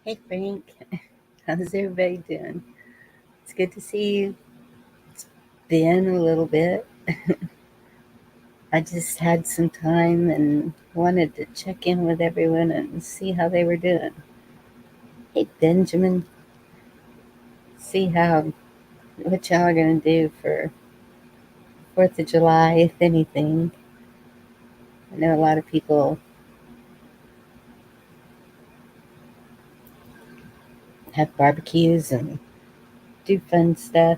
Hey Frank, how's everybody doing? It's good to see you. It's been a little bit. I just had some time and wanted to check in with everyone and see how they were doing. Hey Benjamin, see how what y'all are gonna do for 4th of July, if anything. I know a lot of people have barbecues and do fun stuff.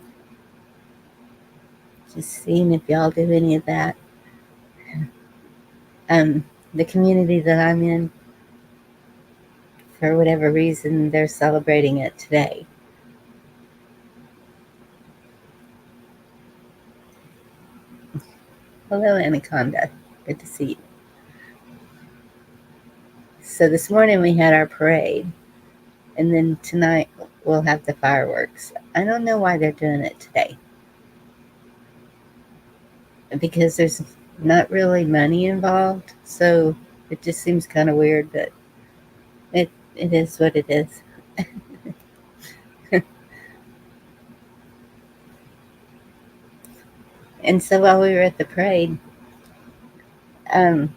Just seeing if y'all do any of that. Um, the community that I'm in, for whatever reason, they're celebrating it today. Hello, Anaconda. Good to see you. So this morning we had our parade, and then tonight we'll have the fireworks. I don't know why they're doing it today, because there's not really money involved, so it just seems kind of weird, but it is what it is. And so while we were at the parade, um,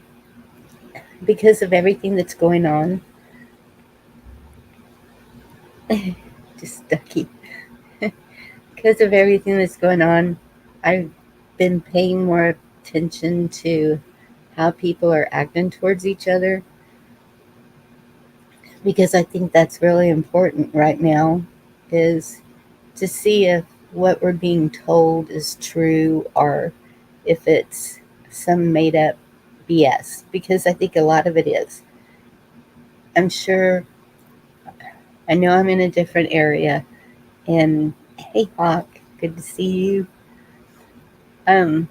because of everything that's going on, just Ducky, because of everything that's going on, I've been paying more attention to how people are acting towards each other, because I think that's really important right now, is to see if what we're being told is true or if it's some made up BS, because I think a lot of it is. I'm sure, I know I'm in a different area, and hey Hawk, good to see you. Um,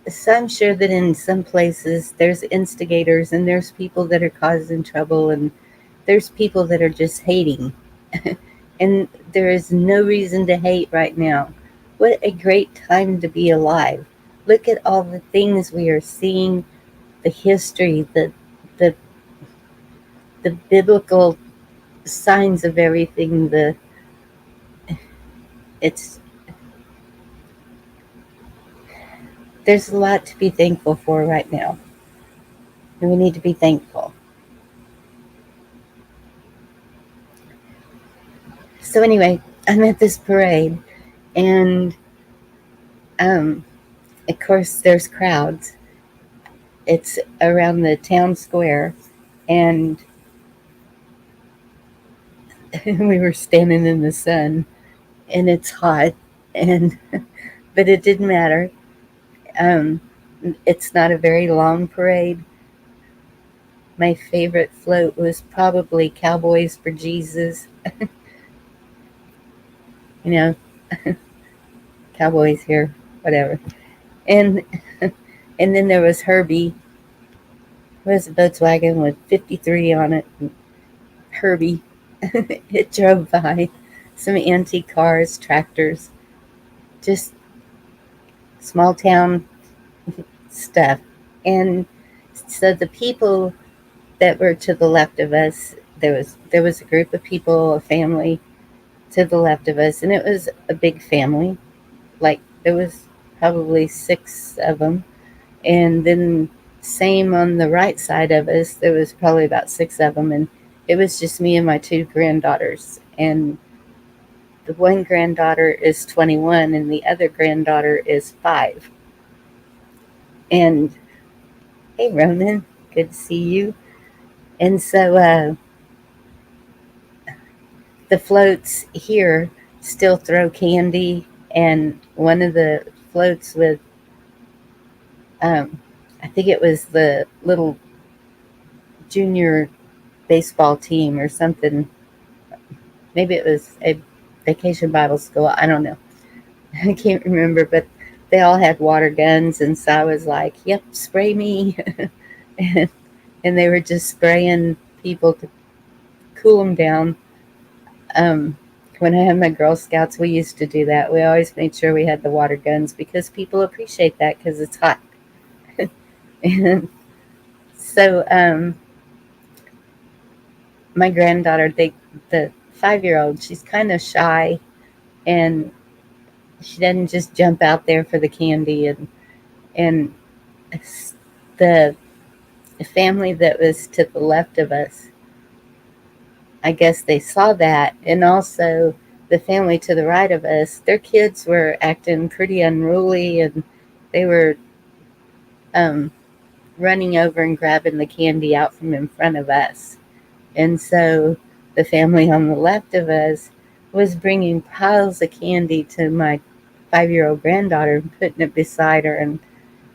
so I'm sure that in some places there's instigators and there's people that are causing trouble and there's people that are just hating. And there is no reason to hate right now. What a great time to be alive. Look at all the things we are seeing, the history, the the biblical signs of everything, the it's there's a lot to be thankful for right now. And we need to be thankful. So anyway, I'm at this parade, and um of course there's crowds. It's around the town square, and we were standing in the sun, and it's hot, and but it didn't matter. Um, it's not a very long parade. My favorite float was probably Cowboys for Jesus. You know, Cowboys here, whatever. And and then there was Herbie. It was a Volkswagen with 53 on it. And Herbie. It drove by some antique cars, tractors, just small town stuff. And so the people that were to the left of us, there was a group of people, a family to the left of us, and it was a big family. Like there was probably 6 of them, and then same on the right side of us, there was probably about 6 of them, and it was just me and my 2 granddaughters. And the one granddaughter is 21, and the other granddaughter is 5. And hey, Ronan, good to see you. And so the floats here still throw candy, and one of the floats with, um, I think it was the little junior baseball team or something. Maybe it was a vacation Bible school. I don't know. I can't remember, but they all had water guns, and so I was like, "Yep, spray me," and, and they were just spraying people to cool them down. Um, when I had my Girl Scouts, we used to do that. We always made sure we had the water guns because people appreciate that because it's hot. And so my granddaughter, the 5-year-old, she's kind of shy, and she doesn't just jump out there for the candy. And the family that was to the left of us, I guess they saw that, and also the family to the right of us, their kids were acting pretty unruly, and they were um, running over and grabbing the candy out from in front of us. And so the family on the left of us was bringing piles of candy to my 5-year-old granddaughter and putting it beside her.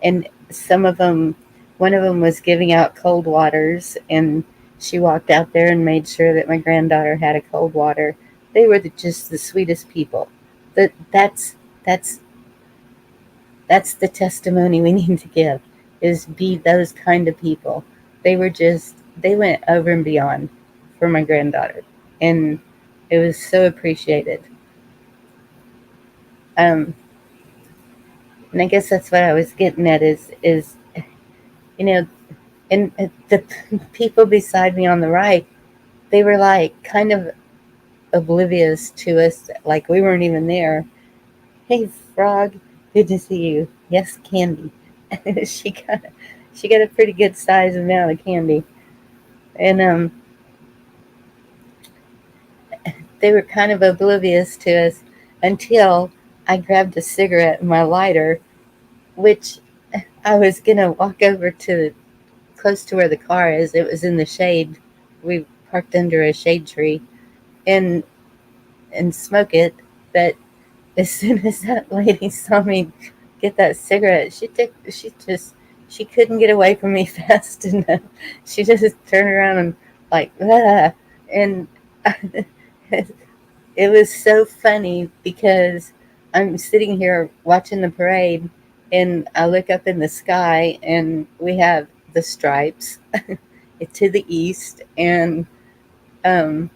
And some of them, one of them was giving out cold waters, and she walked out there and made sure that my granddaughter had a cold water. They were just the sweetest people. That's that's the testimony we need to give, is be those kind of people. They went over and beyond for my granddaughter, and it was so appreciated. Um, and I guess that's what I was getting at is you know, and the people beside me on the right, they were like kind of oblivious to us, like we weren't even there. Hey, Frog, good to see you. Yes, candy. she got she got a pretty good size amount of candy, and they were kind of oblivious to us until I grabbed a cigarette and my lighter, which I was gonna walk over to close to where the car is. It was in the shade. We parked under a shade tree, and smoke it. But as soon as that lady saw me get that cigarette, she couldn't get away from me fast enough. She just turned around and like, ah. And it was so funny because I'm sitting here watching the parade, and I look up in the sky and we have the stripes to the east, and um,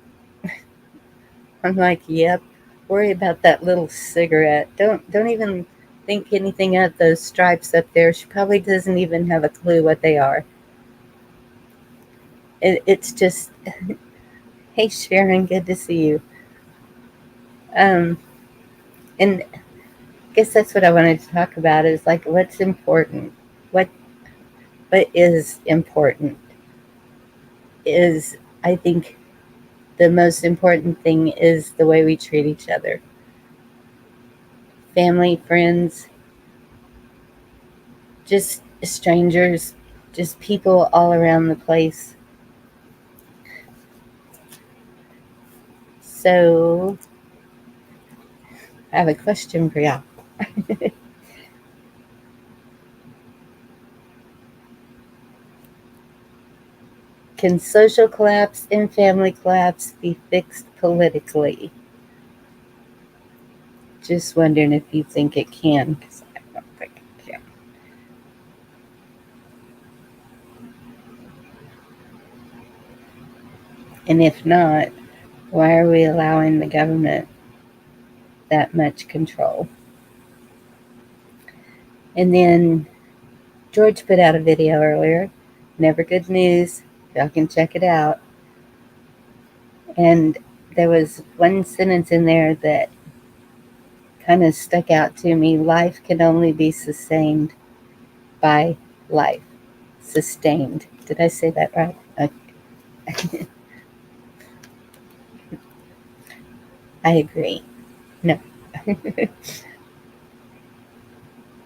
I'm like, yep, worry about that little cigarette. Don't even think anything of those stripes up there. She probably doesn't even have a clue what they are. It's just, hey Sharon, good to see you. Um, and I guess that's what I wanted to talk about, is like what's important. What what is important is, I think, the most important thing is the way we treat each other. Family, friends, just strangers, just people all around the place. So I have a question for y'all. Can social collapse and family collapse be fixed politically? Just wondering if you think it can, because I don't think it can. And if not, why are we allowing the government that much control? And then George put out a video earlier, Never Good News. Y'all can check it out. And there was one sentence in there that kind of stuck out to me. Life can only be sustained by life. Sustained. Did I say that right? Okay. I agree. No.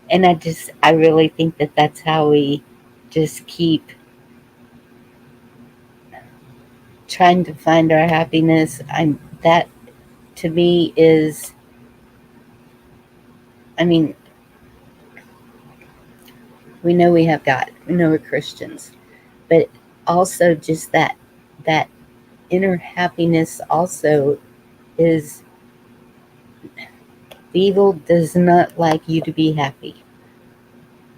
And I really think that that's how we just keep trying to find our happiness. That to me is, I mean, we know we have God. We know we're Christians, but also just that inner happiness also is, the evil does not like you to be happy.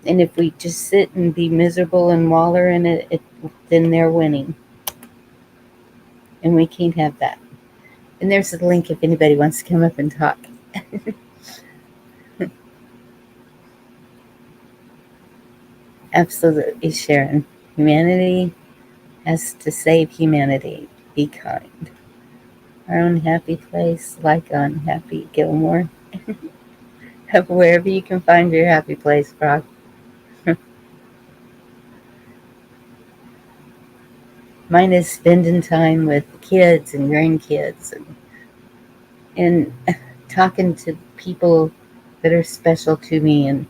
And if we just sit and be miserable and waller in it, then they're winning. And we can't have that. And there's a link if anybody wants to come up and talk. Absolutely, Sharon. Humanity has to save humanity. be kind. Our own happy place, like on Happy Gilmore. Wherever you can find your happy place, Frog. Mine is spending time with kids and grandkids and talking to people that are special to me, and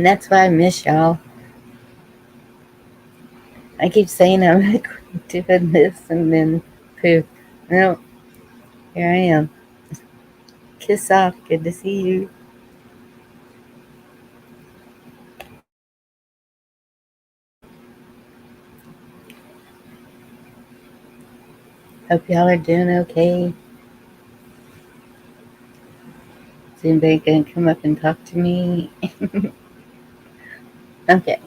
that's why I miss y'all. I keep saying I'm gonna quit doing this, and then poof, no, here I am. Kiss off. Good to see you. Hope y'all are doing okay. Is anybody gonna come up and talk to me? Okay.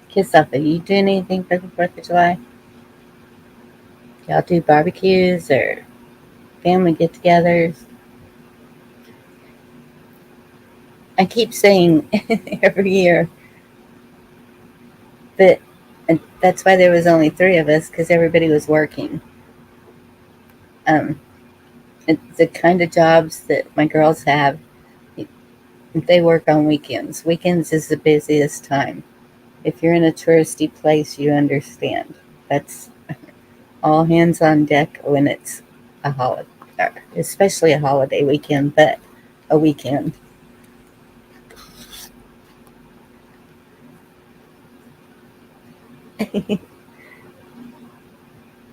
Kiss off. Are you doing anything for the 4th of July? Y'all do barbecues or family get togethers? I keep saying every year that and that's why there was only 3 of us because everybody was working. Um, the kind of jobs that my girls have, they work on weekends. Weekends is the busiest time. If you're in a touristy place, you understand. That's all hands on deck when it's a holiday, especially a holiday weekend, but a weekend.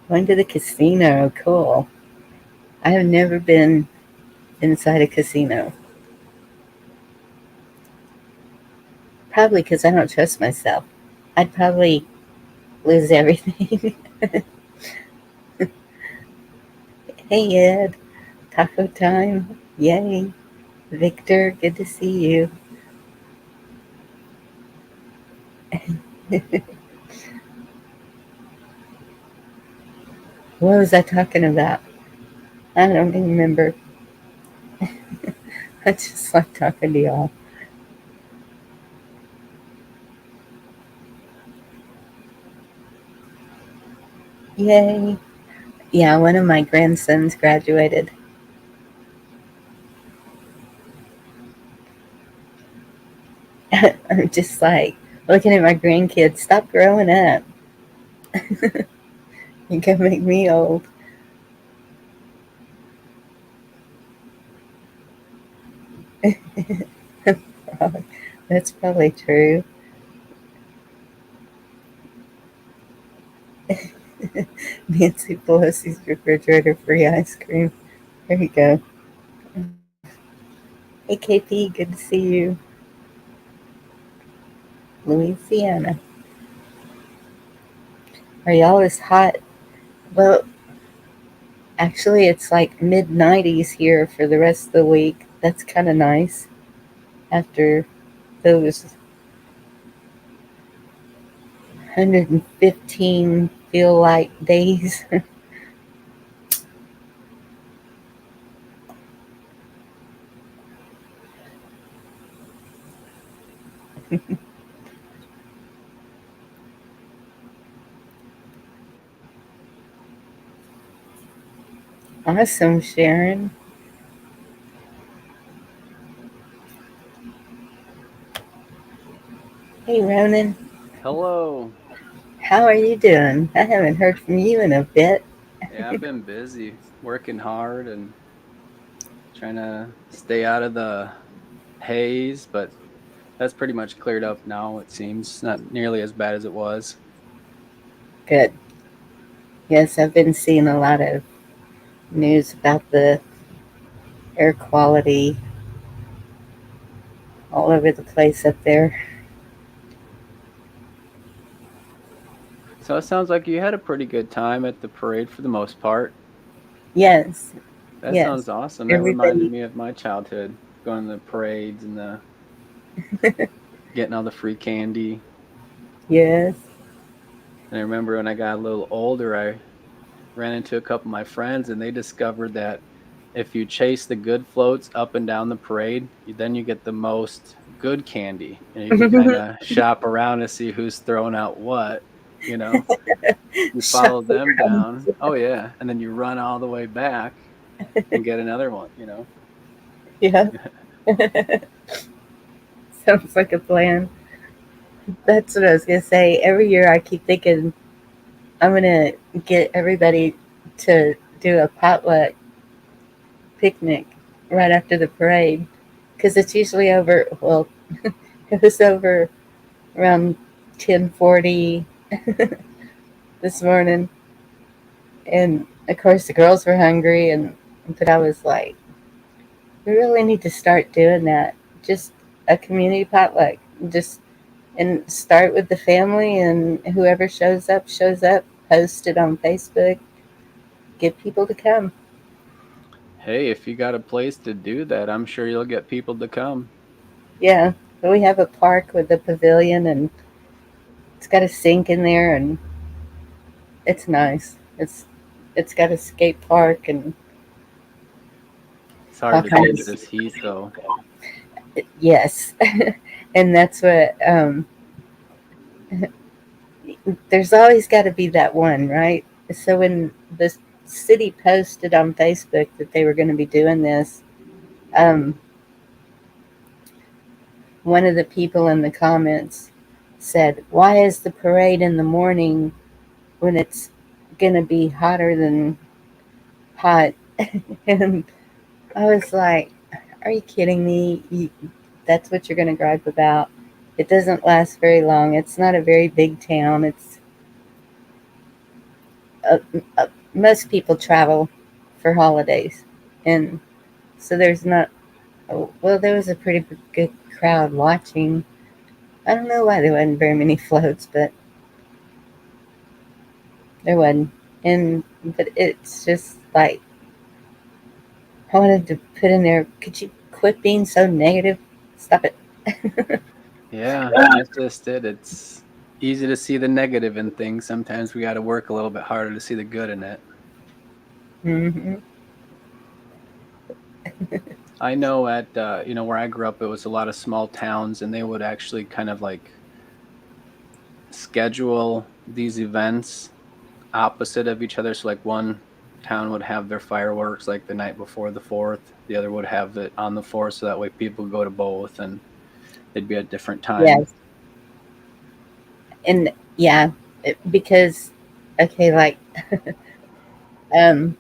Going to the casino, cool. I have never been inside a casino. Probably because I don't trust myself. I'd probably lose everything. Hey Ed, taco time. Yay. Victor, good to see you. What was I talking about? I don't even remember. I just like talking to y'all. Yay. Yeah, one of my grandsons graduated. I'm just like looking at my grandkids. Stop growing up. You can make me old. That's probably true. Nancy Pelosi's refrigerator free ice cream. There you go. Hey KP, good to see you. Louisiana. Are y'all as hot? Well, actually, it's like mid 90s here for the rest of the week. That's kind of nice after those 115 feel like days. Awesome, Sharon. Hey, Ronan. Hello. How are you doing? I haven't heard from you in a bit. Yeah, I've been busy working hard and trying to stay out of the haze, but that's pretty much cleared up now, it seems. Not nearly as bad as it was. Good. Yes, I've been seeing a lot of news about the air quality all over the place up there. So it sounds like you had a pretty good time at the parade for the most part. Yes, That yes. sounds awesome. That reminded Everybody, me of my childhood, going to the parades and the getting all the free candy. yes. And I remember when I got a little older, I ran into a couple of my friends and they discovered that if you chase the good floats up and down the parade, then you get the most good candy, and you can kind of shop around to see who's throwing out what. You know, you Shop follow them around. down. Oh yeah, and then you run all the way back and get another one. You know. Yeah. Sounds like a plan. That's what I was gonna say. Every year I keep thinking I'm gonna get everybody to do a potluck picnic right after the parade because it's usually over. Well, it was over around 10:40 this morning, and of course the girls were hungry, and but I was like, we really need to start doing that. Just a community potluck. Just and start with the family, and whoever shows up shows up. Post it on Facebook. Get people to come. Hey, if you got a place to do that, I'm sure you'll get people to come. Yeah, we have a park with a pavilion, and it's got a sink in there, and it's nice. It's got a skate park and It's all hard to beat kinds. this heat, though. Yes, and that's what. There's always got to be that one, right? So when the city posted on Facebook that they were going to be doing this, um, one of the people in the comments said, "Why is the parade in the morning when it's going to be hotter than hot?" And I was like, "Are you kidding me? That's what you're going to gripe about? It doesn't last very long. It's not a very big town. It's uh, most people travel for holidays, and so there's not. Oh, well, there was a pretty good crowd watching. I don't know why there wasn't very many floats, but there wasn't. And but it's just like I wanted to put in there. Could you quit being so negative? Stop it. Yeah, that's just it. It's easy to see the negative in things. Sometimes we got to work a little bit harder to see the good in it. Hmm. I know at where I grew up, it was a lot of small towns, and they would actually kind of like schedule these events opposite of each other. So like one town would have their fireworks like the night before the fourth, the other would have it on the fourth, so that way people go to both, and they'd be at different times. Yes, and yeah, because okay, like um,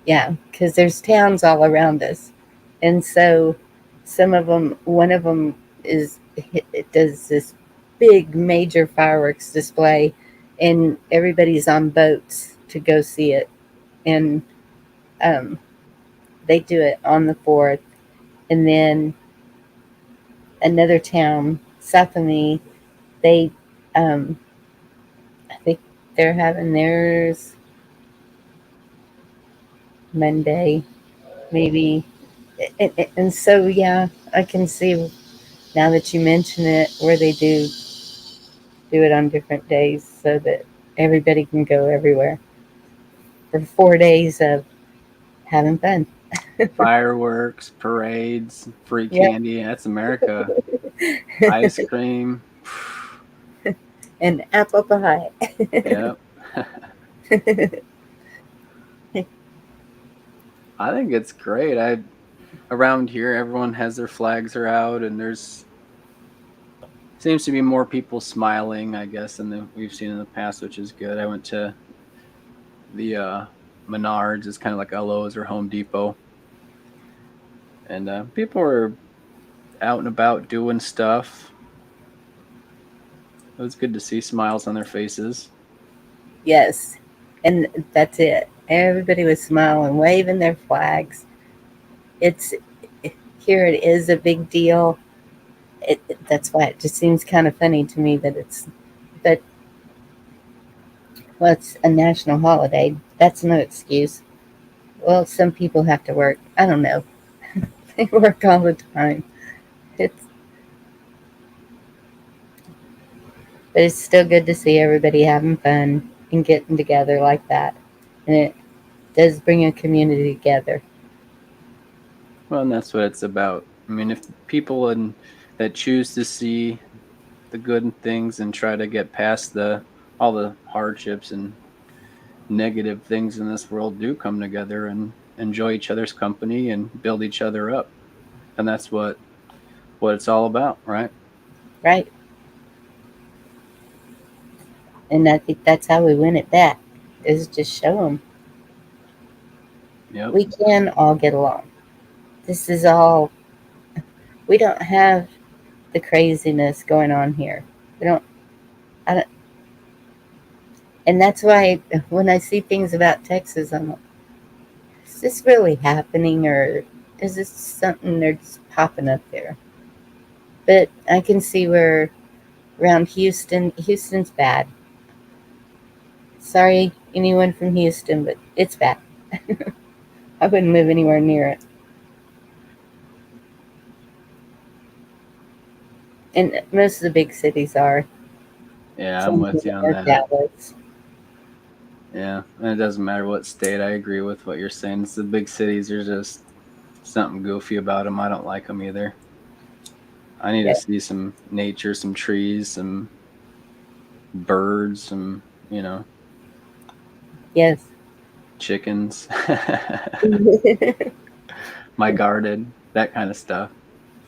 yeah, because there's towns all around us, and so some of them, one of them is it does this big major fireworks display, and everybody's on boats to go see it, and um, they do it on the fourth, and then another town south of me, they um, I think they're having theirs Monday, maybe, and so yeah, I can see now that you mention it, where they do it on different days so that everybody can go everywhere for 4 days of having fun. Fireworks, parades, free Yep. candy. That's America. Ice cream. And apple pie. Yep. I think it's great. I Around here everyone has their flags are out, and there's seems to be more people smiling, I guess, than we've seen in the past, which is good. I went to the Menards, it's kind of like a Lowe's or Home Depot, and people were out and about doing stuff. It was good to see smiles on their faces. Yes, and that's it. Everybody was smiling, waving their flags. It's here. It is a big deal. That's why it just seems kind of funny to me that it's, but well, it's a national holiday. That's no excuse. Well, some people have to work. I don't know. They work all the time. It's but it's still good to see everybody having fun and getting together like that. And does bring a community together. Well, and that's what it's about. I mean, if people that choose to see the good in things and try to get past the all the hardships and negative things in this world do come together and enjoy each other's company and build each other up. And that's what it's all about, right? Right. And I think that's how we win it back, is just show them Yep. we can all get along. This is all, we don't have the craziness going on here. We don't, I don't, and that's why when I see things about Texas, I'm like, is this really happening, or is this something that's popping up there? But I can see where around Houston's bad. Sorry, anyone from Houston, but it's bad. I wouldn't live anywhere near it. And most of the big cities are. Yeah, I'm Same with thing you on with that. Dallas. Yeah, and it doesn't matter what state. I agree with what you're saying. It's the big cities. There's just something goofy about them. I don't like them either. I need to Yeah. see some nature, some trees, some birds, some Yes. chickens, my garden, that kind of stuff.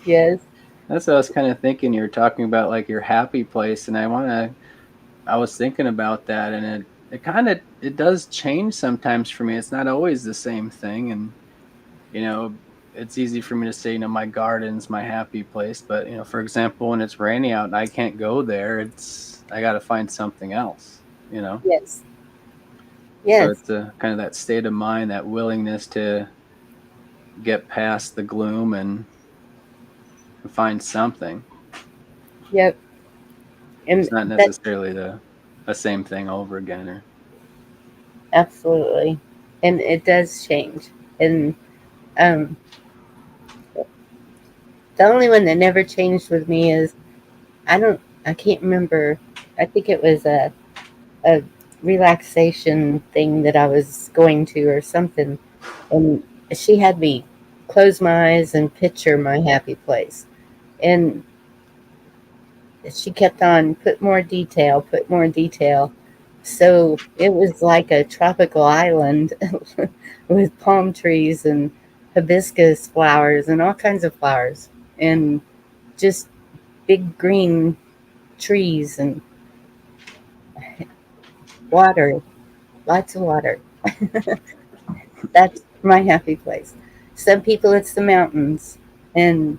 Yes. That's what I was kind of thinking. You were talking about like your happy place, and I was thinking about that, and it kind of it does change sometimes for me. It's not always the same thing, and you know, it's easy for me to say, my garden's my happy place, but for example, when it's raining out and I can't go there, I got to find something else. Yes. So Yes. it's a kind of that state of mind, that willingness to get past the gloom and find something. Yep. And It's not that necessarily the same thing over again or absolutely. And it does change. And um, the only one that never changed with me is I can't remember. I think it was a relaxation thing that I was going to or something. And she had me close my eyes and picture my happy place. And she kept on put more detail. So it was like a tropical island with palm trees and hibiscus flowers and all kinds of flowers and just big green trees and water, lots of water. That's my happy place. Some people, it's the mountains, and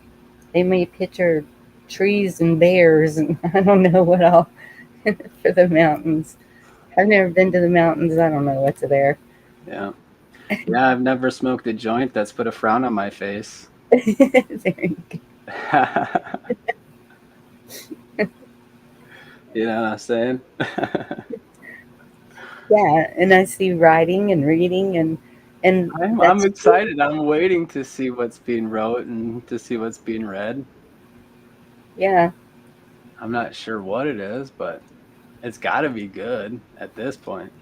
they may picture trees and bears, and I don't know what all for the mountains. I've never been to the mountains. I don't know what's there. yeah. Yeah, I've never smoked a joint that's put a frown on my face. There you go. You know what I'm saying? Yeah, and I see writing and reading, and I'm that's true. excited. I'm waiting to see what's being wrote and to see what's being read. Yeah. I'm not sure what it is, but it's got to be good at this point.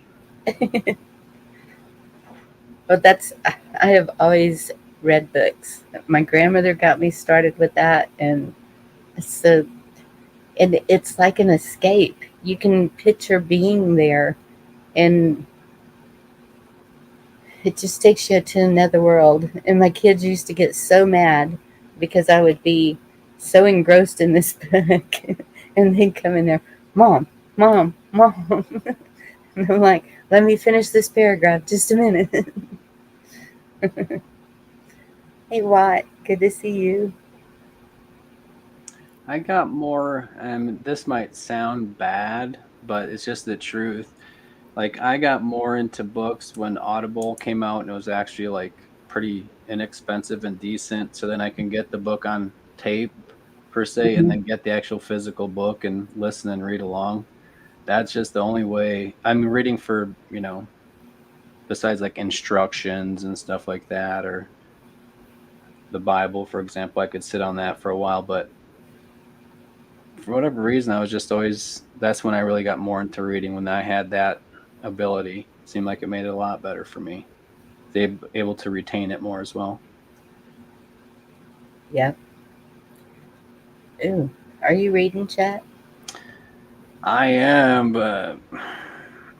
But that's I have always read books. My grandmother got me started with that, and so and it's like an escape. You can picture being there, and it just takes you to another world. And my kids used to get so mad because I would be so engrossed in this book, and they'd come in there, Mom, Mom, Mom. And I'm like, let me finish this paragraph just a minute. Hey, Watt, good to see you. I got more, this might sound bad, but it's just the truth. Like, I got more into books when Audible came out and it was actually like pretty inexpensive and decent. So then I can get the book on tape per se and Mhm. then get the actual physical book and listen and read along. That's just the only way I'm reading for, besides like instructions and stuff like that, or the Bible, for example. I could sit on that for a while, but for whatever reason, I was just always, that's when I really got more into reading, when I had that ability. It seemed like it made it a lot better for me. they're able to retain it more as well. Yep. Ooh, are you reading chat? I am, but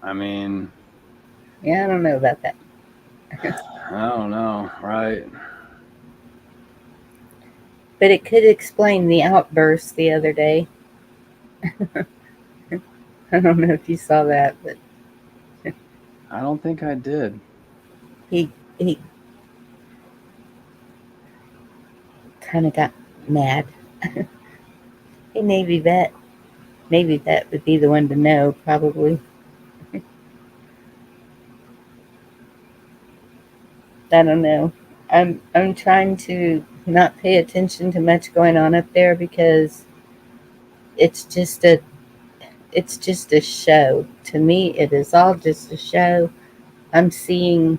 I mean, Yeah, I don't know about that. I don't know, right? But it could explain the outburst the other day. I don't know if you saw that, but I don't think I did. he kind of got mad. Hey, Navy vet. Navy vet would be the one to know, probably. I don't know. I'm trying to not pay attention to much going on up there because it's just a it's just a show. To me, it is all just a show. I'm seeing.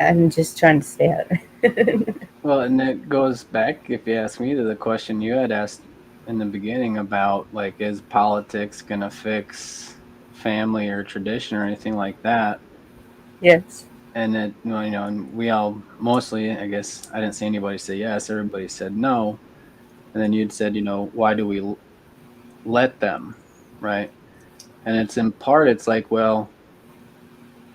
I'm just trying to stay out. Well, and it goes back, if you ask me, to the question you had asked in the beginning about like, is politics gonna fix family or tradition or anything like that? Yes. And it, and we all mostly, I guess, I didn't see anybody say yes. Everybody said no. And then you'd said, why do we let them, right? And it's in part, it's like, well,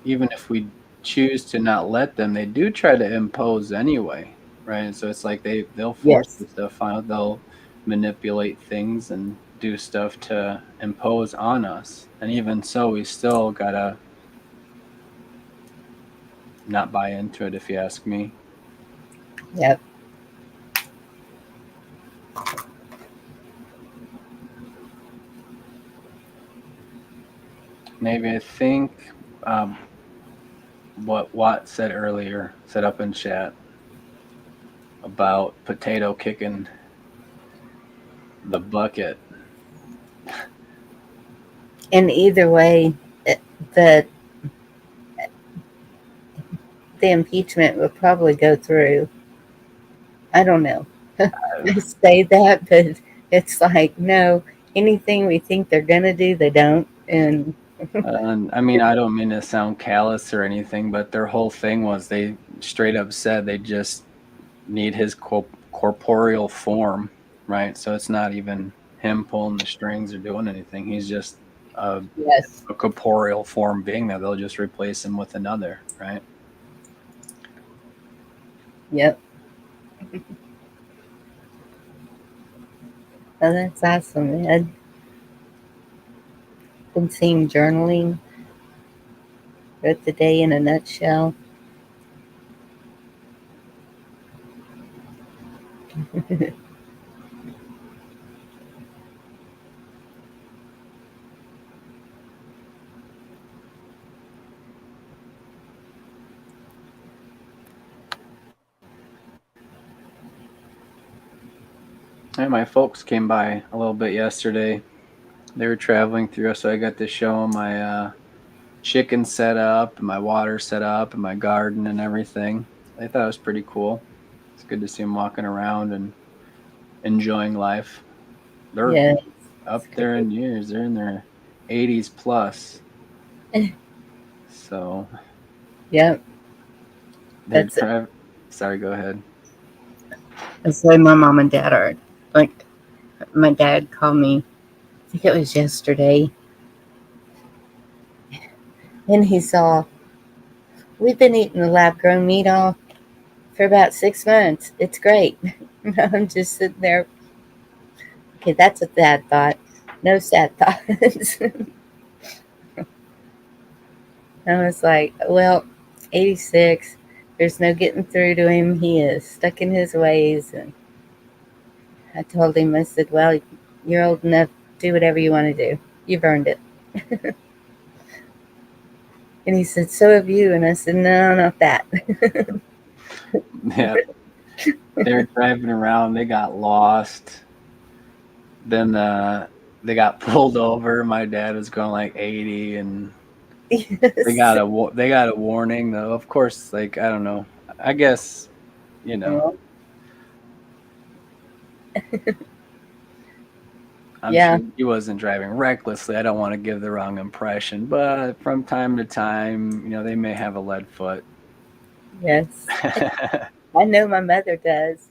even if we choose to not let them, they do try to impose anyway, right? And so it's like they'll force Yes. the stuff on, they'll manipulate things and do stuff to impose on us. And even so, we still gotta not buy into it, if you ask me. Yep. Maybe I think um, what Watt said earlier, set up in chat about potato kicking the bucket. And either way, the the impeachment would probably go through. I don't know. They say that, but it's like no. Anything we think they're gonna do, they don't. And And I mean, I don't mean to sound callous or anything, but their whole thing was they straight up said they just need his corporeal form, right? So it's not even him pulling the strings or doing anything. He's just a, yes. a corporeal form being that they'll just replace him with another, right? Yep. Oh, that's awesome. I've been seeing journaling. Wrote the day in a nutshell. And my folks came by a little bit yesterday. They were traveling through, so I got to show them my chicken set up, and my water set up, and my garden and everything. I thought it was pretty cool. It's good to see them walking around and enjoying life. They're Yeah. up there in years. They're in their 80s plus. So Yep. they're That's sorry, go ahead. that's the way my mom and dad are. Like my dad called me. I think it was yesterday, and he saw we've been eating the lab grown meat all for about 6 months. It's great. I'm just sitting there. Okay, that's a sad thought. No sad thoughts. I was like, well, 86. There's no getting through to him. He is stuck in his ways. And I told him, I said, well, you're old enough. Do whatever you want to do. You've earned it. And he said, so have you. And I said, no, not that. Yeah, they're driving around. They got lost. Then they got pulled over. My dad was going like 80, and they Yes. got a warning though. Of course, like I don't know. I guess you know. Well, I'm Yeah. sure he wasn't driving recklessly. I don't want to give the wrong impression, but from time to time, they may have a lead foot. Yes. I know my mother does.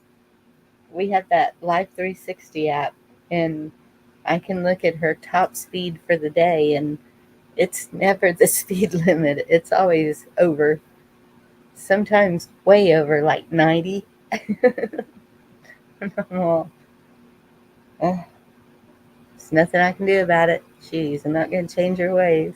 We have that Life 360 app, and I can look at her top speed for the day, and it's never the speed limit. It's always over, sometimes way over, like 90. Well, there's nothing I can do about it. Jeez, I'm not going to change her ways.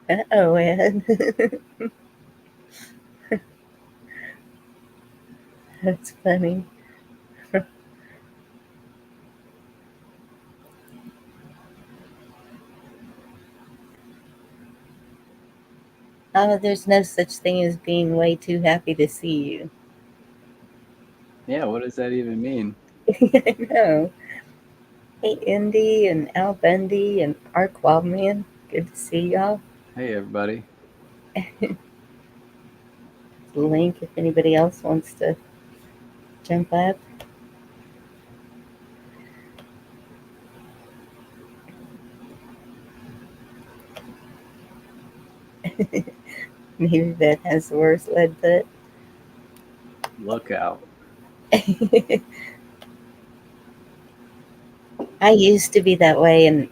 Uh-oh, Ed. That's funny. Oh, there's no such thing as being way too happy to see you. Yeah, what does that even mean? I know. Hey, Indy and Al Bundy and Ark Wildman. Good to see y'all. Hey, everybody. Link if anybody else wants to jump up. Maybe that has the worst lead foot. Look out. I used to be that way, and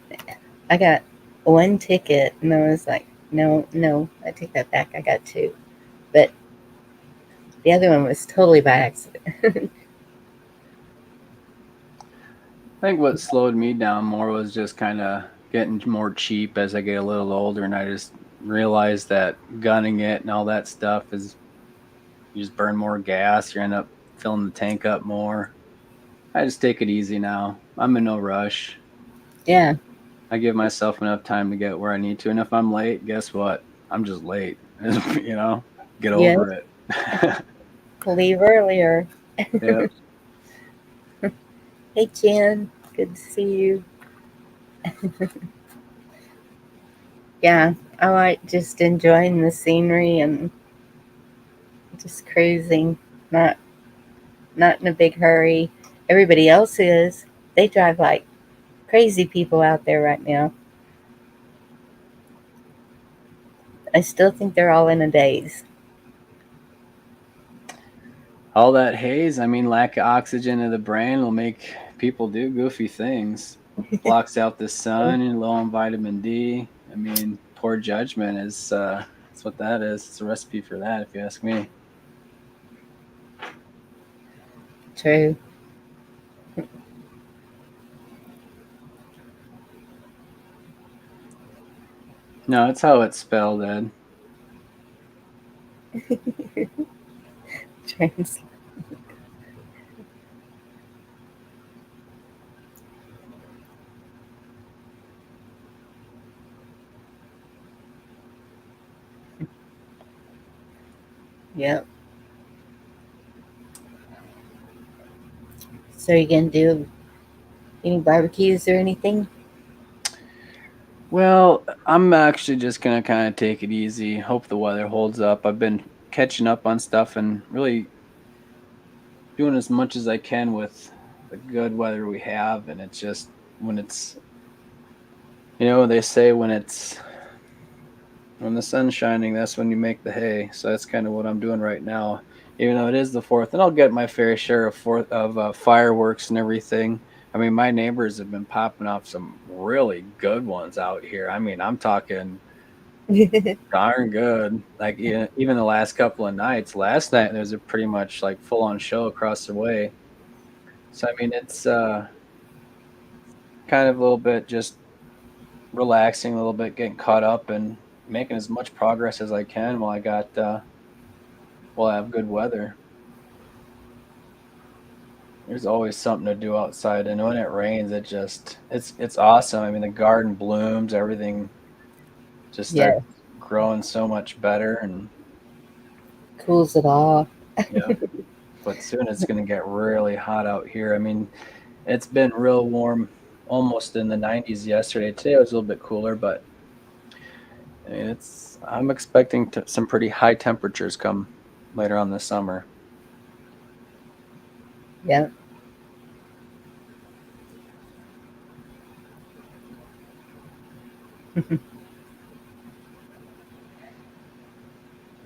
I got one ticket, and I was like, no, no, I take that back. I got two. But the other one was totally by accident. I think what slowed me down more was just kind of getting more cheap as I get a little older, and I just realized that gunning it and all that stuff is you just burn more gas, you end up filling the tank up more. I just take it easy now. I'm in no rush. Yeah. I give myself enough time to get where I need to, and if I'm late, guess what? I'm just late. Get Yes. over it. Leave earlier. Yeah. Hey, Jen. Good to see you. Yeah, I like just enjoying the scenery and just cruising. Not not in a big hurry. Everybody else is. They drive like crazy people out there right now. I still think they're all in a daze. All that haze, I mean, lack of oxygen in the brain will make people do goofy things. Blocks out the sun and low on vitamin D. I mean, poor judgment is that's what that is. It's a recipe for that, if you ask me. True. No, it's how it's spelled, Ed. Trans. Yep. So you gonna do any barbecues or anything? Well, I'm actually just gonna kind of take it easy. Hope the weather holds up. I've been catching up on stuff and really doing as much as I can with the good weather we have. And it's just when it's, they say when the sun's shining, that's when you make the hay. So that's kind of what I'm doing right now. Even though it is the fourth, and I'll get my fair share of fireworks and everything. I mean, my neighbors have been popping off some really good ones out here. I mean, I'm talking darn good. Like even the last couple of nights. Last night there was a pretty much like full on show across the way. So I mean, it's kind of a little bit just relaxing, a little bit getting caught up and making as much progress as I can while I have good weather. There's always something to do outside, and when it rains, it's awesome. I mean, the garden blooms, everything just starts Yeah. growing so much better, and Cools it off. yeah. But soon it's going to get really hot out here. I mean, it's been real warm almost in the 90s yesterday. Today it was a little bit cooler, but I mean, I'm expecting some pretty high temperatures come later on this summer. Yeah.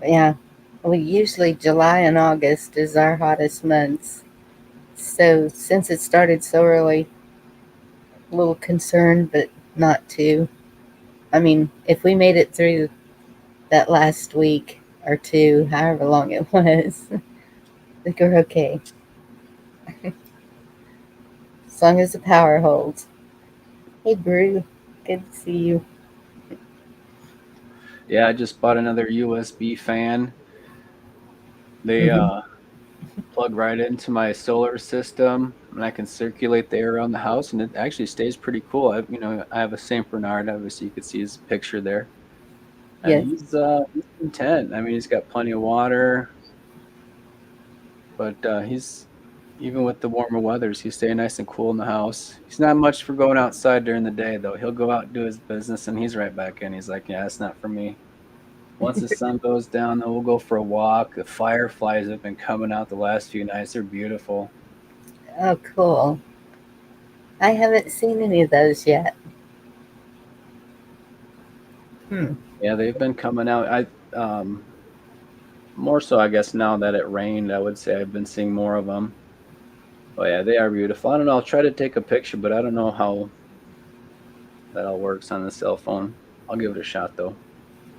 Yeah. Well, usually July and August is our hottest months. So since it started so early, a little concerned, but not too. I mean, if we made it through that last week or two, however long it was, I think we're okay. As long as the power holds. Hey, Brew. Good to see you. Yeah, I just bought another USB fan. They Hmm. plug right into my solar system, and I can circulate the air around the house, and it actually stays pretty cool. I have a Saint Bernard. Obviously, you could see his picture there, and Yes. he's content. I mean, he's got plenty of water, but he's even with the warmer weathers, he's staying nice and cool in the house. He's not much for going outside during the day, though. He'll go out and do his business, and he's right back in. He's like, "Yeah, it's not for me." Once the sun goes down, then we'll go for a walk. The fireflies have been coming out the last few nights. They're beautiful. Oh, cool. I haven't seen any of those yet. Hmm. Yeah, they've been coming out. More so, I guess, now that it rained, I would say I've been seeing more of them. But yeah, they are beautiful. I don't know. I'll try to take a picture, but I don't know how that all works on the cell phone. I'll give it a shot though.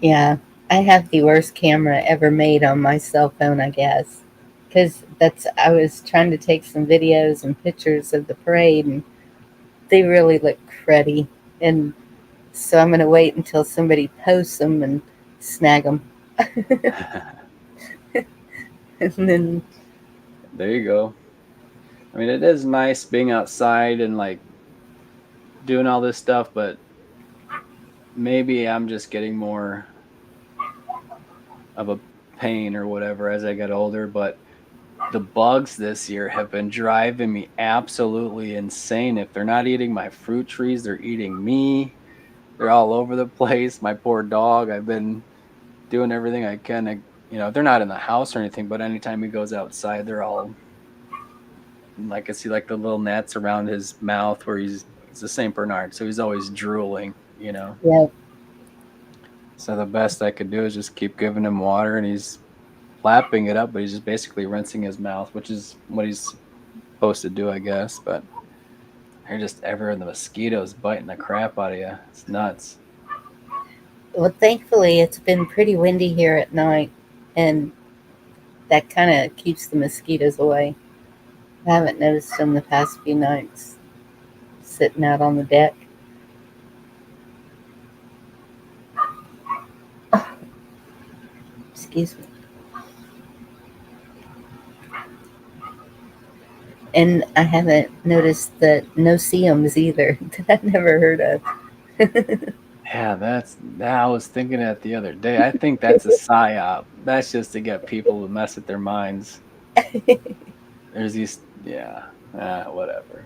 Yeah. I have the worst camera ever made on my cell phone, I guess. Because I was trying to take some videos and pictures of the parade, and they really look cruddy. And so I'm going to wait until somebody posts them and snag them. And then, There you go. I mean, it is nice being outside and like doing all this stuff, but maybe I'm just getting more of a pain or whatever as I get older. But the bugs this year have been driving me absolutely insane. If they're not eating my fruit trees, they're eating me. They're all over the place. My poor dog. I've been doing everything I can to, they're not in the house or anything, but anytime he goes outside, they're all like I see like the little nets around his mouth where he's a Saint Bernard, so he's always drooling. yeah, So the best I could do is just keep giving him water, and he's lapping it up, but he's just basically rinsing his mouth, which is what he's supposed to do, I guess. But they're just everywhere. The mosquitoes biting the crap out of you. It's nuts. well, thankfully, it's been pretty windy here at night, and that kind of keeps the mosquitoes away. I haven't noticed them the past few nights sitting out on the deck. Excuse me. And I haven't noticed the no-see-ums either that I never heard of. Yeah, I was thinking that the other day. I think that's a psyop. That's just to get people to mess with their minds. There's these, yeah, whatever.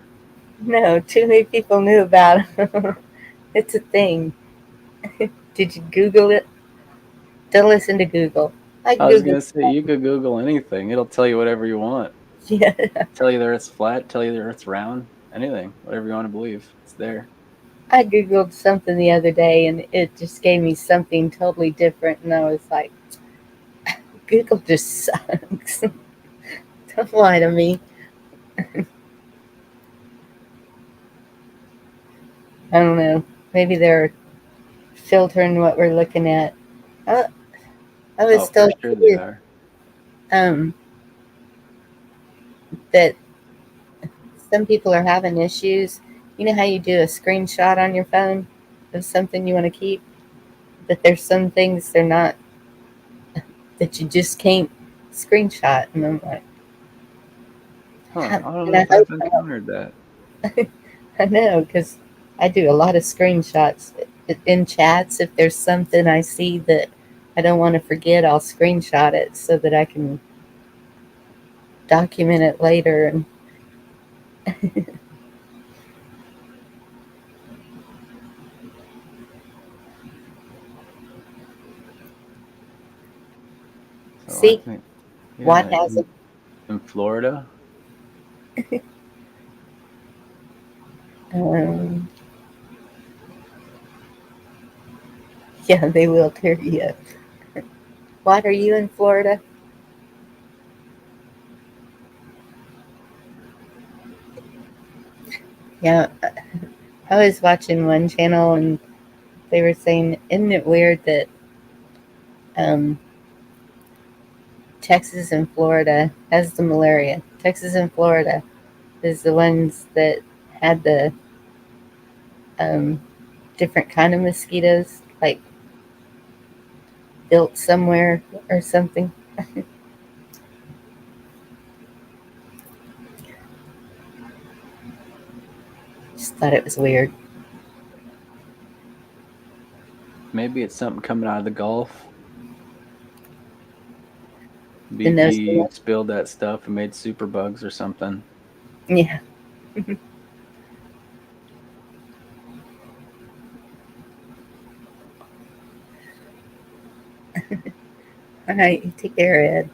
No, too many people knew about it. It's a thing. Did you Google it? Don't listen to Google. I I was Googled gonna say you could Google anything. It'll tell you whatever you want. yeah, Tell you the Earth's flat. Tell you the Earth's round. Anything, whatever you want to believe, it's there. I Googled something the other day and it just gave me something totally different. And I was like, Google just sucks. Don't lie to me. I don't know. Maybe they're filtering what we're looking at. I, I was Oh, for still sure they curious, are. um, that some people are having issues. You know how you do a screenshot on your phone of something you want to keep? But there's some things they're not, that you just can't screenshot. And I'm like, Huh? I don't and know I if hope I've encountered that. I know because I do a lot of screenshots in chats. If there's something I see that I don't want to forget, I'll screenshot it so that I can document it later. And Oh, I See, think, what yeah, has it? in Florida. Um, yeah, they will tear you up. What, are you in Florida? Yeah, I was watching one channel and they were saying, isn't it weird that um, Texas and Florida has the malaria? Texas and Florida is the ones that had the um, different kind of mosquitoes, like built somewhere or something. Just thought it was weird. Maybe it's something coming out of the Gulf. The nose, BP spilled that stuff and made superbugs or something. yeah. All right, you take care, Ed.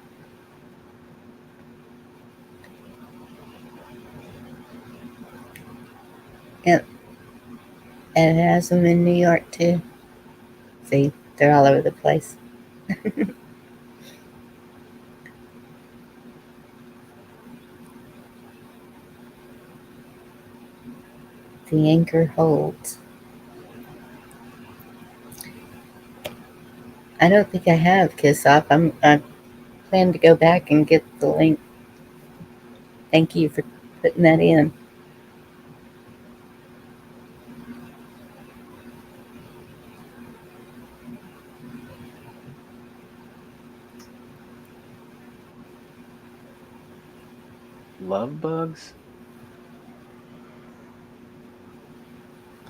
Yep, and it has them in New York too. See, they're all over the place. The anchor holds. I don't think I have Kiss Off. I plan to go back and get the link. Thank you for putting that in. Love bugs?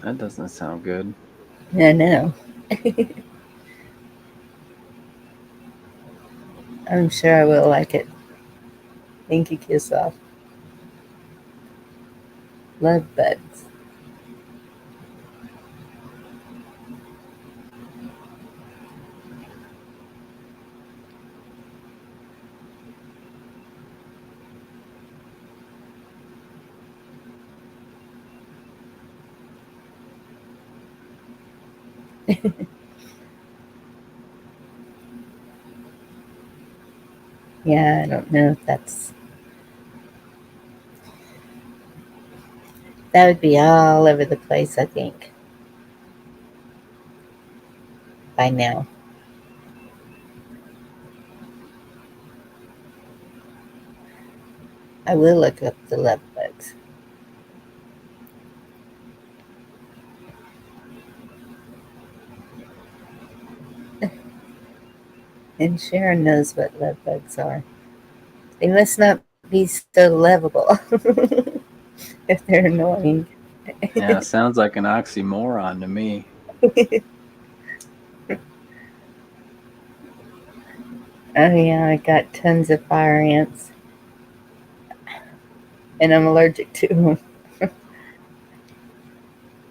That doesn't sound good. I know. I'm sure I will like it. Thank you, Kiss Off. Love bugs. Yeah, I don't know if that would be all over the place, I think, by now. I will look up the love bugs. And Sharon knows what love bugs are. They must not be so lovable if they're annoying. Yeah, sounds like an oxymoron to me. Oh yeah, I got tons of fire ants, and I'm allergic to them.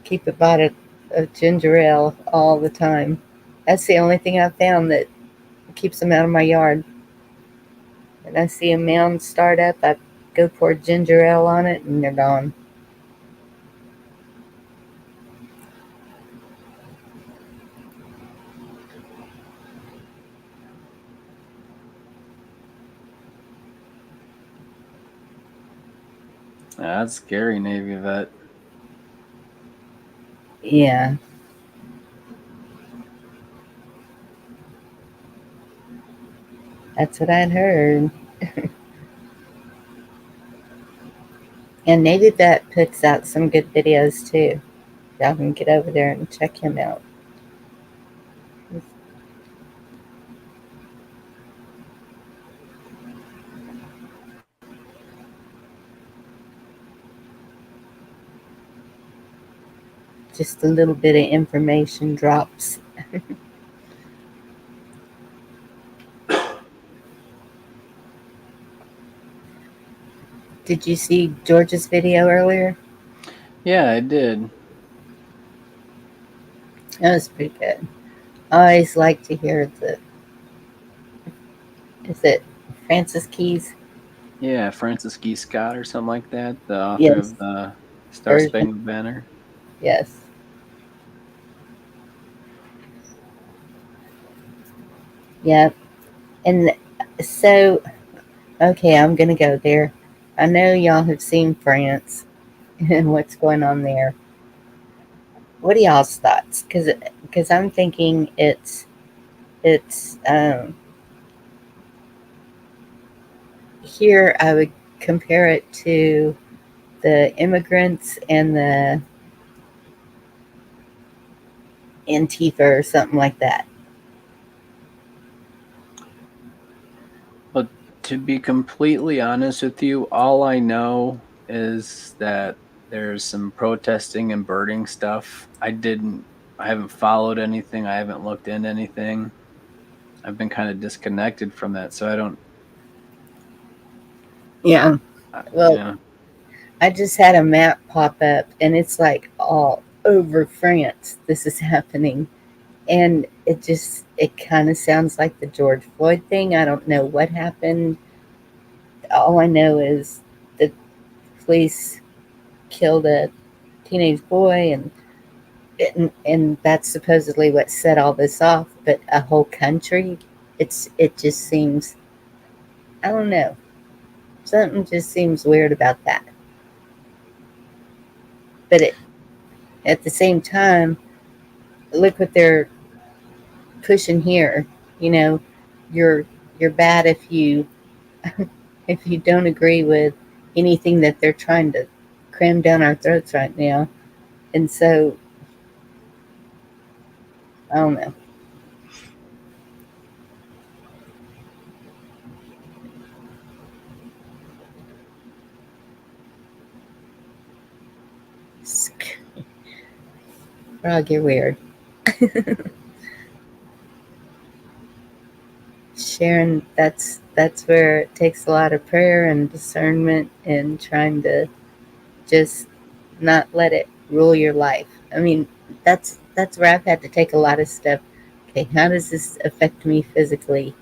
Keep a bottle of ginger ale all the time. That's the only thing I've found that keeps them out of my yard. When I see a mound start up, I go pour ginger ale on it, and they're gone. That's scary, Navy vet. Yeah, that's what I'd heard. And Navy Vet puts out some good videos too. Y'all can get over there and check him out. Just a little bit of information drops. Did you see George's video earlier? Yeah, I did. That was pretty good. I always like to hear Is it Francis Keys? Yeah, Francis G. Scott or something like that, the author Yes, of the Star version. Spangled Banner. Yes. Yep. And so, okay, I'm going to go there. I know y'all have seen France and what's going on there. What are y'all's thoughts? Because I'm thinking it's here I would compare it to the immigrants and the Antifa or something like that. But to be completely honest with you, all I know is that there's some protesting and burning stuff. I haven't followed anything. I haven't looked into anything. I've been kind of disconnected from that, so I don't. Yeah. Well, Yeah, I just had a map pop up and it's like all over France this is happening. And it kind of sounds like the George Floyd thing. I don't know what happened. All I know is the police killed a teenage boy and that's supposedly what set all this off, but a whole country, it just seems, I don't know. Something just seems weird about that. But at the same time, look what they're pushing here. You know, you're you're bad if you don't agree with anything that they're trying to cram down our throats right now. And so, I don't know. Frog, you're weird. Sharon, that's where it takes a lot of prayer and discernment and trying to just not let it rule your life. I mean, that's where I've had to take a lot of stuff. Okay, how does this affect me physically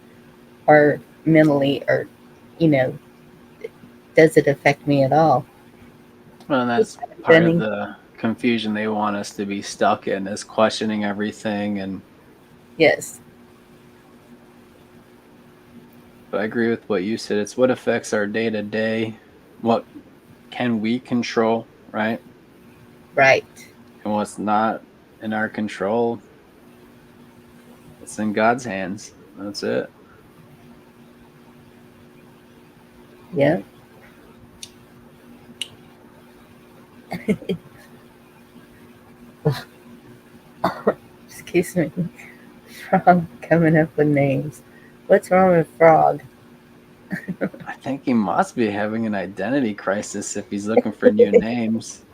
or mentally, or you know, does it affect me at all? well, that's part of Depending. the confusion they want us to be stuck in is questioning everything. And Yes, but I agree with what you said. It's what affects our day to day. What can we control, right? right. And what's not in our control, it's in God's hands. That's it. Yeah. Excuse me. Frog coming up with names. What's wrong with Frog? I think he must be having an identity crisis if he's looking for new names.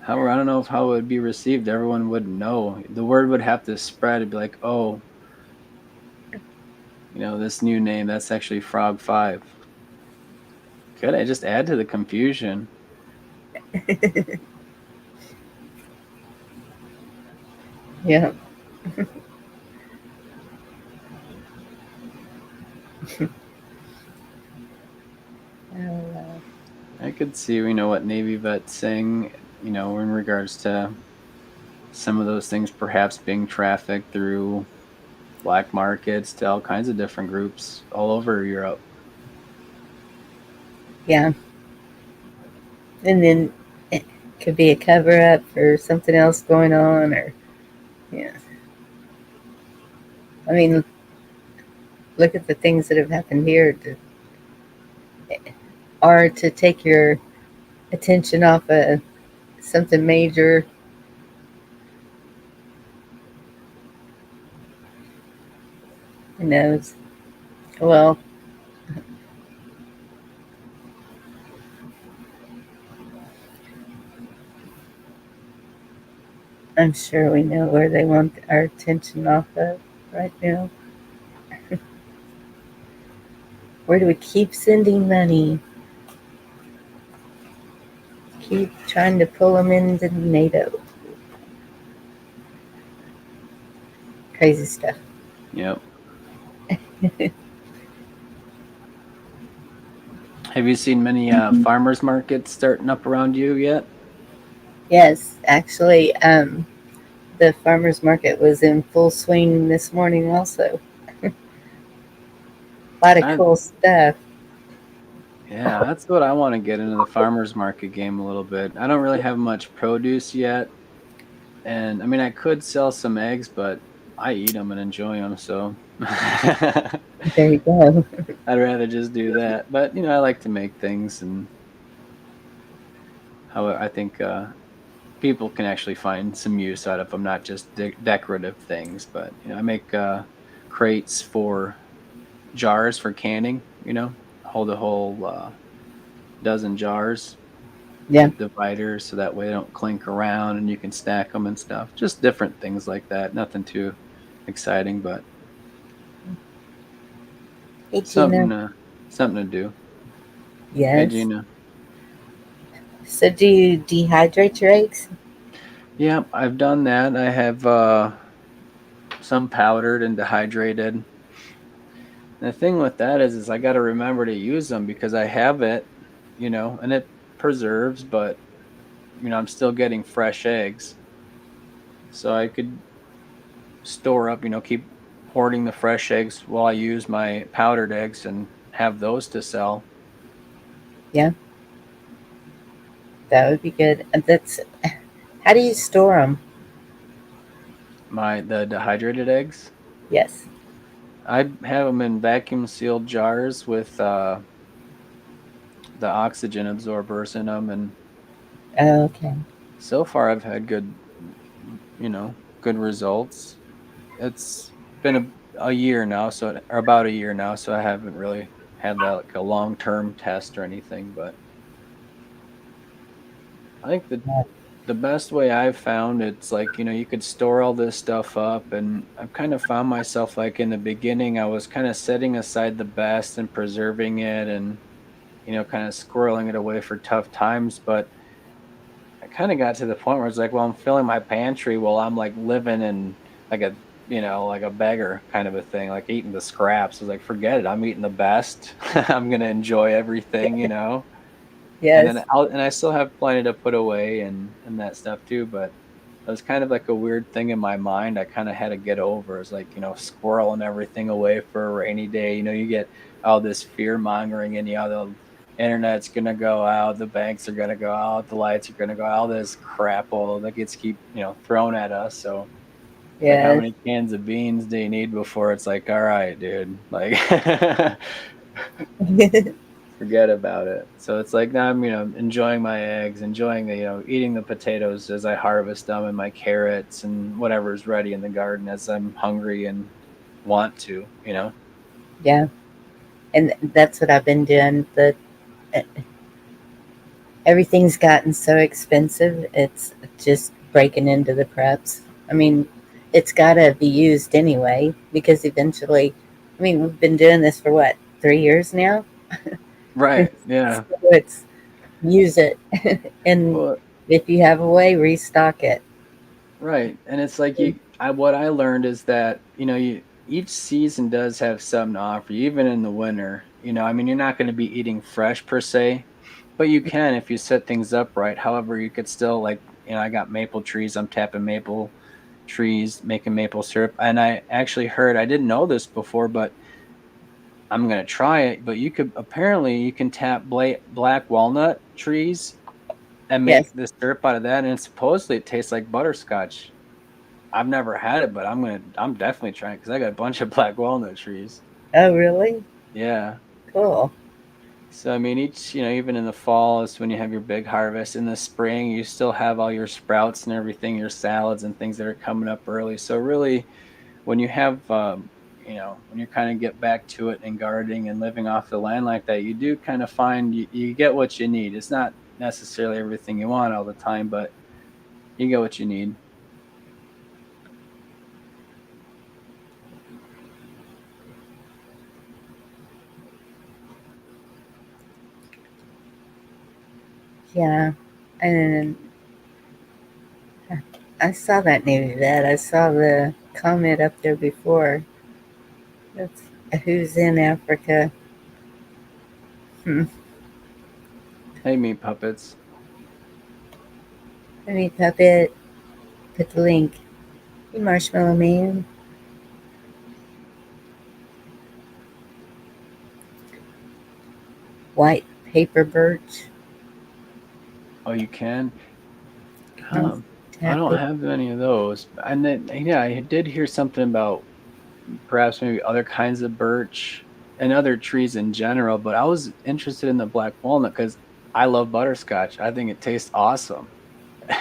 How I don't know if how it would be received. Everyone would know. The word would have to spread. It'd be like, oh, this new name, that's actually Frog 5. Could I just add to the confusion? Yeah. Oh, I could see, what Navy vets saying, in regards to some of those things perhaps being trafficked through black markets to all kinds of different groups all over Europe. yeah. And then it could be a cover up for something else going on, or yeah. I mean, look at the things that have happened here, or to take your attention off of something major. Who knows? Well, I'm sure we know where they want our attention off of right now. Where do we keep sending money? Keep trying to pull them into NATO. Crazy stuff. Yep. Have you seen many farmers markets starting up around you yet? Yes, actually, the farmers market was in full swing this morning. Also, a lot of I, cool stuff. yeah, that's what I want to get into the farmers market game a little bit. I don't really have much produce yet, and I mean I could sell some eggs, but I eat them and enjoy them, so I'd There you go. rather just do that. But I like to make things, and how I think people can actually find some use out of them, not just decorative things. But I make crates for jars for canning. Hold a whole dozen jars Yeah, with dividers, so that way they don't clink around, and you can stack them and stuff. Just different things like that. Nothing too exciting, but hey something Gina. to something to do. Hey Yes. Gina. So, do you dehydrate your eggs? Yeah, I've done that. I have some powdered and dehydrated. And the thing with that is I got to remember to use them because I have it, and it preserves, but I'm still getting fresh eggs. So I could store up, keep hoarding the fresh eggs while I use my powdered eggs and have those to sell. Yeah, that would be good. And that's how do you store them? The dehydrated eggs, Yes. I have them in vacuum sealed jars with the oxygen absorbers in them, and Okay. so far I've had good results. It's been a year now, or about a year now, so I haven't really had that like a long term test or anything. But I think the best way I've found it's like you could store all this stuff up, and I've kind of found myself like in the beginning I was kind of setting aside the best and preserving it, and kind of squirreling it away for tough times. But I kind of got to the point where it's like, well, I'm filling my pantry while I'm like living in like like a beggar kind of a thing, like eating the scraps. I was like, forget it. I'm eating the best. I'm gonna enjoy everything. And then Yes. I still have plenty to put away and that stuff too. But it was kind of like a weird thing in my mind. I kind of had to get over. It's like squirreling everything away for a rainy day. You get all this fear mongering, and the internet's gonna go out, the banks are gonna go out, the lights are gonna go out, all this crap all that gets keep thrown at us. So it's like, how Yes. many cans of beans do you need before it's like, all right, dude, like forget about it. So it's like now I'm enjoying my eggs, enjoying the eating the potatoes as I harvest them, and my carrots and whatever's ready in the garden as I'm hungry and want to. Yeah. And that's what I've been doing. The everything's gotten so expensive. It's just breaking into the preps. I mean, it's got to be used anyway because eventually, I mean, we've been doing this for what, 3 years now? Right. So Yeah. it's use it. And Well, if you have a way, restock it. right. And it's like what I learned is that, each season does have something to offer you, even in the winter. I mean, you're not going to be eating fresh per se, but you can if you set things up right. However, you could still like, I got maple trees. I'm tapping maple trees, making maple syrup. And I actually heard, I didn't know this before, but I'm going to try it. But apparently you can tap black walnut trees and make Yes. the syrup out of that. And supposedly it tastes like butterscotch. I've never had it, but I'm definitely trying because I got a bunch of black walnut trees. Oh, really? Yeah. Cool. So I mean, even in the fall is when you have your big harvest. In the spring, you still have all your sprouts and everything, your salads and things that are coming up early. So really, when you have, when you kind of get back to it and gardening and living off the land like that, you do kind of find you get what you need. It's not necessarily everything you want all the time, but you get what you need. Yeah. And I saw that new vet. I saw the comment up there before. That's Who's in Africa? Hmm. Hey, meat puppets. Let me puppet. Put the link. Hey, Marshmallow Man. White paper birch. Oh, you can. And I tap don't it. have any of those. And then, yeah, I did hear something about perhaps maybe other kinds of birch and other trees in general. But I was interested in the black walnut because I love butterscotch. I think it tastes awesome.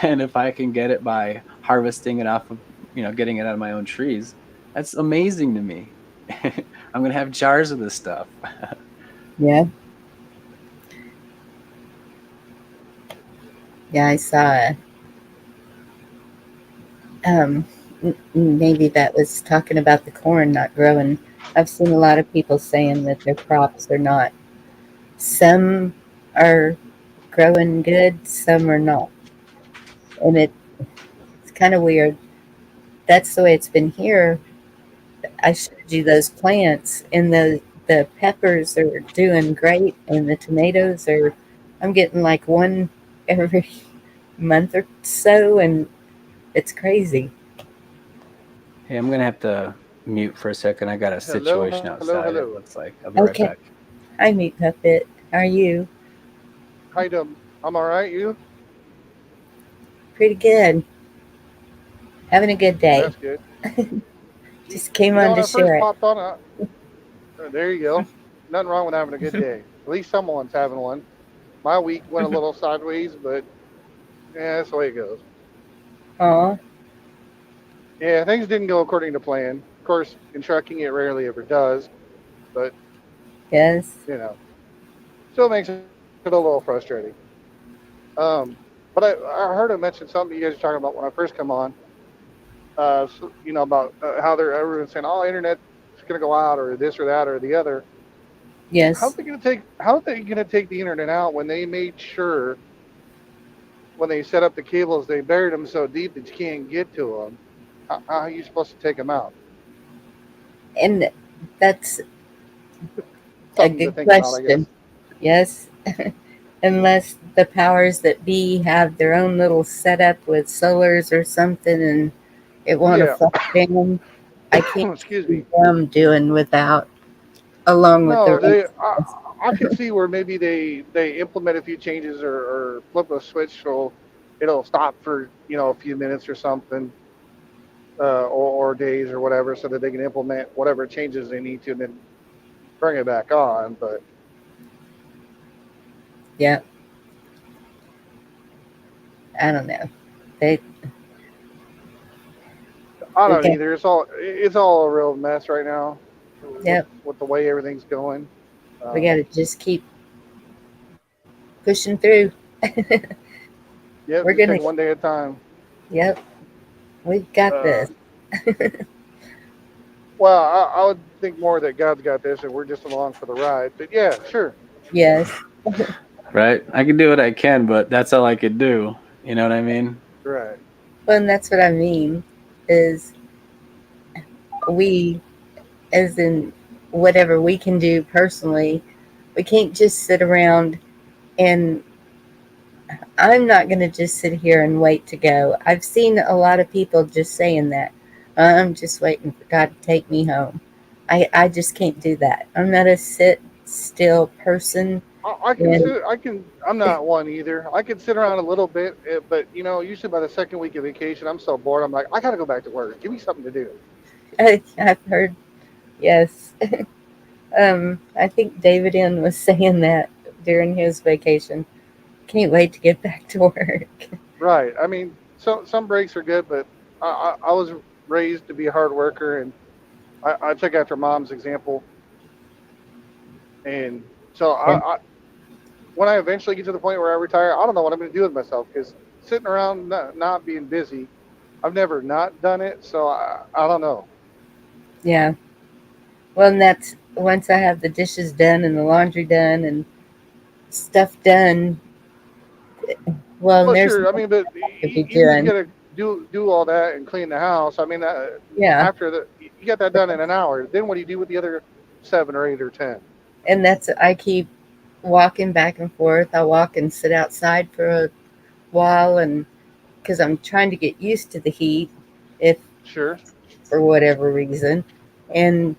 And if I can get it by harvesting it off of, getting it out of my own trees, that's amazing to me. I'm gonna have jars of this stuff. Yeah. Yeah, I saw. Um, maybe that was talking about the corn not growing. I've seen a lot of people saying that their crops are not. Some are growing good, some are not, and it's kind of weird. That's the way it's been here. I showed you those plants, and the peppers are doing great, and the tomatoes are. I'm getting like one every month or so, and it's crazy. Hey, I'm gonna have to mute for a second. I got a Hello, situation hello, outside, hello. it looks like. I'll be right Okay, back. hi, meat puppet. How are you? Hi, I'm all right. You? Pretty good. Having a good day. That's good. Just came You know, on when to I first share it. popped on, there you go. Nothing wrong with having a good day. At least someone's having one. My week went a little sideways, but yeah, that's the way it goes. Aw, Yeah, things didn't go according to plan. Of course, in trucking, it rarely ever does, but yes, you know, still makes it a little frustrating. Um, but I heard him mention something you guys were talking about when I first come on. About how they're everyone's saying, "Oh, internet's going to go out," or this or that or the other. yes. How are they going to take the internet out when they made sure when they set up the cables they buried them so deep that you can't get to them? How are you supposed to take them out? And that's a Something to good think about, I question. guess. Yes, unless the powers that be have their own little setup with solars or something and it won't Yeah. affect them. I can't Excuse see me. them doing without, along with the No, rest they. of us. I could see where maybe they implement a few changes or flip a switch so it'll stop for a few minutes or something, or days or whatever, so that they can implement whatever changes they need to, and then bring it back on. But Yeah, I don't know. They I we don't got either. It's all a real mess right now yep, with the way everything's going. we got Um, to just keep pushing through. yep, We're just gonna take one day at a time. yep, we've got Uh, this. well, I would think more that God's got this and we're just along for the ride. But yeah, sure, Yes. Right? I can do what I can, but that's all I could do. You know what I mean? right. Well, and that's what I mean is we, as in whatever we can do personally, we can't just sit around and I'm not going to just sit here and wait to go. I've seen a lot of people just saying that. I'm just waiting for God to take me home. I just can't do that. I'm not a sit still person. I can And sit. I can. I'm not one either. I can sit around a little bit, but usually by the second week of vacation, I'm so bored. I'm like, I gotta go back to work. Give me something to do. I've heard, yes. I think David N was saying that during his vacation. Can't wait to get back to work. Right. I mean, some breaks are good, but I was raised to be a hard worker, and I took after mom's example. And so Yeah. when I eventually get to the point where I retire, I don't know what I'm going to do with myself because sitting around not being busy, I've never not done it. So I don't know. Yeah. Well, and that's once I have the dishes done and the laundry done and stuff done. Well, and Well, there's sure. I more mean, but I could be even if you doing. got to do all that and clean the house, I mean, Yeah. after you get that done in an hour, then what do you do with the other? 7 or 8 or 10. And I keep walking back and forth. I walk and sit outside for a while, and because I'm trying to get used to the heat, if Sure. for whatever reason, and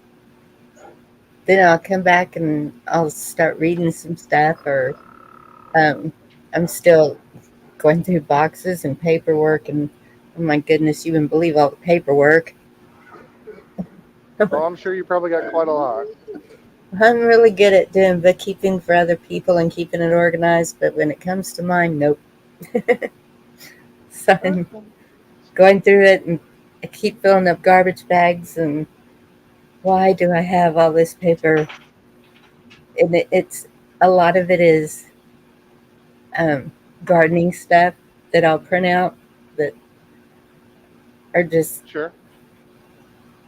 then I'll come back and I'll start reading some stuff, or I'm still going through boxes and paperwork, and oh my goodness, you wouldn't believe all the paperwork. Well, I'm sure you probably got quite a lot. I'm really good at doing bookkeeping for other people and keeping it organized, but when it comes to mine, nope. So I'm going through it, and I keep filling up garbage bags, and why do I have all this paper? And it's a lot of it is um, gardening stuff that I'll print out that are just, Sure.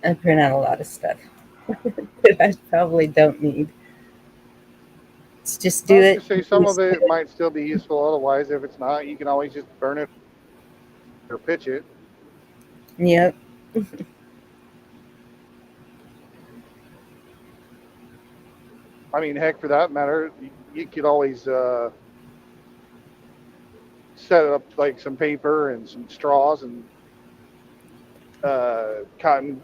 I print out a lot of stuff that I probably don't need. It's just I do was it. gonna say some of it might still be useful. Otherwise, if it's not, you can always just burn it or pitch it. Yep. I mean, heck, for that matter, you could always set up like some paper and some straws and cotton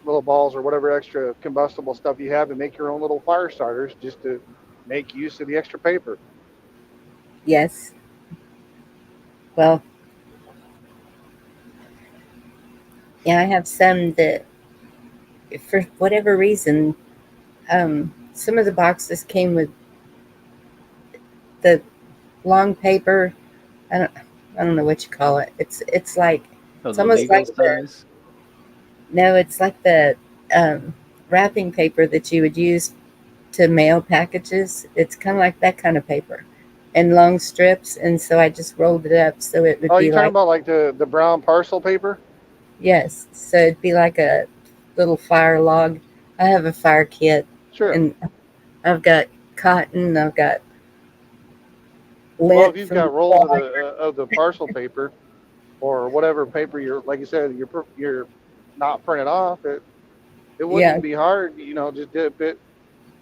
little balls or whatever extra combustible stuff you have and make your own little fire starters just to make use of the extra paper. Yes. Well, yeah, I have some that, for whatever reason, some of the boxes came with the long paper. I don't, I don't know what you call it. It's like, Oh, it's the almost legal like size. no, it's like the wrapping paper that you would use to mail packages. It's kind of like that kind of paper, and long strips. And so I just rolled it up so it would Oh, you be talking like, about like the brown parcel paper? yes, so it'd be like a little fire log. I have a fire kit, Sure. and I've got cotton. I've got Well, if lint you've from the got rolls farm. of the parcel paper or whatever paper you're, like you said, you're not printing off, it wouldn't Yeah, even be hard. You know, just dip it,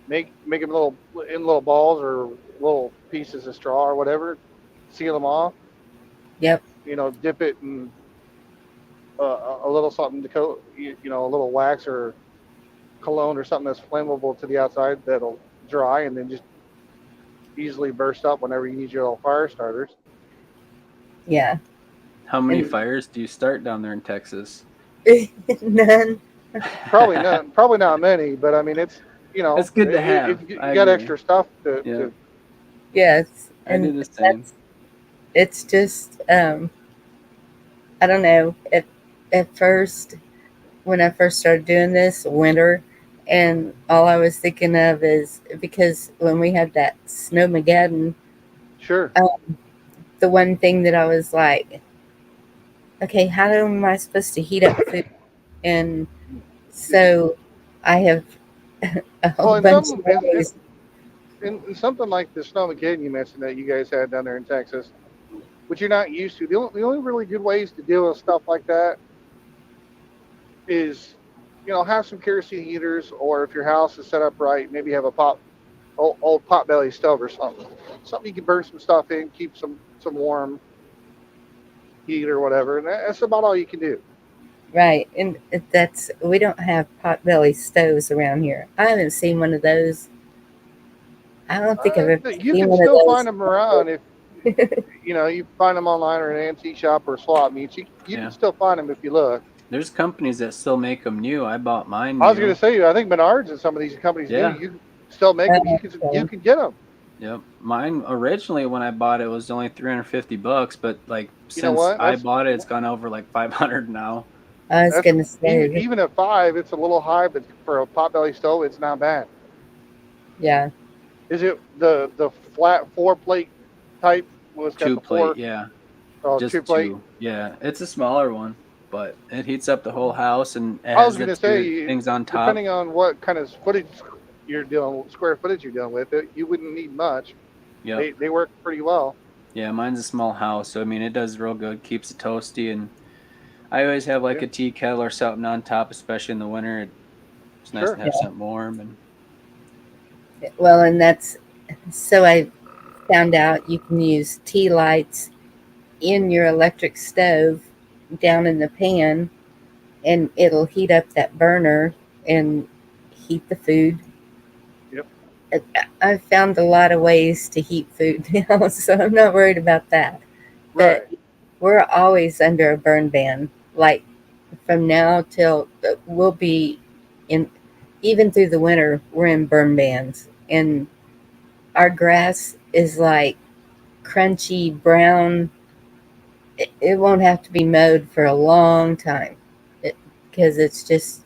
make them little balls or little pieces of straw or whatever, seal them off. yep, You know, dip it in a little something to coat. You know, a little wax or cologne or something that's flammable to the outside that'll dry and then just easily burst up whenever you need your little fire starters. yeah, How many and fires do you start down there in Texas? none. Probably not many, but I mean it's you know That's good to if have. you I got agree. extra stuff Yeah, to Yes, I do and the same. that's, it's just I don't know. At first, when I first started doing this, winter, and all I was thinking of is, because when we had that snowmageddon, sure. the one thing that I was like, okay, how am I supposed to heat up food? And so I have a whole Well, in bunch some of ways. in something like the snow you mentioned that you guys had down there in Texas, which you're not used to. The only really good ways to deal with stuff like that is, you know, have some kerosene heaters, or if your house is set up right, maybe have a old pot belly stove or something. Something you can burn some stuff in, keep some warm heat or whatever, and that's about all you can do. Right, and that's, we don't have potbelly stoves around here. I haven't seen one of those. I don't think I've ever You seen can one of still find those. them around if you know you find them online or an antique shop or swap meets. You can Yeah, still find them if you look. there's companies that still make them new. I bought mine I was going to new. say, I think Menards and some of these companies do. Yeah, You can still make them. You Okay. can get them. yep. Mine originally when I bought it was only $350, but like You know since what? I bought it, it's gone over like 500 now. I was That's gonna say, even at 5, it's a little high, but for a potbelly stove, it's not bad. yeah, Is it the flat 4 plate type? Was got Two the plate, four yeah, two just plate? two. Yeah, it's a smaller one, but it heats up the whole house and it I was has going the to two say, things on top. depending on what kind of square footage you're dealing with, you wouldn't need much. Yep. They work pretty well. Yeah, mine's a small house, so I mean it does real good, keeps it toasty, and I always have like Yeah. a tea kettle or something on top, especially in the winter. It's nice Sure. to have something warm. And Well, and that's so I found out you can use tea lights in your electric stove down in the pan, and it'll heat up that burner and heat the food. Yep. I've found a lot of ways to heat food now, so I'm not worried about that. But Right. we're always under a burn ban. Like from now till we'll be in, even through the winter, we're in burn bans. And our grass is like crunchy brown. It won't have to be mowed for a long time because it's just,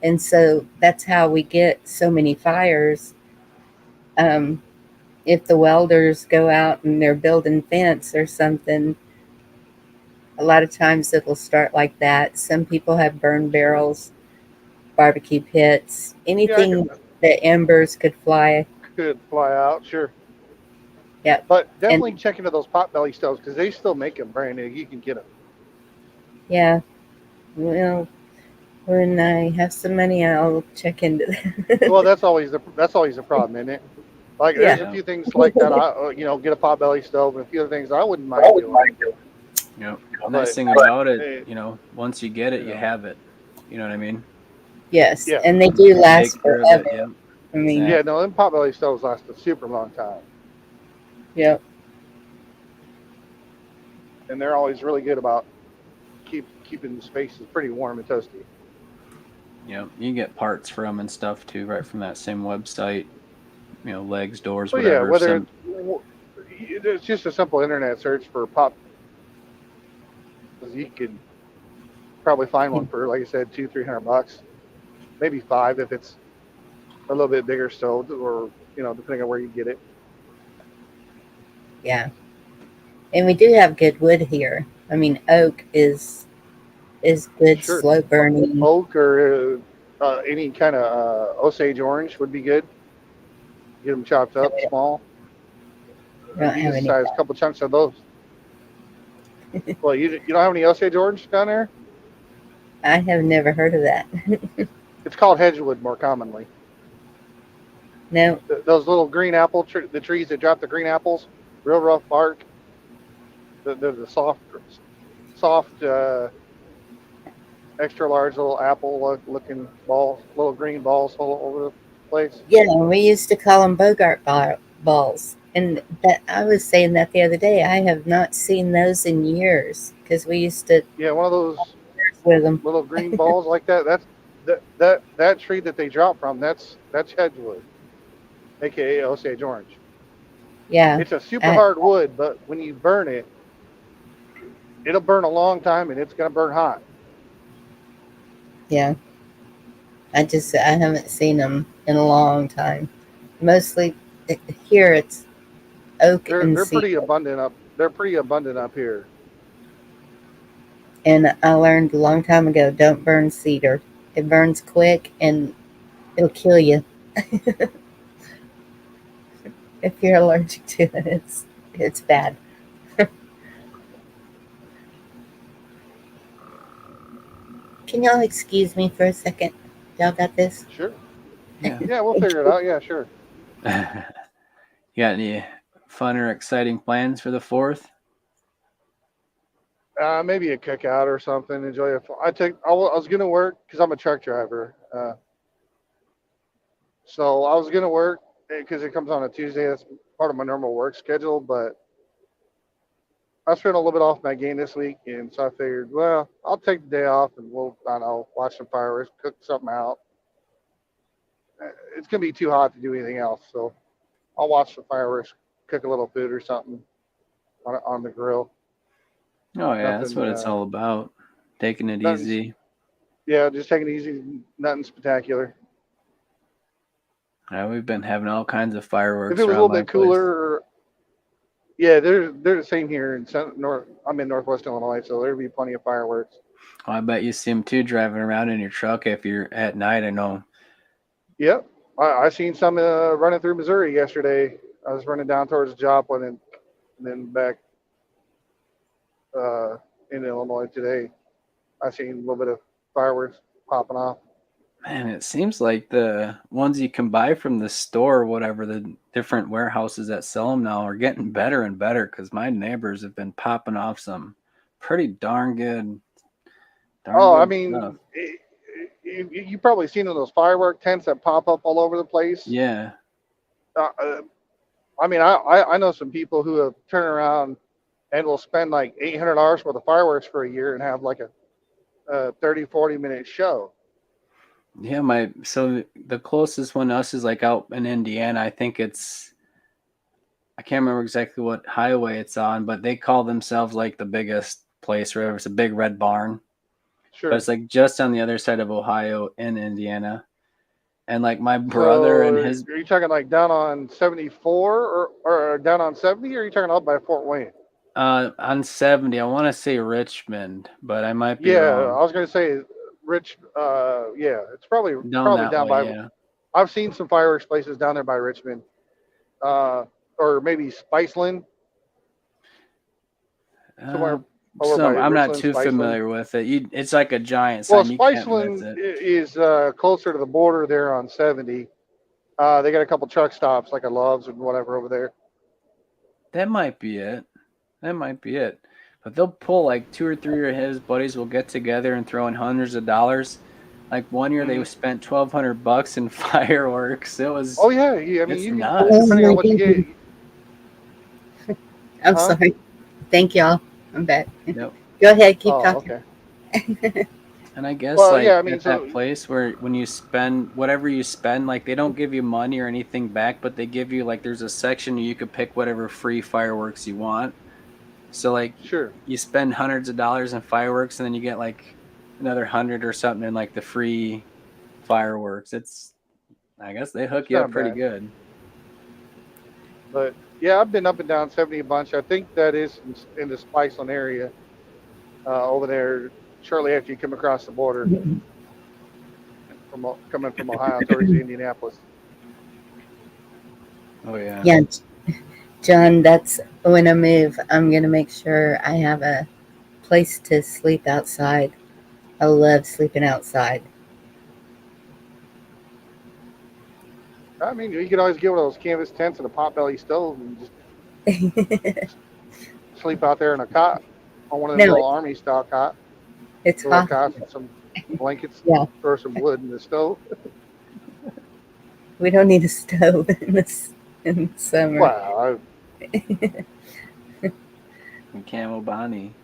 and so that's how we get so many fires. Um, if the welders go out and they're building fence or something, a lot of times it'll start like that. Some people have burn Sure. barrels, barbecue pits, Yeah, I could, anything that embers could fly. could fly out. Sure. Yep. But And definitely check into those potbelly stoves because they still make them brand new. You can get them. yeah, well, when I have some money, I'll check into Well, that. that's always the problem, isn't it? Like Yeah. there's a yeah, few things like that. Get a potbelly stove and a few other things I wouldn't mind doing. yep. The nice But thing about it, eh, once you get it, you you know, have it. You know what I mean? Yes, yeah, and they You do can take last care of it. forever. Yep, I mean, yeah. exactly. No, them potbelly stoves last a super long time, yep, and they're always really good about keeping the spaces pretty warm and toasty. Yep, you can get parts from and stuff too, right from that same website. Legs, doors, Well, yeah, whatever. whether Some it's just a simple internet search for pop, you could probably find one for, like I said, 200-300 bucks, maybe five if it's a little bit bigger stove, or depending on where you get it. yeah. And we do have good wood here. I mean, oak is good, Sure, slow burning. oak or any kind of Osage orange would be good. Get them chopped And up small. we don't have Medium any of size, couple chunks of those. that. Well, you don't have any Osage orange down there? I have never heard of that. It's called hedgewood more commonly. No. Those little green the trees that drop the green apples, real rough bark. They're the soft, extra large little apple looking balls, little green balls all over the place. Yeah, we used to call them balls. And that I was saying that the other day. I have not seen those in years because we used to Yeah, one of those with them. little green balls like that. That tree that they drop from. That's hedgewood, aka Osage orange. Yeah, It's a super I, hard wood, but when you burn it, it'll burn a long time and it's gonna burn hot. yeah. I haven't seen them in a long time. Mostly here it's oak They're and they're pretty cedar. abundant up. They're pretty abundant up here. And I learned a long time ago, don't burn cedar. It burns quick and it'll kill you if you're allergic to it. It's bad. Can y'all excuse me for a second? Y'all got this? Sure. yeah. Yeah, we'll figure it out. Yeah, sure. You got any fun or exciting plans for the 4th? Maybe a cookout or something. Enjoy it. I was gonna work because I'm a truck driver. So I was gonna work because it comes on a Tuesday. That's part of my normal work schedule. But I spent a little bit off my game this week, and so I figured, well, I'll take the day off and I don't know, watch some fireworks, cook something out. It's gonna be too hot to do anything else, so I'll watch the fireworks, cook a little food or something on the grill. Oh yeah, that's Nothing, what it's all about. Taking it nothing. easy. Yeah, just taking it easy. Nothing spectacular. We've been having all kinds of If it fireworks was a around little my bit place. cooler, yeah, they're the same here in North. I'm in Northwest Illinois, so there'd be plenty of fireworks. Oh, I bet you see them too driving around in your truck if you're at night. I know. Yep, I seen some running through Missouri yesterday. I was running down towards Joplin and then back uh, in Illinois today. I seen a little bit of fireworks popping off. Man, it seems like the ones you can buy from the store, whatever, the different warehouses that sell them now are getting better and better because my neighbors have been popping off some pretty darn Oh, I good stuff. mean, you probably seen those firework tents that pop up all over the place. Yeah. Uh, uh, I mean, I know some people who have turned around and will spend like $800 worth of fireworks for a year and have like a 30, 40 minute show. Yeah, so the closest one to us is like out in Indiana. I can't remember exactly what highway it's on, but they call themselves like the biggest place or whatever. It's a big red barn, but Sure. it's like just on the other side of Ohio in Indiana. And like my brother So and his are you talking like down on 74 or down on 70, or are you talking up by Fort Wayne? on 70, I want to say Richmond, but I might be Yeah, wrong. I was going to say Rich. Yeah, it's probably Down probably that down way, by. yeah. I've seen some fireworks places down there by Richmond, or maybe Spiceland, Uh, somewhere over by I'm not Richland, too Spiceland. familiar with it. It's like a giant Well, sign. You can't miss Spiceland it. is closer to the border there on 70. They got a couple truck stops like a Love's and whatever over there. That might be it. That might be it. But they'll pull like two or three of his buddies will get together and throw in hundreds of dollars. Like one year they Hmm. spent $1,200 in fireworks. Oh yeah, I mean It's you can Oh nuts. depending on my what you get, goodness. I'm huh? sorry. Thank y'all. I'm back. Yep. Go ahead. Keep Oh, talking. okay. And I guess Well, yeah, like I mean at that so place where when you spend whatever you spend, like they don't give you money or anything back, but they give you like there's a section you could pick whatever free fireworks you want. So like sure, you spend hundreds of dollars in fireworks and then you get like another hundred or something in like the free fireworks. I guess they hook it's you up not pretty bad. good. But yeah, I've been up and down 70 a bunch. I think that is in the Spiceland area over there, shortly after you come across the border coming from Ohio towards Indianapolis. Oh yeah. Yeah, John, that's when I move, I'm going to make sure I have a place to sleep outside. I love sleeping outside. I mean, you can always get one of those canvas tents and a potbelly stove and just sleep out there in a cot on one of them No, little army style it's little hot. cots and some blankets. Yeah, Throw some wood in the stove. we don't need a stove in summer. Wow, And Camel Bonnie.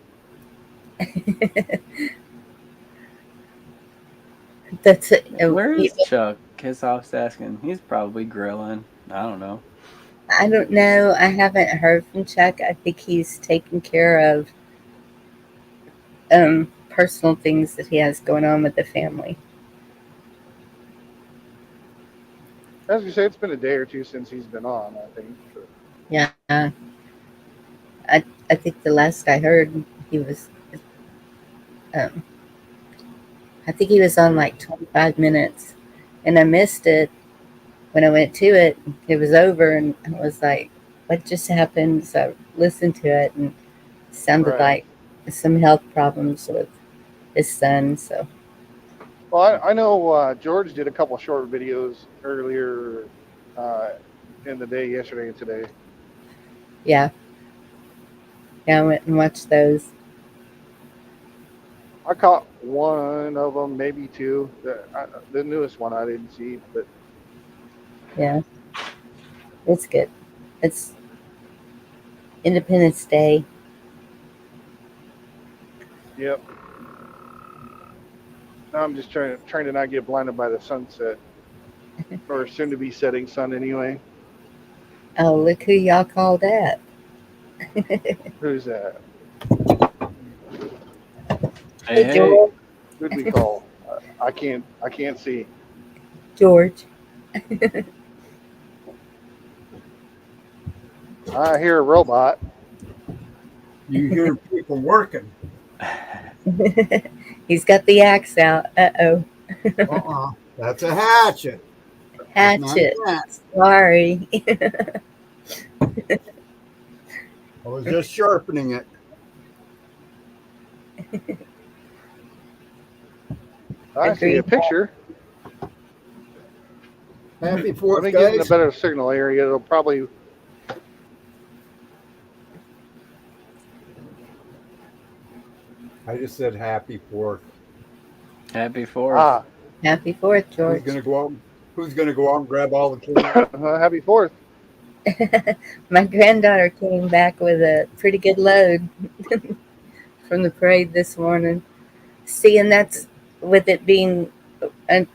That's it. Where is Chuck? Kissoff's asking. He's probably grilling. I don't know. I don't know. I haven't heard from Chuck. I think he's taking care of personal things that he has going on with the family. as you say, it's been a day or two since he's been on. I think. But, Yeah, I think the last I heard, he was. Um, I think he was on like 25 minutes, and I missed it when I went to it. It was over, and I was like, "What just happened?" So I listened to it, and it sounded right. like some health problems with his son. So Well, I know George did a couple short videos earlier uh, in the day, yesterday and today. yeah, yeah, I went and watched those. I caught one of them, maybe two. The newest one I didn't see, but Yeah, it's good. It's Independence Day. yep. Now I'm just trying to not get blinded by the sunset or soon to be setting sun anyway. Oh, look who y'all called that. Who's that? Hey, Hey, hey. George. Who'd we call? I can't see. George. I hear a robot. You hear people working. He's got the axe out. Uh-oh. That's a hatchet. That's not Hatchet. an axe. Sorry. I was just sharpening it. I see a Agreed. picture. Happy When 4th, they get in a guys. better signal area, it'll probably. I just said happy 4th. Happy 4th. Ah, Happy 4th, Who's George. gonna go out? Who's gonna go out and grab all the candy? happy 4th. My granddaughter came back with a pretty good load from the parade this morning. See, and that's with it being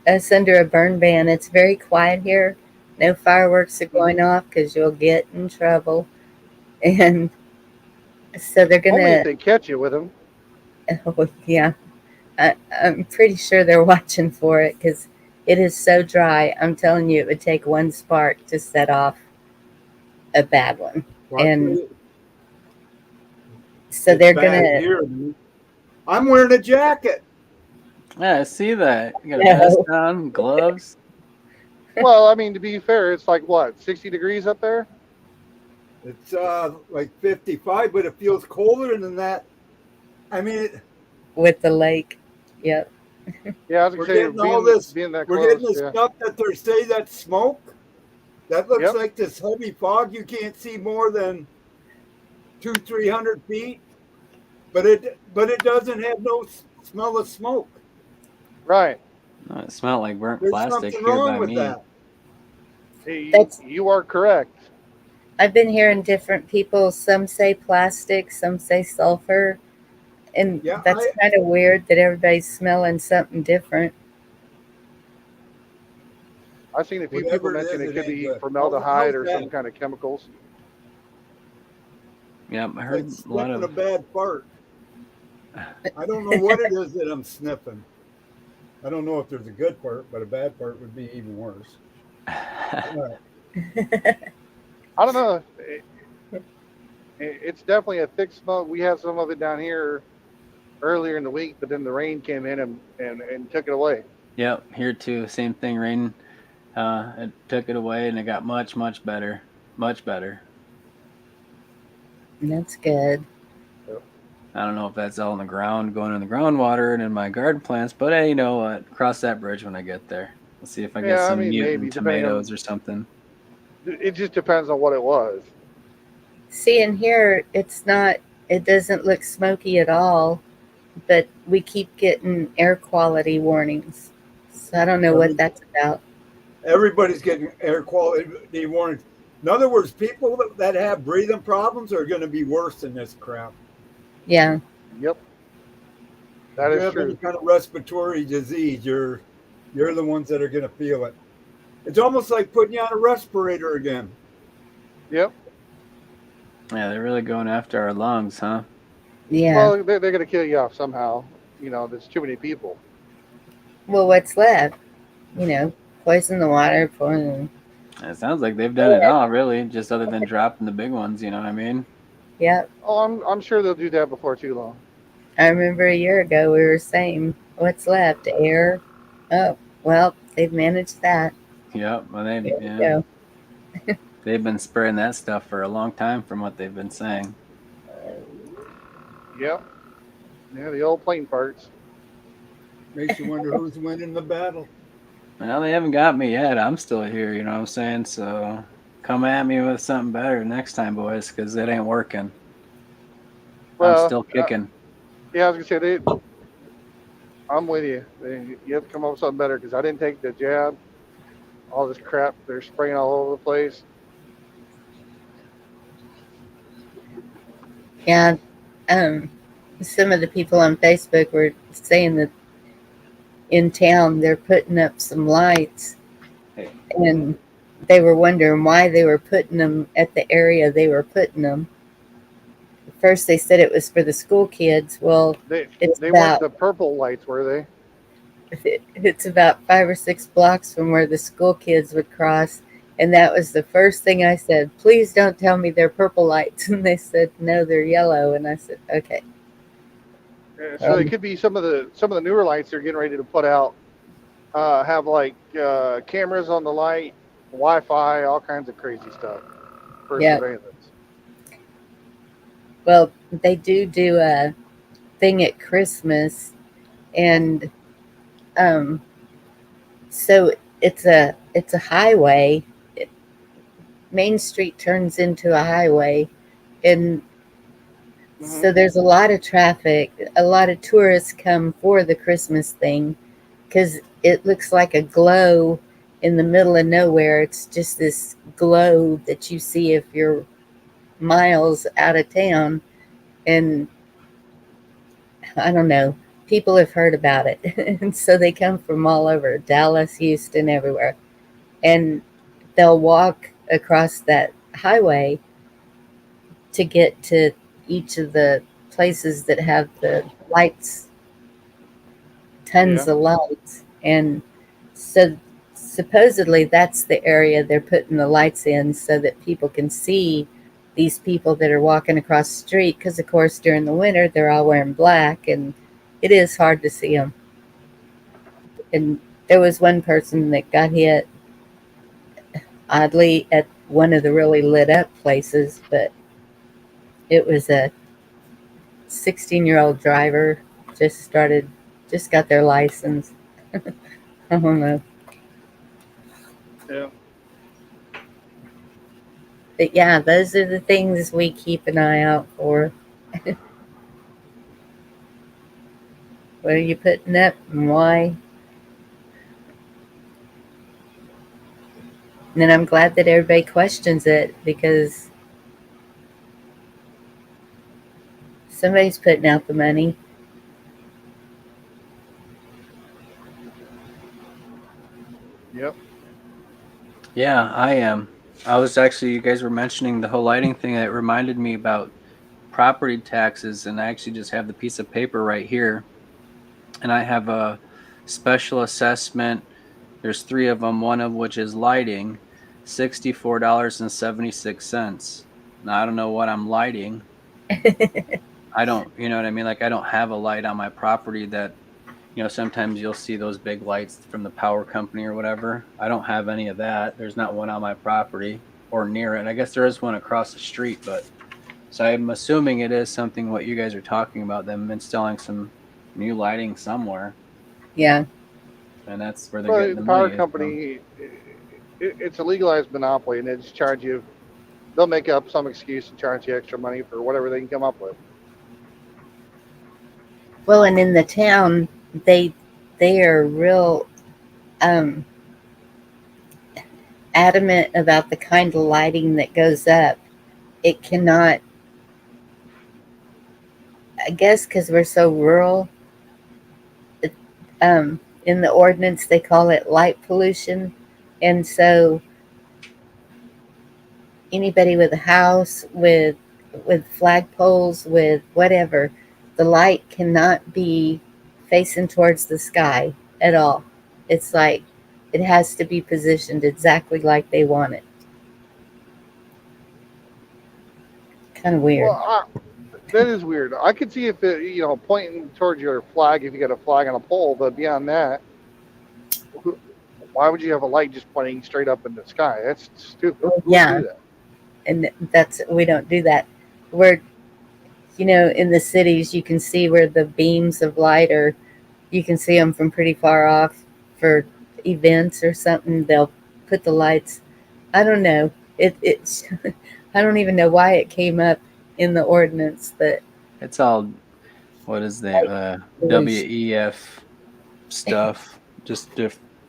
us under a burn ban. It's very quiet here. No fireworks are going off because you'll get in trouble. And so they're Only if gonna. they catch you with them. Oh, yeah, I'm pretty sure they're watching for it because it is so dry. I'm telling you, it would take one spark to set off a bad one. Well, And so it's they're bad gonna. here. I'm wearing a jacket. Yeah, I see that. You got a No. vest on, gloves. Well, I mean, to be fair, it's like what, 60 degrees up there? It's like 55, but it feels colder than that. I mean, With the lake. Yep. Yeah, I was we're gonna say getting all this. being that We're close. getting this Yeah. stuff that they're saying that smoke. That looks Yep. like this heavy fog. You can't see more than 200-300 feet, but it doesn't have no smell of smoke. Right. Oh, it smelled like burnt There's plastic something here wrong by with me. that. Hey, That's- you are correct. I've been hearing different people. Some say plastic, some say sulfur. And Yeah, that's kind of weird that everybody's smelling something different. I've seen a few Whatever people it mention is, it it could ain't be good. formaldehyde or How's some that? kind of chemicals. Yep, I heard It's a lot sniffing a of. bad fart. I don't know what it is that I'm sniffing. I don't know if there's a good part, but a bad part would be even worse. I don't know. It's definitely a thick smoke. We had some of it down here earlier in the week, but then the rain came in and took it away. Yep, here too. Same thing. Rain, it took it away, and it got much, much better. Much better. That's good. I don't know if that's all in the ground, going in the groundwater and in my garden plants, but hey, you know what? Cross that bridge when I get there. We'll see if I get Yeah, I some mean, mutant maybe, depending on- tomatoes or something. It just depends on what it was. See, in here, it doesn't look smoky at all, but we keep getting air quality warnings. So I don't know what that's about. Everybody's getting air quality warnings. In other words, people that have breathing problems are going to be worse than this crap. Yeah. Yep. That If you is have true. any kind of respiratory disease, you're the ones that are going to feel it. It's almost like putting you on a respirator again. Yep. Yeah, they're really going after our lungs, huh? Yeah. Well, they're going to kill you off somehow. You know, there's too many people. Well, what's left? Poison the water, poison. It sounds like they've done it all, really, just other than dropping the big ones. You know what I mean? Yep. Oh, I'm sure they'll do that before too long. I remember a year ago we were saying, what's left? Air. Oh, well, they've managed that. Yep. Well, There you go. they've been spraying that stuff for a long time, from what they've been saying. Yep. Yeah, the old plane parts. Makes you wonder who's winning the battle. Well, they haven't got me yet. I'm still here. You know what I'm saying? So come at me with something better next time, boys, because it ain't working. Well, I'm still kicking. Yeah, I was gonna say I'm with you. You have to come up with something better because I didn't take the jab. All this crap they're spraying all over the place. Yeah. Some of the people on Facebook were saying that in town they're putting up some lights, and they were wondering why they were putting them at the area they were putting them. First, they said it was for the school kids. Well, They it's weren't about the purple lights, were they? it's about 5 or 6 blocks from where the school kids would cross. And that was the first thing I said, please don't tell me they're purple lights. And they said, no, they're yellow. And I said, okay. So it could be some of the newer lights they're getting ready to put out. Have like cameras on the light, Wi-Fi, all kinds of crazy stuff for surveillance. Well, they do a thing at Christmas. And so it's a it's a highway. Main Street turns into a highway, and Hmm. so there's a lot of traffic. A lot of tourists come for the Christmas thing because it looks like a glow in the middle of nowhere. It's just this glow that you see if you're miles out of town. And I don't know, people have heard about it. And so they come from all over Dallas, Houston, everywhere. And they'll walk across that highway to get to each of the places that have the lights, tons Yeah. of lights. And so supposedly that's the area they're putting the lights in so that people can see these people that are walking across the street. Because, of course, during the winter, they're all wearing black and it is hard to see them. And there was one person that got hit, oddly, at one of the really lit up places, but it was a 16-year-old driver just got their license. I don't know. Yeah. But yeah, those are the things we keep an eye out for. What are you putting up and why? And I'm glad that everybody questions it because somebody's putting out the money. Yep. Yeah, I am. I was actually, you guys were mentioning the whole lighting thing. It reminded me about property taxes, and I actually just have the piece of paper right here. And I have a special assessment. There's three of them, one of which is lighting, $64.76. Now, I don't know what I'm lighting. I don't, you know what I mean? Like, I don't have a light on my property that, sometimes you'll see those big lights from the power company or whatever. I don't have any of that. There's not one on my property or near it. I guess there is one across the street, but so I'm assuming it is something what you guys are talking about, them installing some new lighting somewhere, Yeah. and that's where they're Well, getting the the power money is from. company, it's a legalized monopoly, and they just charge you. They'll make up some excuse and charge you extra money for whatever they can come up with. Well, and in the town, they they are real um, adamant about the kind of lighting that goes up. It cannot, I guess, because we're so rural. It, in the ordinance, they call it light pollution, and so anybody with a house with flagpoles with whatever, the light cannot be facing towards the sky at all. It's like it has to be positioned exactly like they want it. Kind of weird. Well, that is weird. I could see if it, pointing towards your flag if you got a flag on a pole, but beyond that, why would you have a light just pointing straight up in the sky? That's stupid. Well, Who would do yeah, that? and that's we don't do that. We're in the cities you can see where the beams of light are. You can see them from pretty far off for events or something. They'll put the lights. I don't know. It's I don't even know why it came up in the ordinance, but It's all what is the light pollution WEF stuff, just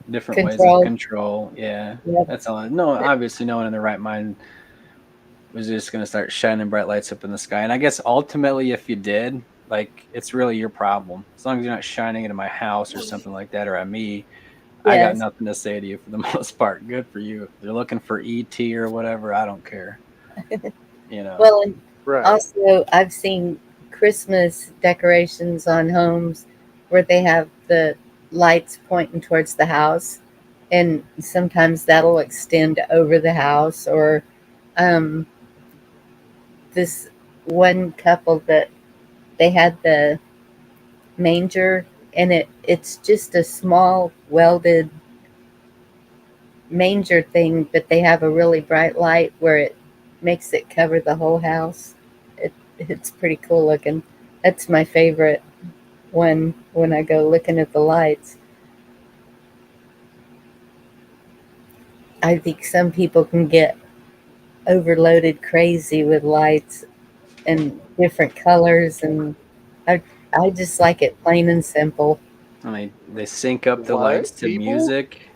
different ways of control. control. Yeah, Yep. that's all. No, obviously, no one in their right mind was just going to start shining bright lights up in the sky. And I guess ultimately, if you did, like, it's really your problem. As long as you're not shining into my house or something like that, or at me, I got Yes. nothing to say to you for the most part. Good for you. If they're looking for ET or whatever, I don't care. You know, Well, and Right. also I've seen Christmas decorations on homes where they have the lights pointing towards the house, and sometimes that'll extend over the house. Or um, this one couple that they had the manger, and it's just a small welded manger thing, but they have a really bright light where it makes it cover the whole house. It's pretty cool looking. That's my favorite one when I go looking at the lights. I think some people can get overloaded crazy with lights and different colors, and I I just like it plain and simple. I mean, they sync up the lights What? to music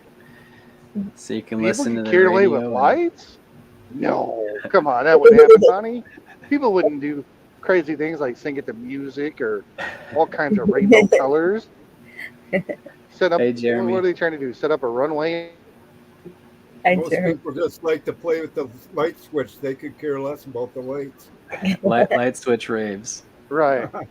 so you can People listen to get the carried away with radio. And lights? No, come on, that wouldn't happen, Donnie. People wouldn't do crazy things like sing it to music or all kinds of rainbow colors. Set up. hey, What are Jeremy, they trying to do? Set up a runway? I Most do. people just like to play with the light switch. They could care less about the lights. light switch raves. Right. All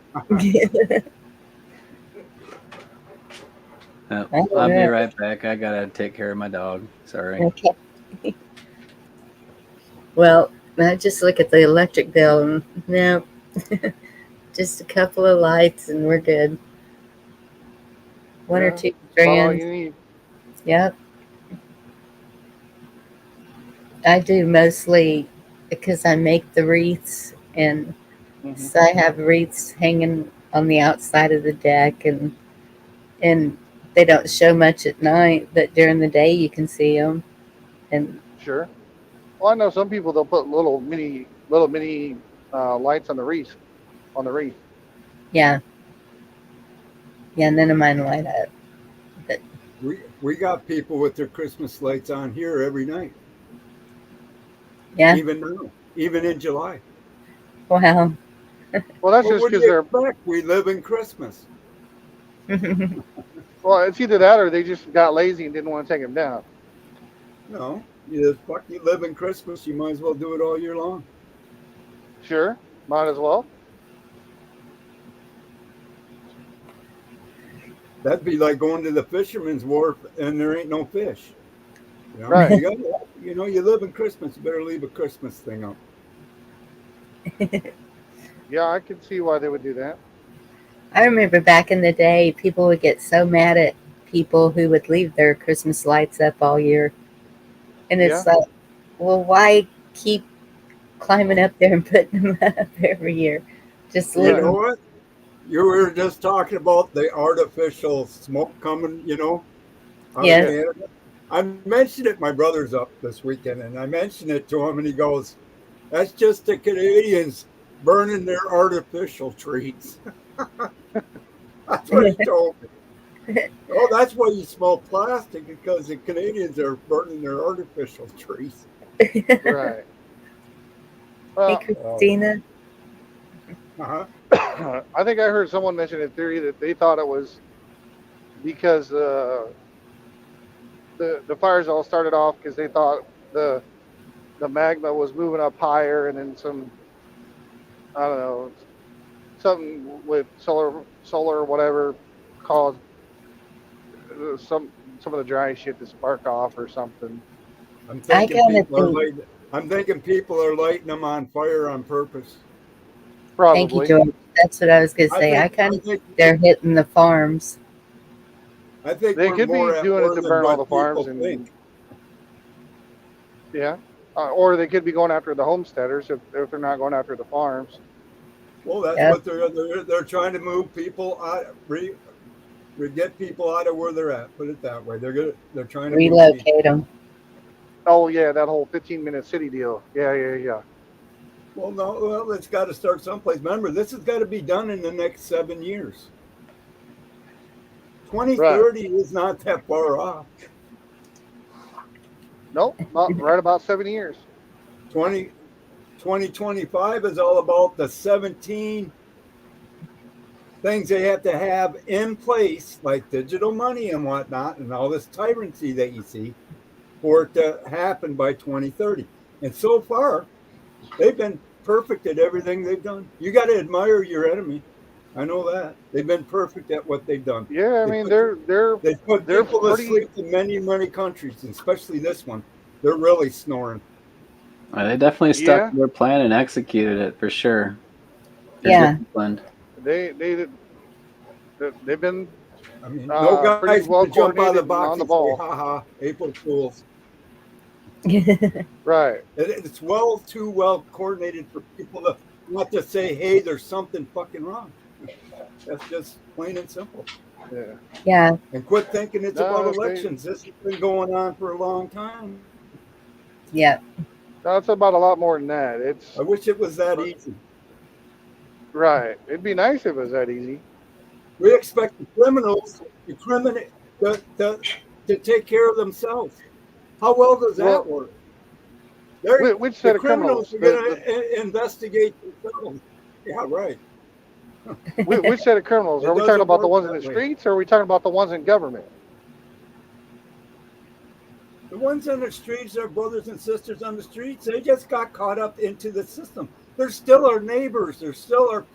I'll be right. right back. I gotta take care of my dog. Sorry. Okay. Well, I just look at the electric bill and no, just a couple of lights and we're good. One or Yeah. two About all strands. you need. Yep. I do mostly because I make the wreaths, and Hmm. so I have wreaths hanging on the outside of the deck, and they don't show much at night, but during the day you can see them. And Sure. Well, I know some people they'll put little mini lights on the wreath. On the wreath. yeah, yeah, none of mine light up. But We got people with their Christmas lights on here every night, yeah, even now, even in July. wow. Well, that's Well, just what do because you they're. expect? We live in Christmas. Well, it's either that or they just got lazy and didn't want to take them down. No, you live in Christmas. You might as well do it all year long. Sure. Might as well. That'd be like going to the fisherman's wharf and there ain't no fish. Right. You live in Christmas. You better leave a Christmas thing up. Yeah, I can see why they would do that. I remember back in the day, people would get so mad at people who would leave their Christmas lights up all year. And Yeah. it's like, well, why keep climbing up there and putting them up every year? Just You leave Right. know them. what? You were just talking about the artificial smoke coming, out of Yes. Yeah. Canada. I mentioned it. My brother's up this weekend, and I mentioned it to him, and he goes, "That's just the Canadians burning their artificial trees." That's what he told me. Oh, that's why you smell plastic because the Canadians are burning their artificial trees. Right. Hey, Well, Christina. Uh-huh. I think I heard someone mention a theory that they thought it was because the fires all started off because they thought the magma was moving up higher, and then some I don't know something with solar whatever caused some of the dry shit to spark off or something. I'm I thinking kind of people are think, lighting. I'm thinking people are lighting them on fire on purpose. thank you, Probably. George. That's what I was going to I say. I think. kind I of think. think they're hitting the farms. I think They we're could be more at doing it war to than burn all the what farms people and think. yeah, or they could be going after the homesteaders if they're not going after the farms. Well, that's Yep. what they're trying to move people out, get people out of where they're at. Put it that way. They're trying to move people. Relocate them. Oh yeah, that whole 15-minute city deal. Yeah, yeah, yeah. Well, no, well, it's got to start someplace. Remember, this has got to be done in the next 7 years. Right. 2030 is not that far off. Nope, right about 7 years. 20, 2025 is all about the 17 things they have to have in place, like digital money and whatnot, and all this tyranny that you see, for it to happen by 2030. And so far, they've been perfect at everything they've done. You got to admire your enemy. I know that they've been perfect at what they've done. Yeah, I They mean put they put they're people to pretty. sleep in many countries, and especially this one. They're really snoring. They definitely stuck Yeah, to their plan and executed it for sure. They're Yeah. disciplined. they've been I mean, no pretty guy's well gonna jump out of the coordinated and on box the and say, ball. "Ha ha, April Fools." Right. It's too well coordinated for people to not to say, "Hey, there's something fucking wrong." That's just plain and simple. Yeah. Yeah. And quit thinking it's about No, they elections. This has been going on for a long time. Yeah. No, it's about a lot more than that. I wish it was that easy. Right. It'd be nice if it was that easy. We expect the criminals, to take care of themselves. How well does that Well, work? which The set of criminals criminals? are going to investigate themselves. Yeah, right. Which set of criminals? It Are we talking doesn't about the work ones in that the way. streets, or are we talking about the ones in government? The ones on the streets, our brothers and sisters on the streets, they just got caught up into the system. They're still our neighbors. There's still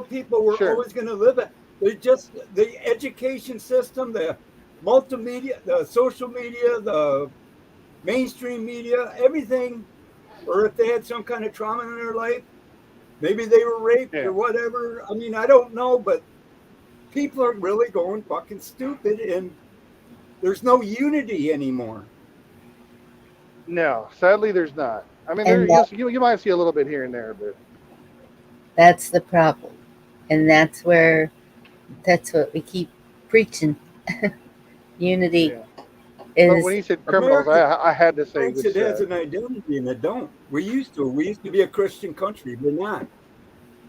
people we're Sure. always going to live at. They just the education system, the multimedia, the social media, the mainstream media, everything. Or if they had some kind of trauma in their life, maybe they were raped Yeah. or whatever. I mean, I don't know, but people are really going fucking stupid, and there's no unity anymore. No, sadly, there's not. I mean, And you might see a little bit here and there, but that's the problem. And that's what we keep preaching. Unity yeah. But is when he said criminals, America I had to say thinks which it has set. an identity, and it don't. We used to. We used to be a Christian country. We're not.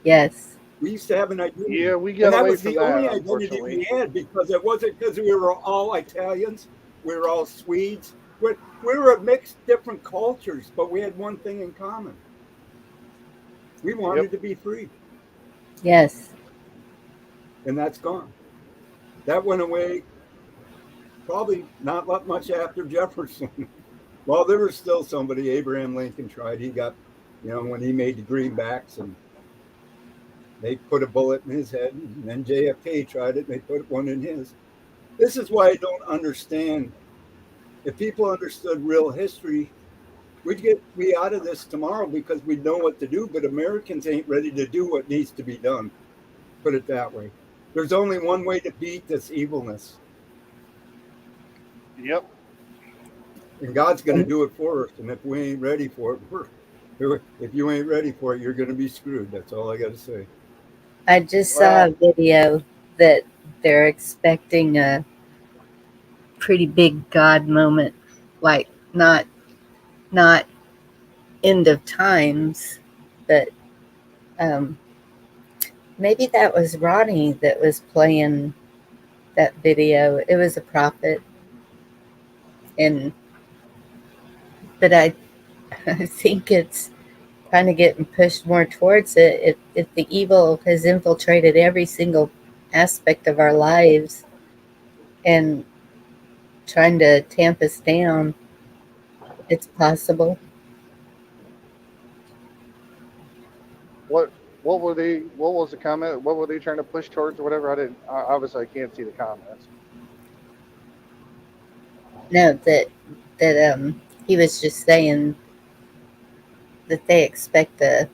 yes. We used to have an identity. Yeah, we And got that away was from the that, only identity unfortunately. we had, because it wasn't because we were all Italians, we were all Swedes. We were a mixed different cultures, but we had one thing in common. We wanted Yep. to be free, Yes. and that's gone. That went away probably not much after Jefferson. Well, there was still somebody, Abraham Lincoln tried. He got, when he made the greenbacks, and they put a bullet in his head, and then JFK tried it, and they put one in his. This is why I don't understand. If people understood real history, we'd be out of this tomorrow because we know what to do, but Americans ain't ready to do what needs to be done. Put it that way. There's only one way to beat this evilness, Yep. and God's going to do it for us. And if we ain't ready for it, if you ain't ready for it, you're going to be screwed. That's all I got to say. I just saw a Well, video that they're expecting a pretty big God moment, like not end of times, but um, maybe that was Ronnie that was playing that video. It was a prophet, and but I think it's kind of getting pushed more towards it. If the evil has infiltrated every single aspect of our lives and trying to tamp us down, it's possible. what what were they? What was the comment? What were they trying to push towards or whatever? I didn't. Obviously, I can't see the comments. No, that he was just saying that they expect a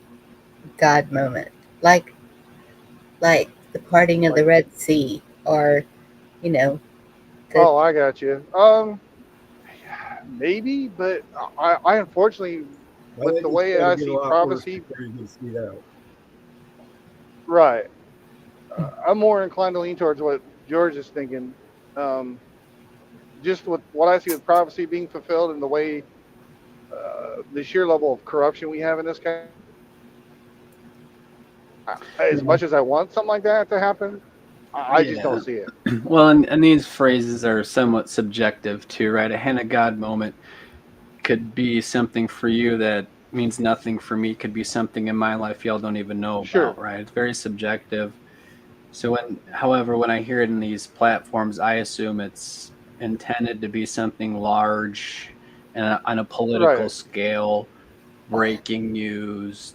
God moment, like the parting of the Like, Red Sea, or you know, the oh, I got you. Maybe, but I unfortunately, I with think the it's way got to I get a see lot worse prophecy, before you can see that. right? I'm more inclined to lean towards what George is thinking. Um, just with what I see with prophecy being fulfilled and the way the sheer level of corruption we have in this country. As Yeah. much as I want something like that to happen, I just don't Yeah. see it. Well, and these phrases are somewhat subjective too, right? A hand of God moment could be something for you that means nothing for me, could be something in my life y'all don't even know Sure. about, right? It's very subjective. So however, when I hear it in these platforms, I assume it's intended to be something large and on a political Right. scale, breaking news,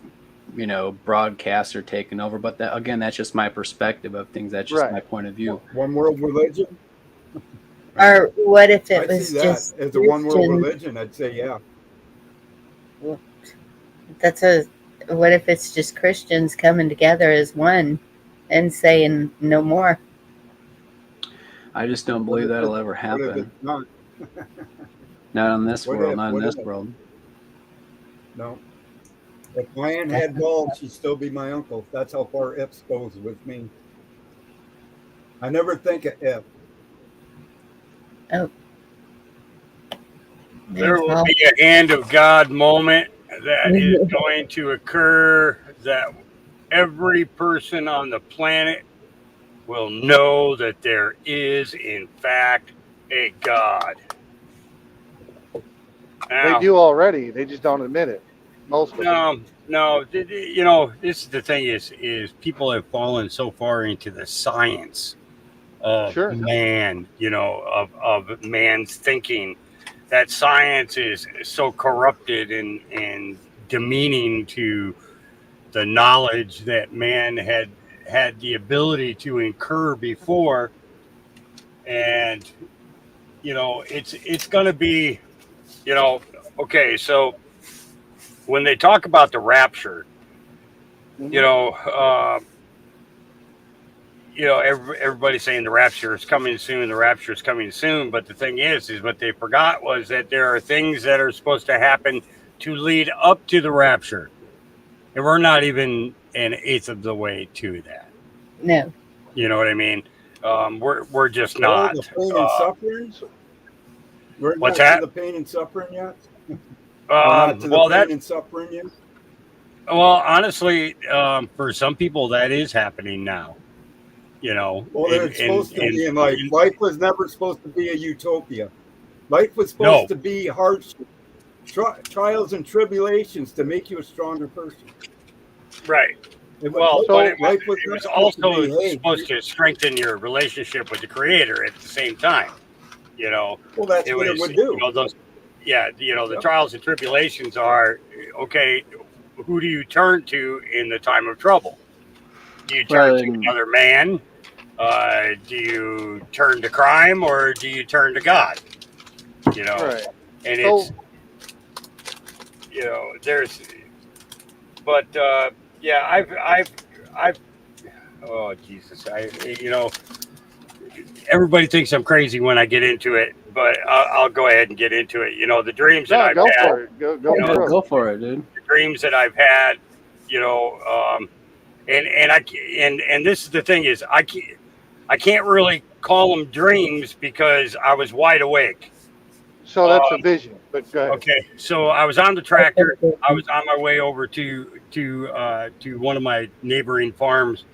broadcasts are taking over. But that, again, that's just my perspective of things. That's just my Right. point of view. One world religion. Right. or what if it I see was that just as a one world Christian? religion. I'd say, yeah. That's a what if it's just Christians coming together as one and saying no more? I just don't What believe if that'll ever it's happen. not? Not in this What world. if? Not in What this if? world. No. If my aunt had balls, she'd still be my uncle. That's how far ifs goes with me. I never think of if. Oh, There will be a hand of God moment that is going to occur that every person on the planet will know that there is, in fact, a God. They Now, do already. They just don't admit it. Most of them. no. This is the thing: is people have fallen so far into the science of Sure. man, of man's thinking, that science is so corrupted and demeaning to the knowledge that man had the ability to incur before. And it's going to be, okay, so when they talk about the rapture, you Mhm. know everybody's saying the rapture is coming soon, the rapture is coming soon, but the thing is what they forgot was that there are things that are supposed to happen to lead up to the rapture, and we're not even an eighth of the way to that. No. You know what I mean? We're just Oh, not. the pain and suffering. So, We're What's not to that? the pain and suffering yet. We're not to the Well, pain and suffering yet. well, honestly, for some people that is happening now. Well, it's supposed to be in life. Life was never supposed to be a utopia. Life was supposed No. to be hardship, trials and tribulations to make you a stronger person. Right. It was, Well, So- but it life was was not supposed to also be, hey, supposed to strengthen your relationship with the Creator at the same time. well, that's It what it was, would do. the Yep. trials and tribulations are, okay, who do you turn to in the time of trouble? Do you turn Well, to and- another man? Do you turn to crime, or do you turn to God? right. And So there's, but yeah, I've, oh Jesus, everybody thinks I'm crazy when I get into it, but I'll go ahead and get into it. The dreams that no, I've go had, for it. Go You know, for it. go for it, dude. the dreams that I've had, you know, and this is the thing is I can't really call them dreams because I was wide awake. So that's a vision. But go ahead. Okay, so I was on the tractor. I was on my way over to one of my neighboring farms,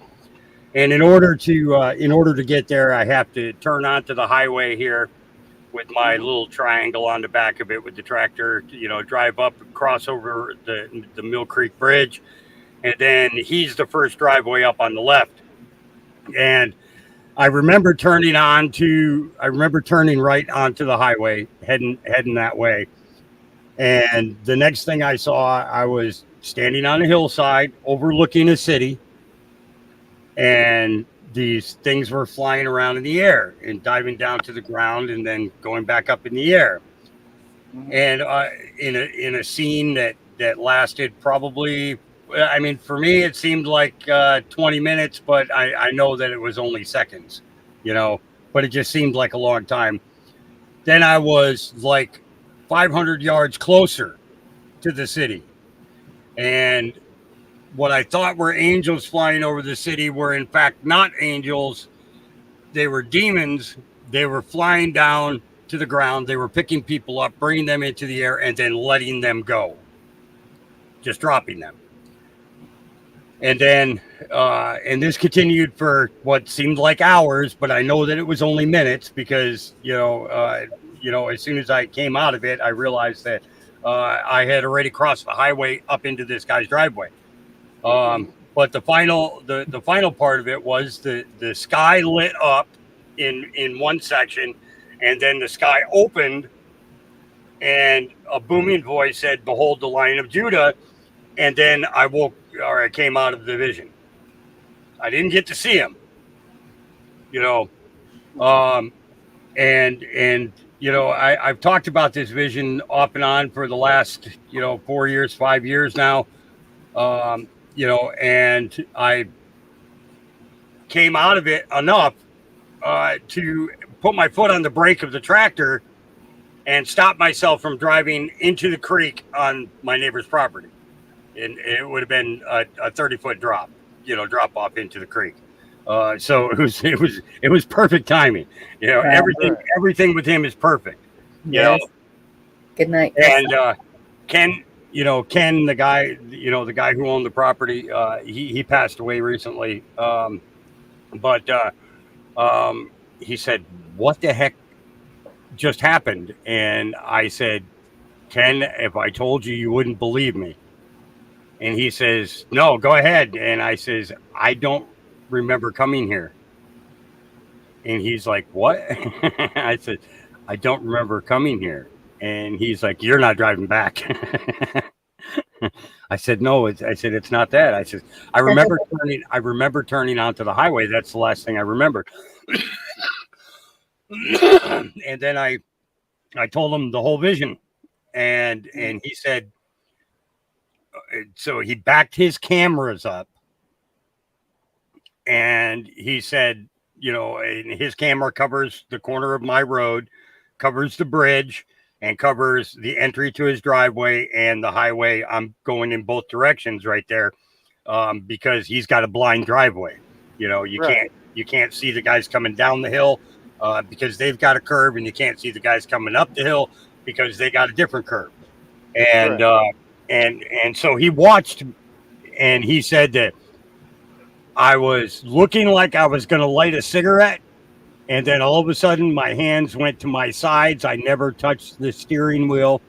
and in order to get there, I have to turn onto the highway here with my little triangle on the back of it with the tractor. Drive up, cross over the Mill Creek Bridge, and then he's the first driveway up on the left. And I remember turning right onto the highway, heading that way. And the next thing I saw, I was standing on a hillside overlooking a city, and these things were flying around in the air and diving down to the ground and then going back up in the air. Mhm. And in a scene that lasted probably, I mean, for me it seemed like 20 minutes, but I know that it was only seconds, but it just seemed like a long time. Then I was like 500 yards closer to the city, and what I thought were angels flying over the city were in fact not angels. They were demons. They were flying down to the ground. They were picking people up, bringing them into the air, and then letting them go, just dropping them. And then, and this continued for what seemed like hours, but I know that it was only minutes because, as soon as I came out of it, I realized that I had already crossed the highway up into this guy's driveway. But the final part of it was the sky lit up in one section, and then the sky opened, and a booming voice said, "Behold the Lion of Judah." And then I came out of the vision. I didn't get to see him, and I've talked about this vision off and on for the last 4 years, 5 years now. And I came out of it enough to put my foot on the brake of the tractor and stop myself from driving into the creek on my neighbor's property. And it would have been a 30-foot drop off into the creek. So it was perfect timing. Right. Everything with him is perfect. Yes. Good night. And Ken, Ken, the guy, the guy who owned the property, he passed away recently. But he said, "What the heck just happened?" And I said, "Ken, if I told you, you wouldn't believe me." And he says, "No, go ahead." And I says, "I don't remember coming here." And he's like, "What?" I said, "I don't remember coming here." And he's like, "You're not driving back." I said, "No." I said, "It's not that." I said, I remember turning onto the highway. That's the last thing I remembered." And then I told him the whole vision, and he said, so he backed his cameras up, and he said, and his camera covers the corner of my road, covers the bridge, and covers the entry to his driveway and the highway. I'm going in both directions right there, because he's got a blind driveway. You can't see the guys coming down the hill because they've got a curve, and you can't see the guys coming up the hill because they got a different curve. And and so he watched, and he said that I was looking like I was going to light a cigarette, and then all of a sudden my hands went to my sides. I never touched the steering wheel.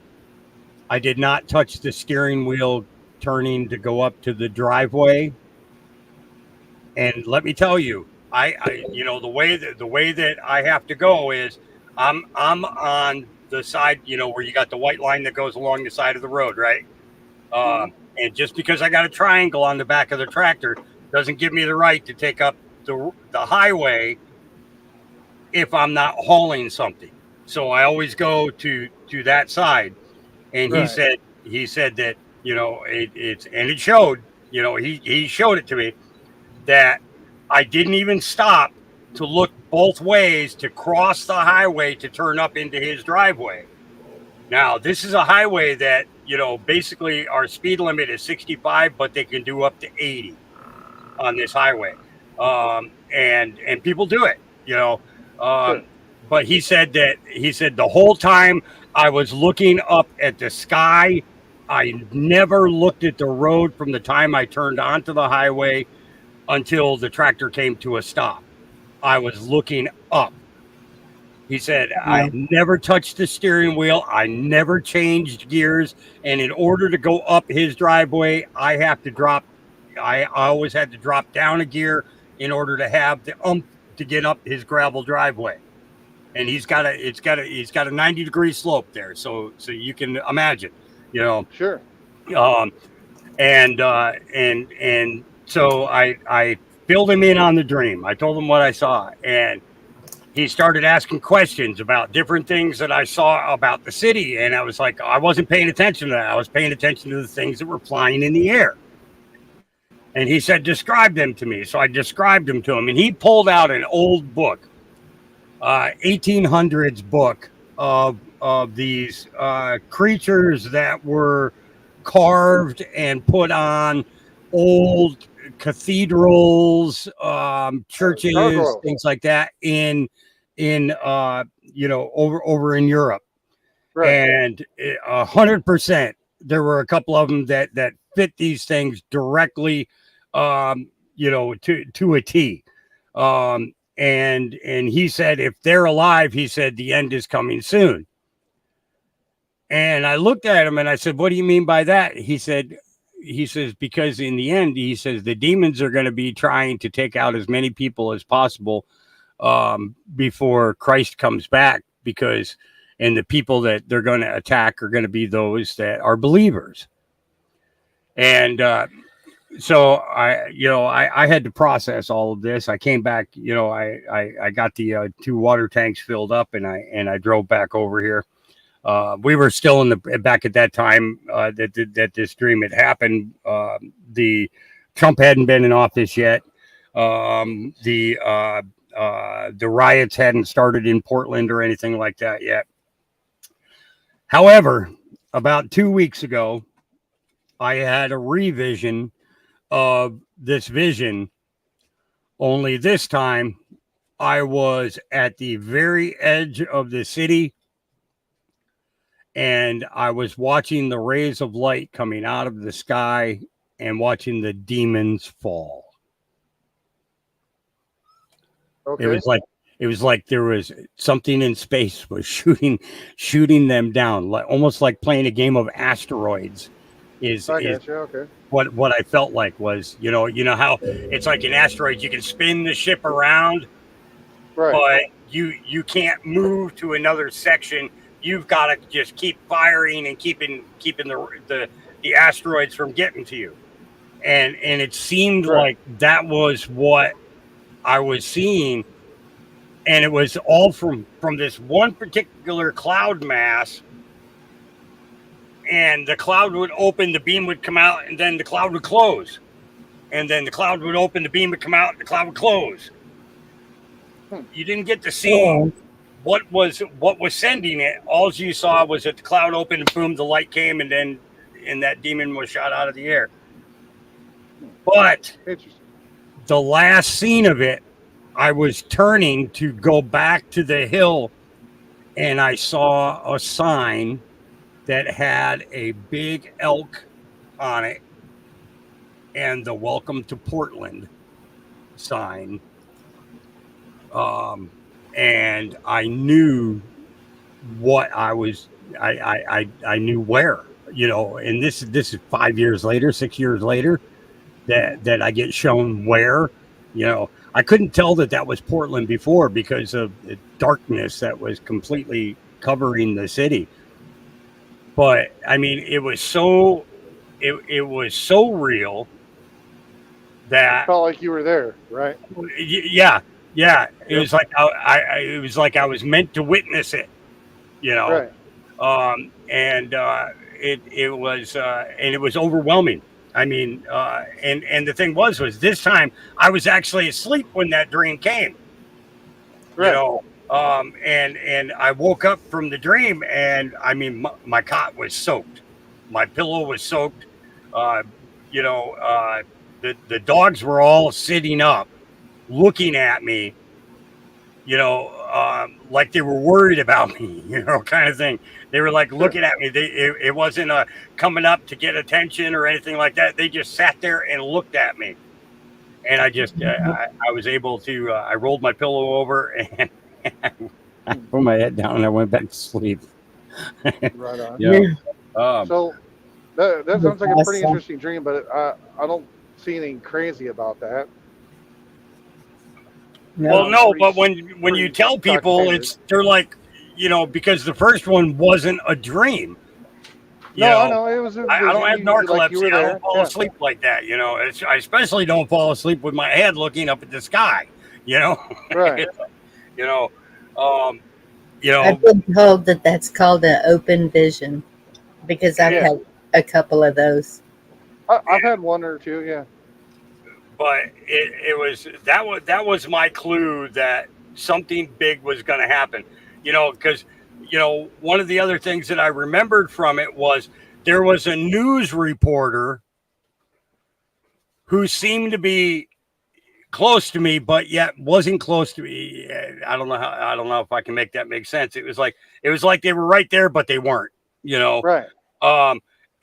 I did not touch the steering wheel turning to go up to the driveway. And let me tell you, I the way that I have to go is I'm on the side, where you got the white line that goes along the side of the road, right? And just because I got a triangle on the back of the tractor doesn't give me the right to take up the highway if I'm not hauling something. So I always go to that side. And he said that, it showed, he showed it to me that I didn't even stop to look both ways to cross the highway to turn up into his driveway. Now, this is a highway that, basically our speed limit is 65, but they can do up to 80 on this highway. And people do it, but he said the whole time I was looking up at the sky. I never looked at the road from the time I turned onto the highway until the tractor came to a stop. I was looking up. He said, I never touched the steering wheel. I never changed gears. And in order to go up his driveway, I always had to drop down a gear in order to have the to get up his gravel driveway. And he's got a 90-degree slope there. So you can imagine, Sure. And so I filled him in on the dream. I told him what I saw, and he started asking questions about different things that I saw about the city. And I was like, I wasn't paying attention to that. I was paying attention to the things that were flying in the air. And he said, describe them to me. So I described them to him, and he pulled out an old book, 1800s book of these creatures that were carved and put on old cathedrals, churches, things like that in over in Europe. And 100%, there were a couple of them that fit these things directly, to a T. And he said, if they're alive, he said, the end is coming soon. And I looked at him and I said, what do you mean by that? He says, because in the end, he says, the demons are going to be trying to take out as many people as possible before Christ comes back, and the people that they're going to attack are going to be those that are believers. And so I had to process all of this. I came back, I got the 2 water tanks filled up, and I drove back over here. We were still back at that time that this dream had happened. The Trump hadn't been in office yet. The riots hadn't started in Portland or anything like that yet. However, about 2 weeks ago, I had a revision of this vision, only this time I was at the very edge of the city, and I was watching the rays of light coming out of the sky and watching the demons fall. Okay. It was like there was something in space was shooting them down, like almost like playing a game of asteroids. Is I got you. Okay. what I felt like was, you know how it's like in asteroids you can spin the ship around, Right. but you can't move to another section. You've got to just keep firing and keeping the asteroids from getting to you. And it seemed Right. like that was what I was seeing, and it was all from this one particular cloud mass. And the cloud would open, the beam would come out, and then the cloud would close. And then the cloud would open, the beam would come out, and the cloud would close. You didn't get to see what was sending it. All you saw was that the cloud opened and boom, the light came, and that demon was shot out of the air. But the last scene of it, I was turning to go back to the hill, and I saw a sign that had a big elk on it and the "Welcome to Portland" sign. And I knew what I was. I knew where, and this is 5 years later, 6 years later, that I get shown where. I couldn't tell that was Portland before because of the darkness that was completely covering the city. But I mean, it was so real that Felt like you were there, right? yeah. It was like it was like I was meant to witness it, Right. and it was overwhelming. I mean, and the thing was this time I was actually asleep when that dream came, Right. and I woke up from the dream, and I mean, my cot was soaked, my pillow was soaked, the dogs were all sitting up, looking at me, like they were worried about me, kind of thing. They were like looking at me. It wasn't coming up to get attention or anything like that. They just sat there and looked at me. And I just, I was able to, I rolled my pillow over and I put my head down and I went back to sleep. Right on. Yeah. So that sounds like a pretty interesting dream, but I don't see anything crazy about that. Well, no, but when you tell people, they're like, because the first one wasn't a dream. I know it was. I don't have narcolepsy. I don't fall asleep like that. I especially don't fall asleep with my head looking up at the sky. Right. I've been told that that's called an open vision because I've had a couple of those. I've had one or two, yeah. But that was my clue that something big was going to happen, because one of the other things that I remembered from it was there was a news reporter who seemed to be close to me, but yet wasn't close to me. I don't know if I can make that make sense. It was like they were right there, but they weren't, Right.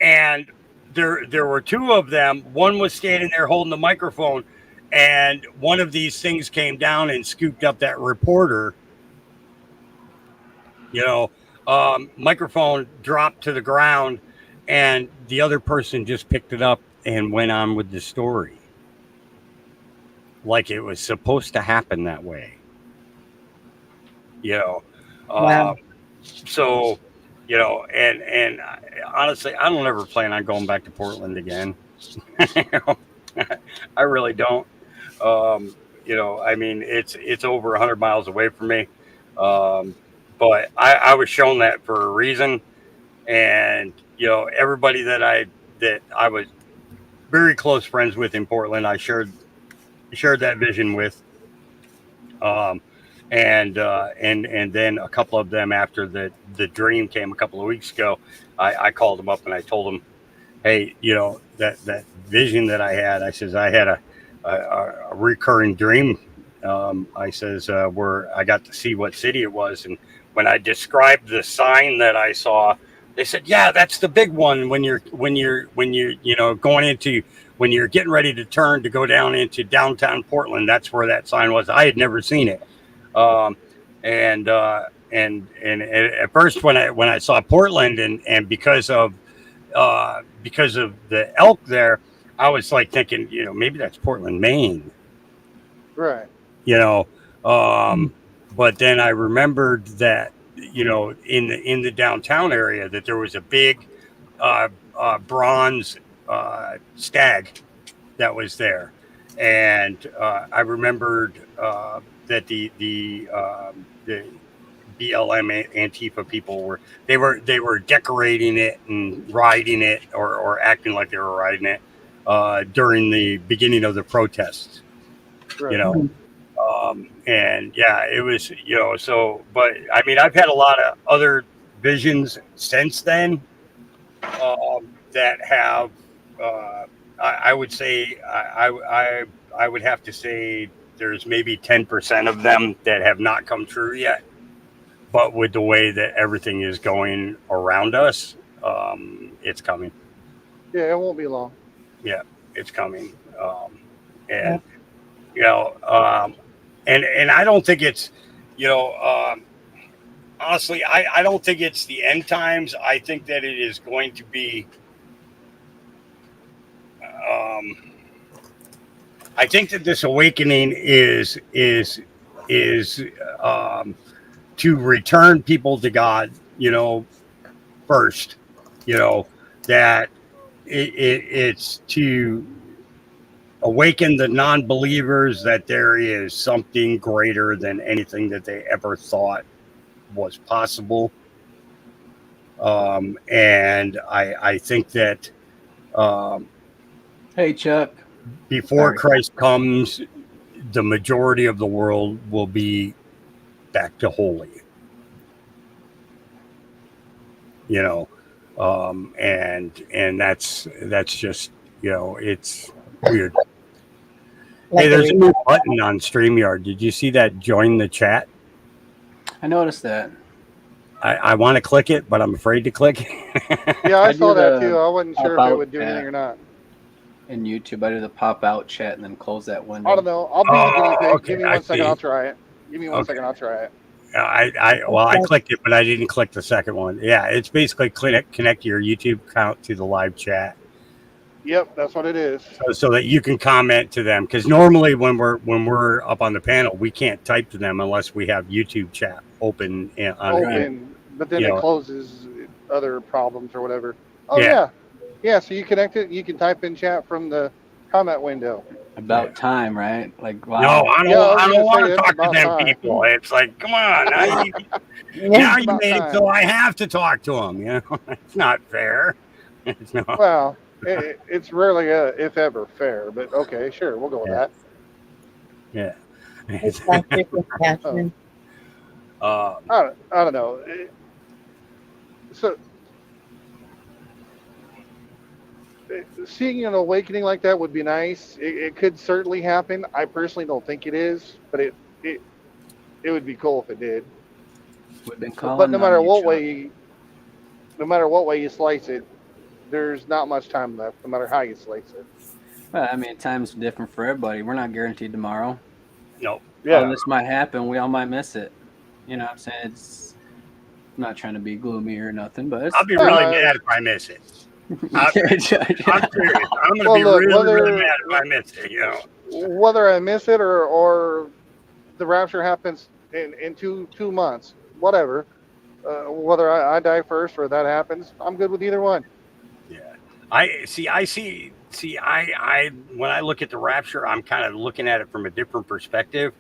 And there were two of them. One was standing there holding the microphone, and one of these things came down and scooped up that reporter. Microphone dropped to the ground, and the other person just picked it up and went on with the story. Like it was supposed to happen that way. Wow. So, and honestly, I don't ever plan on going back to Portland again. I really don't. I mean, it's over 100 miles away from me. But I was shown that for a reason. And, everybody that I was very close friends with in Portland, I shared that vision with. And then a couple of them after the dream came a couple of weeks ago, I called them up and I told them, hey, that vision that I had, I says, I had a recurring dream. I says, where I got to see what city it was. And when I described the sign that I saw, They said, yeah, that's the big one when you're going into when you're getting ready to turn to go down into downtown Portland. That's where that sign was. I had never seen it, um, and at first when I saw Portland and because of the elk there, I was like thinking, maybe that's Portland, Maine, Right. you know. But then I remembered that, in the downtown area that there was a big bronze stag that was there, and I remembered that the BLM Antifa people were decorating it and riding it or acting like they were riding it during the beginning of the protests. Right. You know, and yeah, it was, so, but I mean, I've had a lot of other visions since then that have, I would say, I would have to say there's maybe 10% of them that have not come true yet. But with the way that everything is going around us, it's coming. Yeah, it won't be long. Yeah, it's coming. And, you know, and I don't think it's, honestly, I don't think it's the end times. I think that it is going to be, I think that this awakening is to return people to God, first, that it's to awaken the non-believers that there is something greater than anything that they ever thought was possible. And I think that Hey, Chuck. before Sorry. Christ comes, the majority of the world will be back to holy. And that's just, it's weird. Like Hey, a there's a re- new button on StreamYard. Did you see that? Join the chat. I noticed that. I want to click it, but I'm afraid to click. Yeah, I saw do that the too. I wasn't sure if it pop-out would do anything or not. In YouTube, I do the pop out chat and then close that window. I don't know. I'll be the guinea pig. Okay, Give me I 1 second. see. I'll try it. Give me one Okay. second. I'll try it. I clicked it, but I didn't click the second one. Yeah, it's basically connect your YouTube account to the live chat. Yep, that's what it is. So that you can comment to them, because normally when we're up on the panel, we can't type to them unless we have YouTube chat open. But then it closes other problems or whatever. Oh yeah. So you connect it. You can type in chat from the comment window. About time, right? Like, wow. No, I don't want to talk to them time. people. It's like, come on, now you made it so I have to talk to them. It's not fair. It's not. Well, it's rarely if ever fair, but okay, sure, we'll go with that. Yeah. It's Dr. Catherine. I don't know. So seeing an awakening like that would be nice. It could certainly happen. I personally don't think it is, but it would be cool if it did. We've been calling. But no matter what way you slice it, there's not much time left. No matter how you slice it. Well, I mean, time's different for everybody. We're not guaranteed tomorrow. No. Yeah. This might happen. We all might miss it. You know what I'm saying? I'm not trying to be gloomy or nothing, but I'll be really mad if I miss it. I'm serious. I'm going to be really mad if I miss it. Whether I miss it or the rapture happens in two months, whatever. Whether I die first or that happens, I'm good with either one. Yeah, I see. When I look at the rapture, I'm kind of looking at it from a different perspective.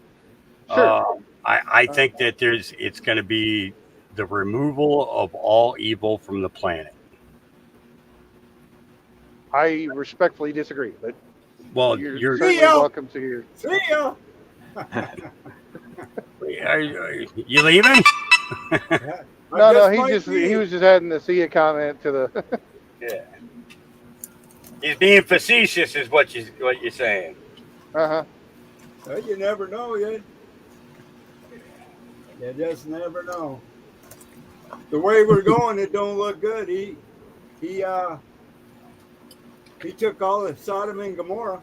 Sure. I think that it's going to be the removal of all evil from the planet. I respectfully disagree, but you're certainly welcome to your. See ya. Are you leaving? No, he was just adding the see ya comment to the. Yeah. He's being facetious, is what you're saying. Well, you never know yet. You just never know. The way we're going, it don't look good. He took all of Sodom and Gomorrah,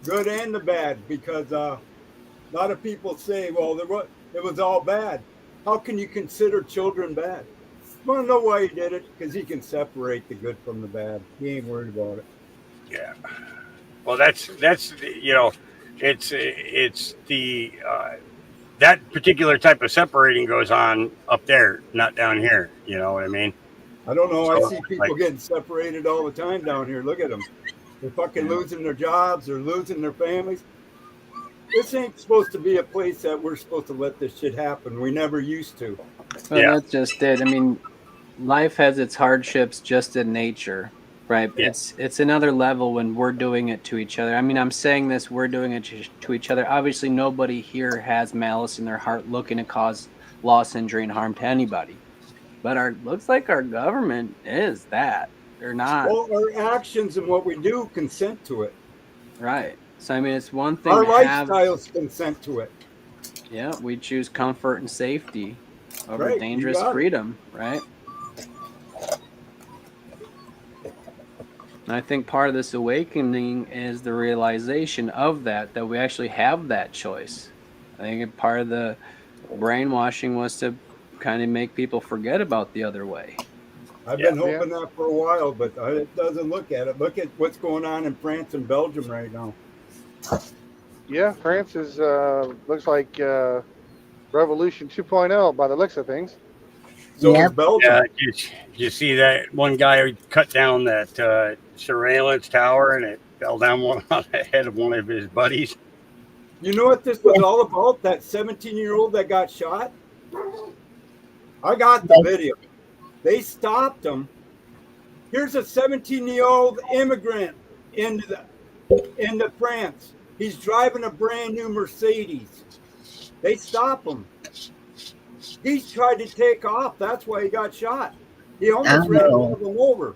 good and the bad, because a lot of people say, well, it was all bad. How can you consider children bad? Want to know why he did it? Because he can separate the good from the bad. He ain't worried about it. Yeah. Well, that's it's the that particular type of separating goes on up there, not down here. You know what I mean? I don't know. I So, see people getting separated all the time down here. Look at them. They're fucking losing their jobs. They're losing their families. This ain't supposed to be a place that we're supposed to let this shit happen. We never used to. Well, that's just it. I mean, life has its hardships just in nature, right? Yeah. It's another level when we're doing it to each other. I mean, I'm saying this, we're doing it to each other. Obviously, nobody here has malice in their heart looking to cause loss, injury, and harm to anybody. But looks like our government is that. They're not. Well, our actions and what we do consent to it. Right. So, I mean, it's one thing Our to have. lifestyles consent to it. Yeah, we choose comfort and safety over Right, you dangerous got it. freedom, right? And I think part of this awakening is the realization of that we actually have that choice. I think part of the brainwashing was to kind of make people forget about the other way. I've been hoping that for a while, but it doesn't look at it. Look at what's going on in France and Belgium right now. Yeah, France is looks like Revolution 2.0 by the looks of things. So is Belgium. Yeah, you see that one guy who cut down that surveillance tower and it fell down on the head of one of his buddies? You know what this was all about? That 17-year-old that got shot? I got the video. They stopped him. Here's a 17-year-old immigrant into France. He's driving a brand new Mercedes. They stop him. He tried to take off. That's why he got shot. He almost ran one of them over.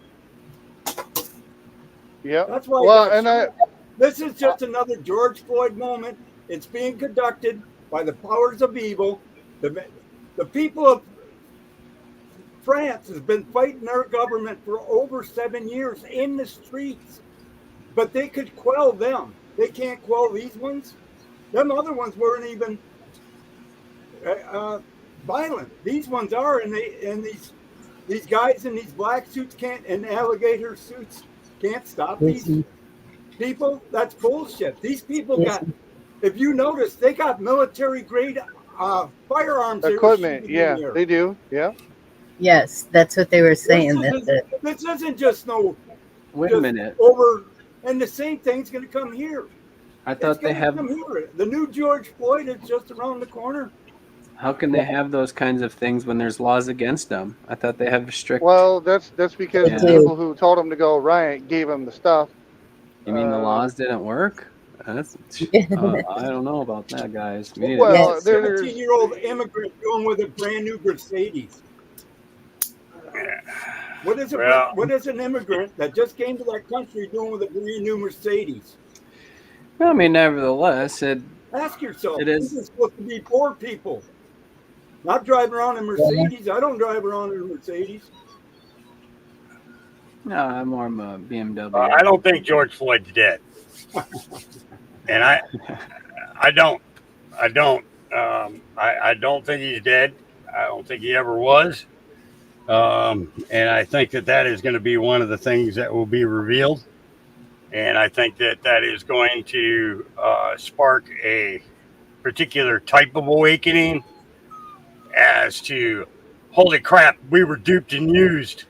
Yeah. That's why. Well, this is just another George Floyd moment. It's being conducted by the powers of evil. The people of France has been fighting their government for over 7 years in the streets, but they could quell them. They can't quell these ones. Them other ones weren't even violent. These ones are, and these guys in these black suits can't, and alligator suits can't stop these people. That's bullshit. These people got, if you notice, they got military grade firearms equipment. Yeah, they do. Yeah. Yes, that's what they were saying. This isn't just no. Wait a minute. Over, and the same thing's going to come here. I thought they have. The new George Floyd is just around the corner. How can they have those kinds of things when there's laws against them? I thought they have strict. Well, that's because the people who told them to go riot gave them the stuff. You mean the laws didn't work? I don't know about that, guys. Well, there's a 17-year-old immigrant going with a brand new Mercedes. What is an immigrant that just came to that country doing with a brand new Mercedes? Well, I mean, nevertheless, ask yourself. This is supposed to be poor people, not driving around in Mercedes. I don't drive around in a Mercedes. No, I'm more of a BMW. I don't think George Floyd's dead, and I don't. I don't think he's dead. I don't think he ever was. And I think that is going to be one of the things that will be revealed. And I think that is going to spark a particular type of awakening as to, holy crap, we were duped and used.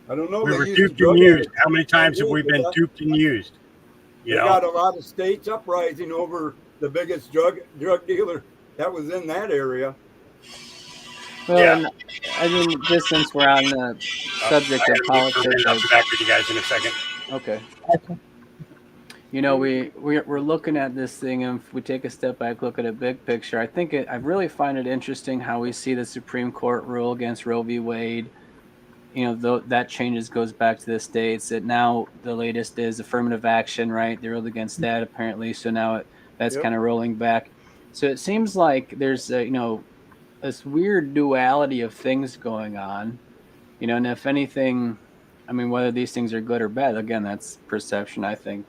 I don't know. We were duped and used. How many times have we been duped and used? You know? Got a lot of states uprising over the biggest drug dealer that was in that area. Well, I mean, just since we're on the subject of politics, I'll be back with you guys in a second. Okay. You know, we're looking at this thing, and if we take a step back, look at a big picture, I really find it interesting how we see the Supreme Court rule against Roe v. Wade. You know, that goes back to the states. That now the latest is affirmative action, right? They ruled against that apparently, so now that's kind of rolling back. So it seems like there's a this weird duality of things going on, you know, and if anything, I mean, whether these things are good or bad, again, that's perception. I think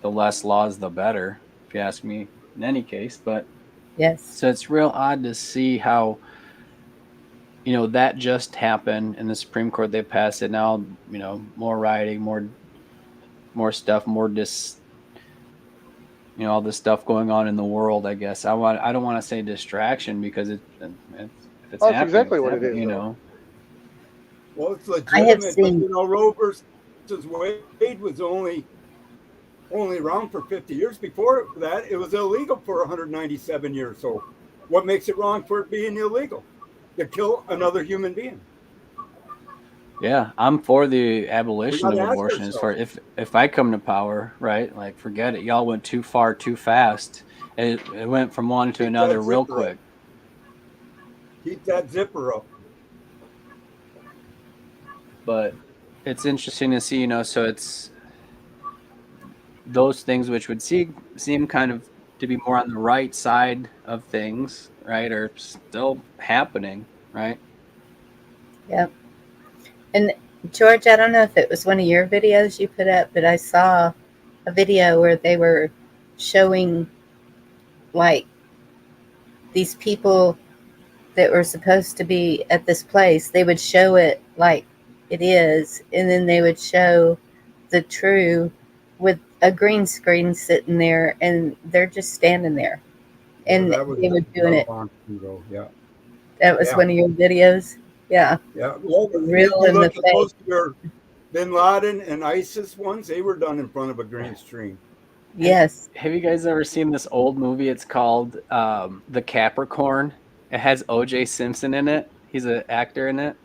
the less laws, the better, if you ask me in any case. But Yes. so it's real odd to see how, you know, that just happened in the Supreme Court. They passed it now, you know, more rioting, more stuff, more you know, all this stuff going on in the world. I guess I don't want to say distraction because if it's That's happening, exactly it's what it happening, is, you though. know. Well, it's I have legitimate, but seen. you know, Roe versus Wade was only around for 50 years. Before that, it was illegal for 197 years. So, what makes it wrong for it being illegal to kill another human being? Yeah, I'm for the We abolition got of to ask abortion. As far ourselves. if I come to power, right? Like, forget it. Y'all went too far, too fast. It went from one to Keep that another real zipper up. quick. Keep that zipper up. But it's interesting to see, you know. So it's those things which would seem kind of to be more on the right side of things, right, are still happening, right? Yep. And George, I don't know if it was one of your videos you put up, but I saw a video where they were showing like these people that were supposed to be at this place. They would show it like it is, and then they would show the true with a green screen sitting there, and they're just standing there. And That was they were doing a it. long time ago. Yeah. That was Yeah. one of your videos. Yeah. Yeah. Well, Real you in the look at face. those your Bin Laden and ISIS ones, they were done in front of a green screen. Yes. Have you guys ever seen this old movie? It's called The Capricorn. It has O.J. Simpson in it. He's an actor in it.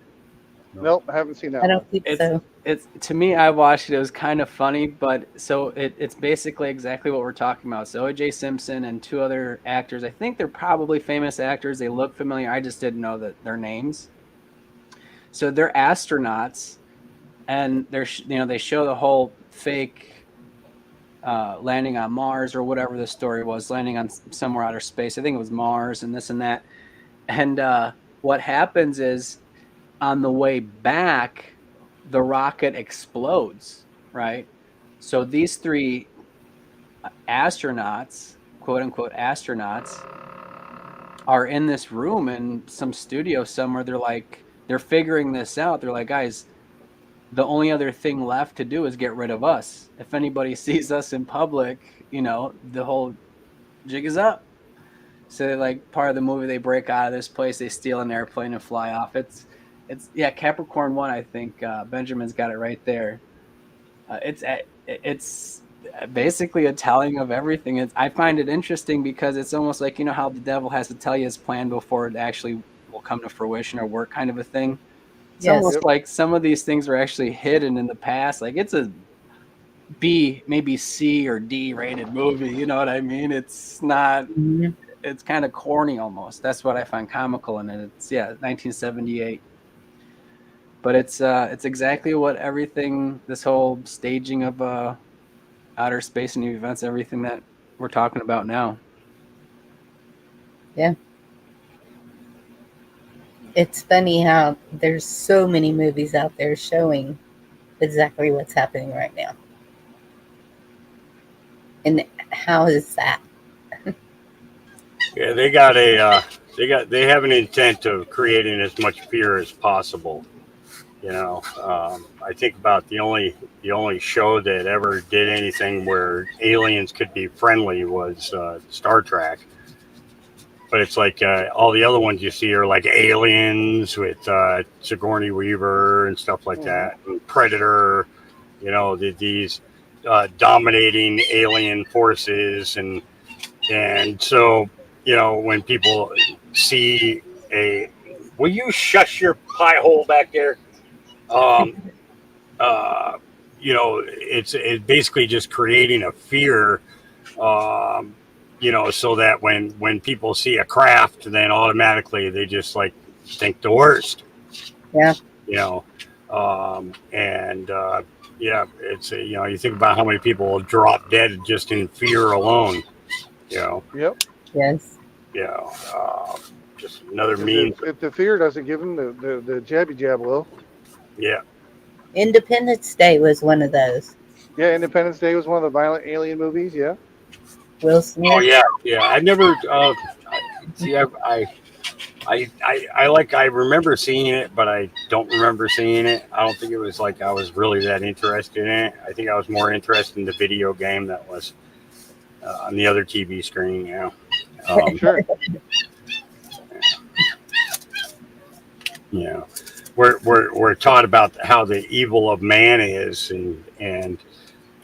Nope, I haven't seen that I one. don't think so. It's to me, I watched it. It was kind of funny, but so it's basically exactly what we're talking about. So O.J. Simpson and two other actors. I think they're probably famous actors. They look familiar. I just didn't know that their names. So they're astronauts, and they show the whole fake landing on Mars or whatever the story was, landing on somewhere outer space. I think it was Mars and this and that. And what happens is on the way back, the rocket explodes, right? So these three astronauts, quote unquote astronauts, are in this room in some studio somewhere. They're figuring this out. They're like, guys, the only other thing left to do is get rid of us. If anybody sees us in public, you know, the whole jig is up. So like part of the movie, they break out of this place, they steal an airplane and fly off. It's Capricorn 1. I think Benjamin's got it right there. It's basically a telling of everything. I find it interesting because it's almost like, you know, how the devil has to tell you his plan before it actually will come to fruition or work, kind of a thing. It's Yes. almost like some of these things were actually hidden in the past. Like it's a B, maybe C or D rated movie. You know what I mean? It's not. Mhm. It's kind of corny almost. That's what I find comical in it. It's 1978. But it's exactly what everything, this whole staging of outer space and new events, everything that we're talking about now. Yeah. It's funny how there's so many movies out there showing exactly what's happening right now. And how is that? Yeah, they have an intent of creating as much fear as possible. You know, I think about the only show that ever did anything where aliens could be friendly was Star Trek. But it's like all the other ones you see are like Aliens with Sigourney Weaver and stuff like that, and Predator. You know, these dominating alien forces, and so, you know, when people see will you shush your pie hole back there? You know, it's basically just creating a fear, you know, so that when people see a craft, then automatically they just like think the worst. Yeah. You know, and yeah, it's you know, you think about how many people will drop dead just in fear alone. You know. Yep. Yes. You know, Just another mean. If the fear doesn't give him, the jabby jab will. Yeah. Independence Day was one of those. Yeah, Independence Day was one of the violent alien movies. Yeah. Will Smith. Oh yeah, yeah. I never see. I remember seeing it, but I don't remember seeing it. I don't think it was like I was really that interested in it. I think I was more interested in the video game that was on the other TV screen. Yeah. Sure. You know, we're taught about how the evil of man is, and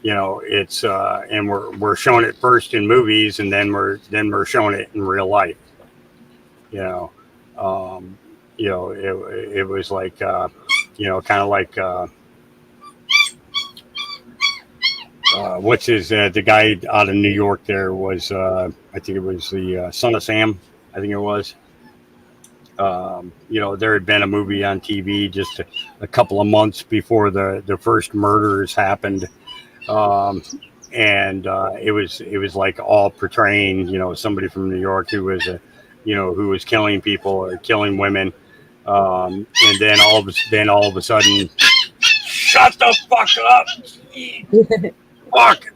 you know it's and we're showing it first in movies, and then we're showing it in real life. You know, um, it was like kind of like what's his the guy out of New York there was I think it was the Son of Sam. I think it was. There had been a movie on TV just a couple of months before the first murders happened, and it was like all portraying somebody from New York who was who was killing people or killing women, and then all of a sudden, shut the fuck up, fuck.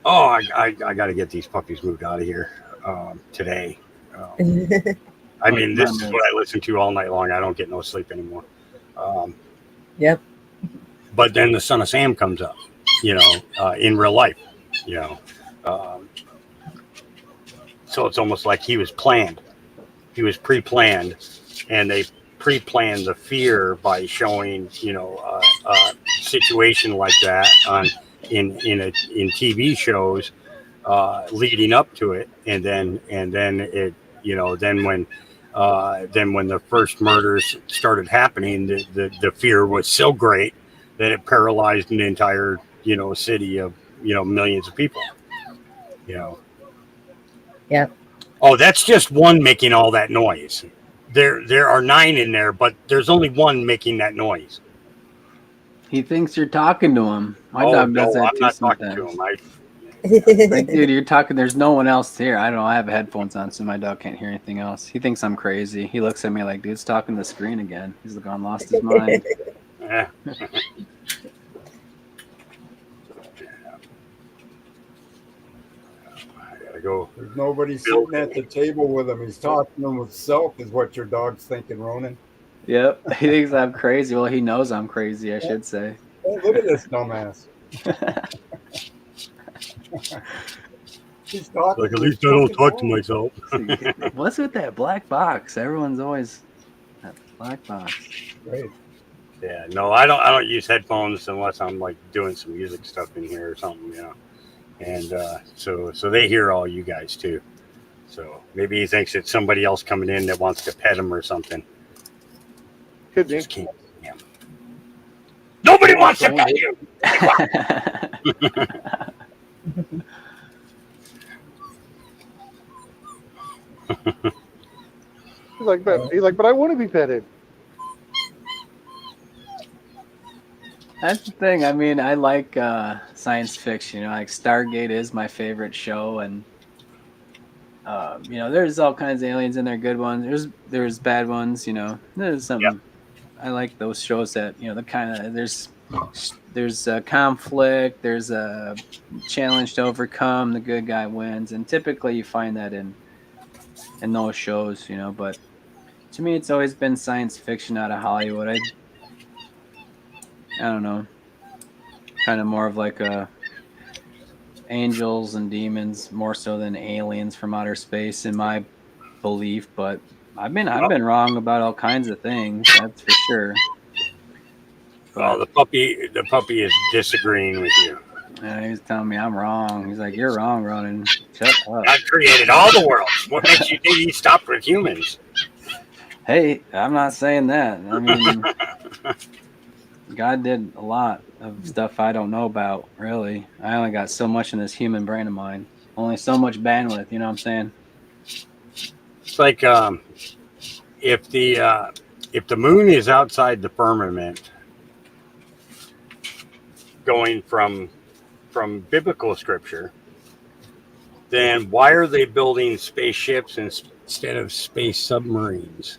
Oh, I got to get these puppies moved out of here today. I mean, this is what I listen to all night long. I don't get no sleep anymore. Yep. But then the Son of Sam comes up, in real life, so it's almost like he was planned. He was pre-planned, and they pre-planned the fear by showing, a situation like that in TV shows leading up to it, and then it, then when the first murders started happening, the fear was so great that it paralyzed an entire city of millions of people. Yep. Oh, that's just one making all that noise. There are 9 in there, but there's only one making that noise. He thinks you're talking to him. My dog does that I'm too not sometimes. talking to him. Like, dude, you're talking. There's no one else here. I don't know. I have headphones on, so my dog can't hear anything else. He thinks I'm crazy. He looks at me like, dude's talking to the screen again. He's gone lost his mind. Yeah. I gotta go. There's nobody sitting at the table with him. He's talking to himself, is what your dog's thinking, Ronan. Yep. He thinks I'm crazy. Well, he knows I'm crazy, I should say. Hey, look at this dumbass. He's talking. Like, at least I don't talk to myself. What's with that black box? Everyone's always that black box. Right. Yeah, no, I don't use headphones unless I'm like doing some music stuff in here or something, And so they hear all you guys too. So maybe he thinks it's somebody else coming in that wants to pet him or something. Could be. Just can't. Yeah. Nobody wants to pet you. He's like, but I want to be petted. That's the thing. I mean, I like science fiction. Like Stargate is my favorite show, and there's all kinds of aliens in there. Good ones. There's bad ones. There's some. Yep. I like those shows that the kind of there's a conflict. There's a challenge to overcome. The good guy wins, and typically you find that in those shows. But to me, it's always been science fiction out of Hollywood. I don't know, kind of more of like angels and demons more so than aliens from outer space in my belief. But I've been wrong about all kinds of things, that's for sure. Well, the puppy is disagreeing with you. Yeah, he was telling me I'm wrong. He's like, "You're wrong, Ronan. Shut up." God created all the worlds. What makes you think he stopped with humans? Hey, I'm not saying that. I mean, God did a lot of stuff I don't know about, really. I only got so much in this human brain of mine. Only so much bandwidth, you know what I'm saying? It's like if the moon is outside the firmament, going from biblical scripture, then why are they building spaceships instead of space submarines.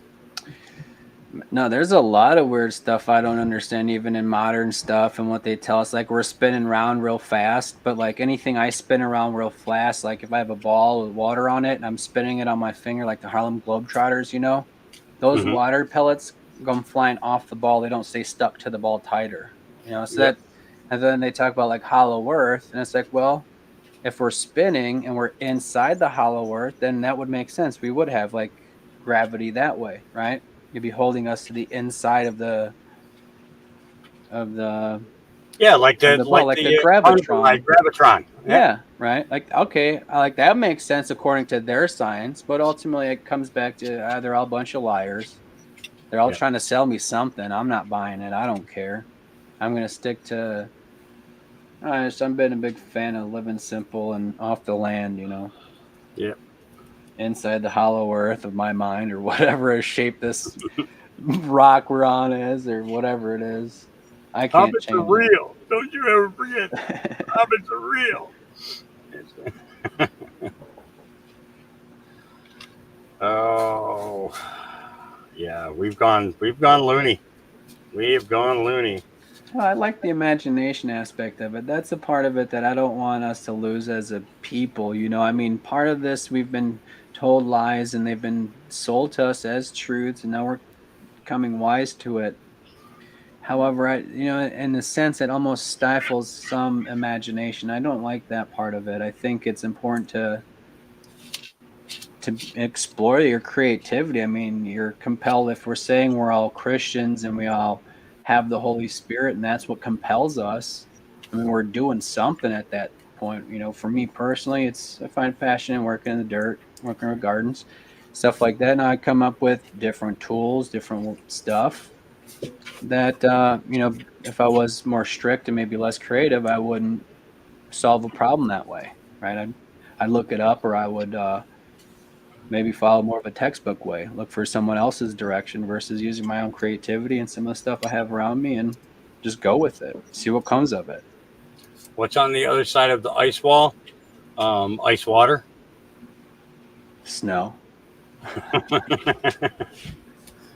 No, there's a lot of weird stuff I don't understand, even in modern stuff and what they tell us. Like we're spinning around real fast, but like anything I spin around real fast, like if I have a ball with water on it and I'm spinning it on my finger, like the Harlem Globetrotters, you know, those Mhm. water pellets come flying off the ball. They don't stay stuck to the ball tighter, you know. So Yep. that, and then they talk about like hollow earth, and it's like, well, if we're spinning and we're inside the hollow earth, then that would make sense. We would have like gravity that way, right? You'd be holding us to the inside of the Yeah, like of the the ball, like a like gravitron. gravitron. Yeah. Yeah, right. Like okay, I like that makes sense according to their science, but ultimately it comes back to they're all a bunch of liars. They're all Yeah. trying to sell me something. I'm not buying it. I don't care. I'm gonna stick to. I've been a big fan of living simple and off the land, you know. Yeah. Inside the hollow earth of my mind or whatever shape this rock we're on is or whatever it is. I can't Hobbits are change real. Don't you ever forget. it. Hobbits are real. Oh, yeah. We've gone loony. We've gone loony. Well, I like the imagination aspect of it. That's a part of it that I don't want us to lose as a people. You know, I mean, part of this we've been told lies and they've been sold to us as truths, and now we're becoming wise to it. However, in a sense, it almost stifles some imagination. I don't like that part of it. I think it's important to explore your creativity. I mean, you're compelled if we're saying we're all Christians and we all have the Holy Spirit and that's what compels us. I mean, we're doing something at that point. You know, for me personally, I find passion in working in the dirt, working with gardens, stuff like that. And I come up with different tools, different stuff that if I was more strict and maybe less creative, I wouldn't solve a problem that way, right? I'd look it up, or I would maybe follow more of a textbook way, look for someone else's direction versus using my own creativity and some of the stuff I have around me and just go with it, see what comes of it. What's on the other side of the ice wall? Ice water. Snow.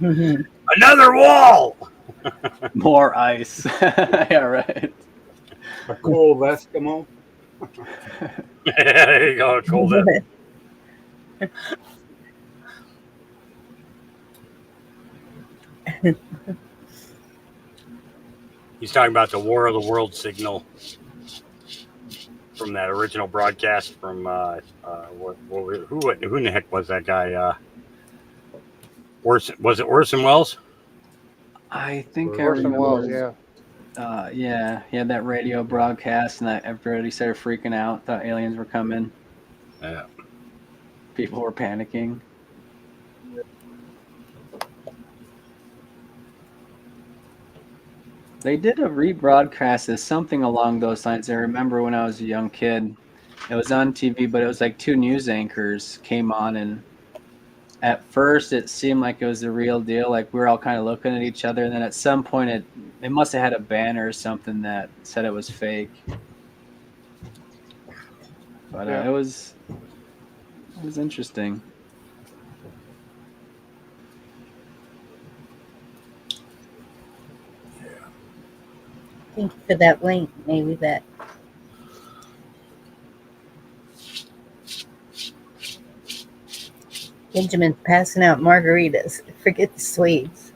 Another wall. More ice. Yeah, right. A cold Eskimo. There you go. Cold. He's talking about the War of the World signal from that original broadcast from who in the heck was that guy? Was it Orson Welles? I think I Orson Welles, remember. yeah. Yeah, he had that radio broadcast, and that everybody started freaking out, thought aliens were coming. Yeah. People were panicking. They did a rebroadcast of something along those lines. I remember when I was a young kid. It was on TV, but it was like two news anchors came on, and at first it seemed like it was the real deal. Like we were all kind of looking at each other, and then at some point they must have had a banner or something that said it was fake. But Yeah. it was interesting. Thank you for that link. Maybe that. Benjamin's passing out margaritas. Forget the sweets.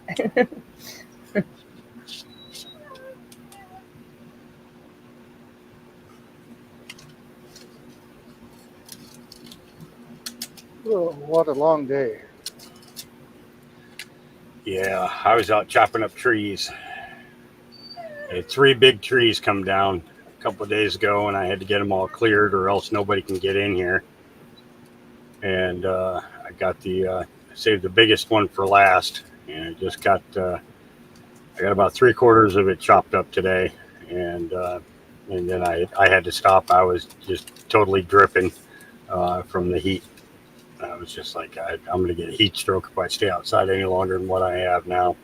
Oh, what a long day. Yeah, I was out chopping up trees. I had 3 big trees come down a couple of days ago, and I had to get them all cleared, or else nobody can get in here. And I got saved the biggest one for last, and I just got I got about 3/4 of it chopped up today, and then I had to stop. I was just totally dripping from the heat. I was just like, I'm going to get a heat stroke if I stay outside any longer than what I have now.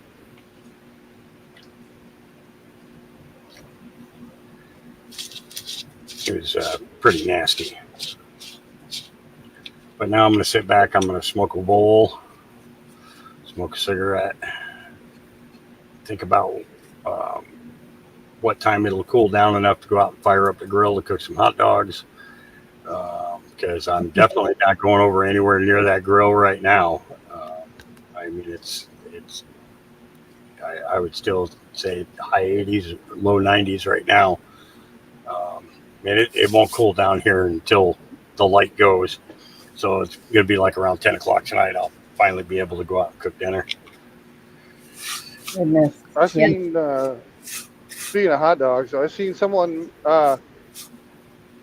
It was pretty nasty. But now I'm going to sit back. I'm going to smoke a bowl, smoke a cigarette, think about what time it'll cool down enough to go out and fire up the grill to cook some hot dogs. Because I'm definitely not going over anywhere near that grill right now. I mean, it's I would still say high 80s, low 90s right now. And it won't cool down here until the light goes. So it's going to be like around 10 o'clock tonight. I'll finally be able to go out and cook dinner. Goodness. I seen speaking of hot dogs, I seen someone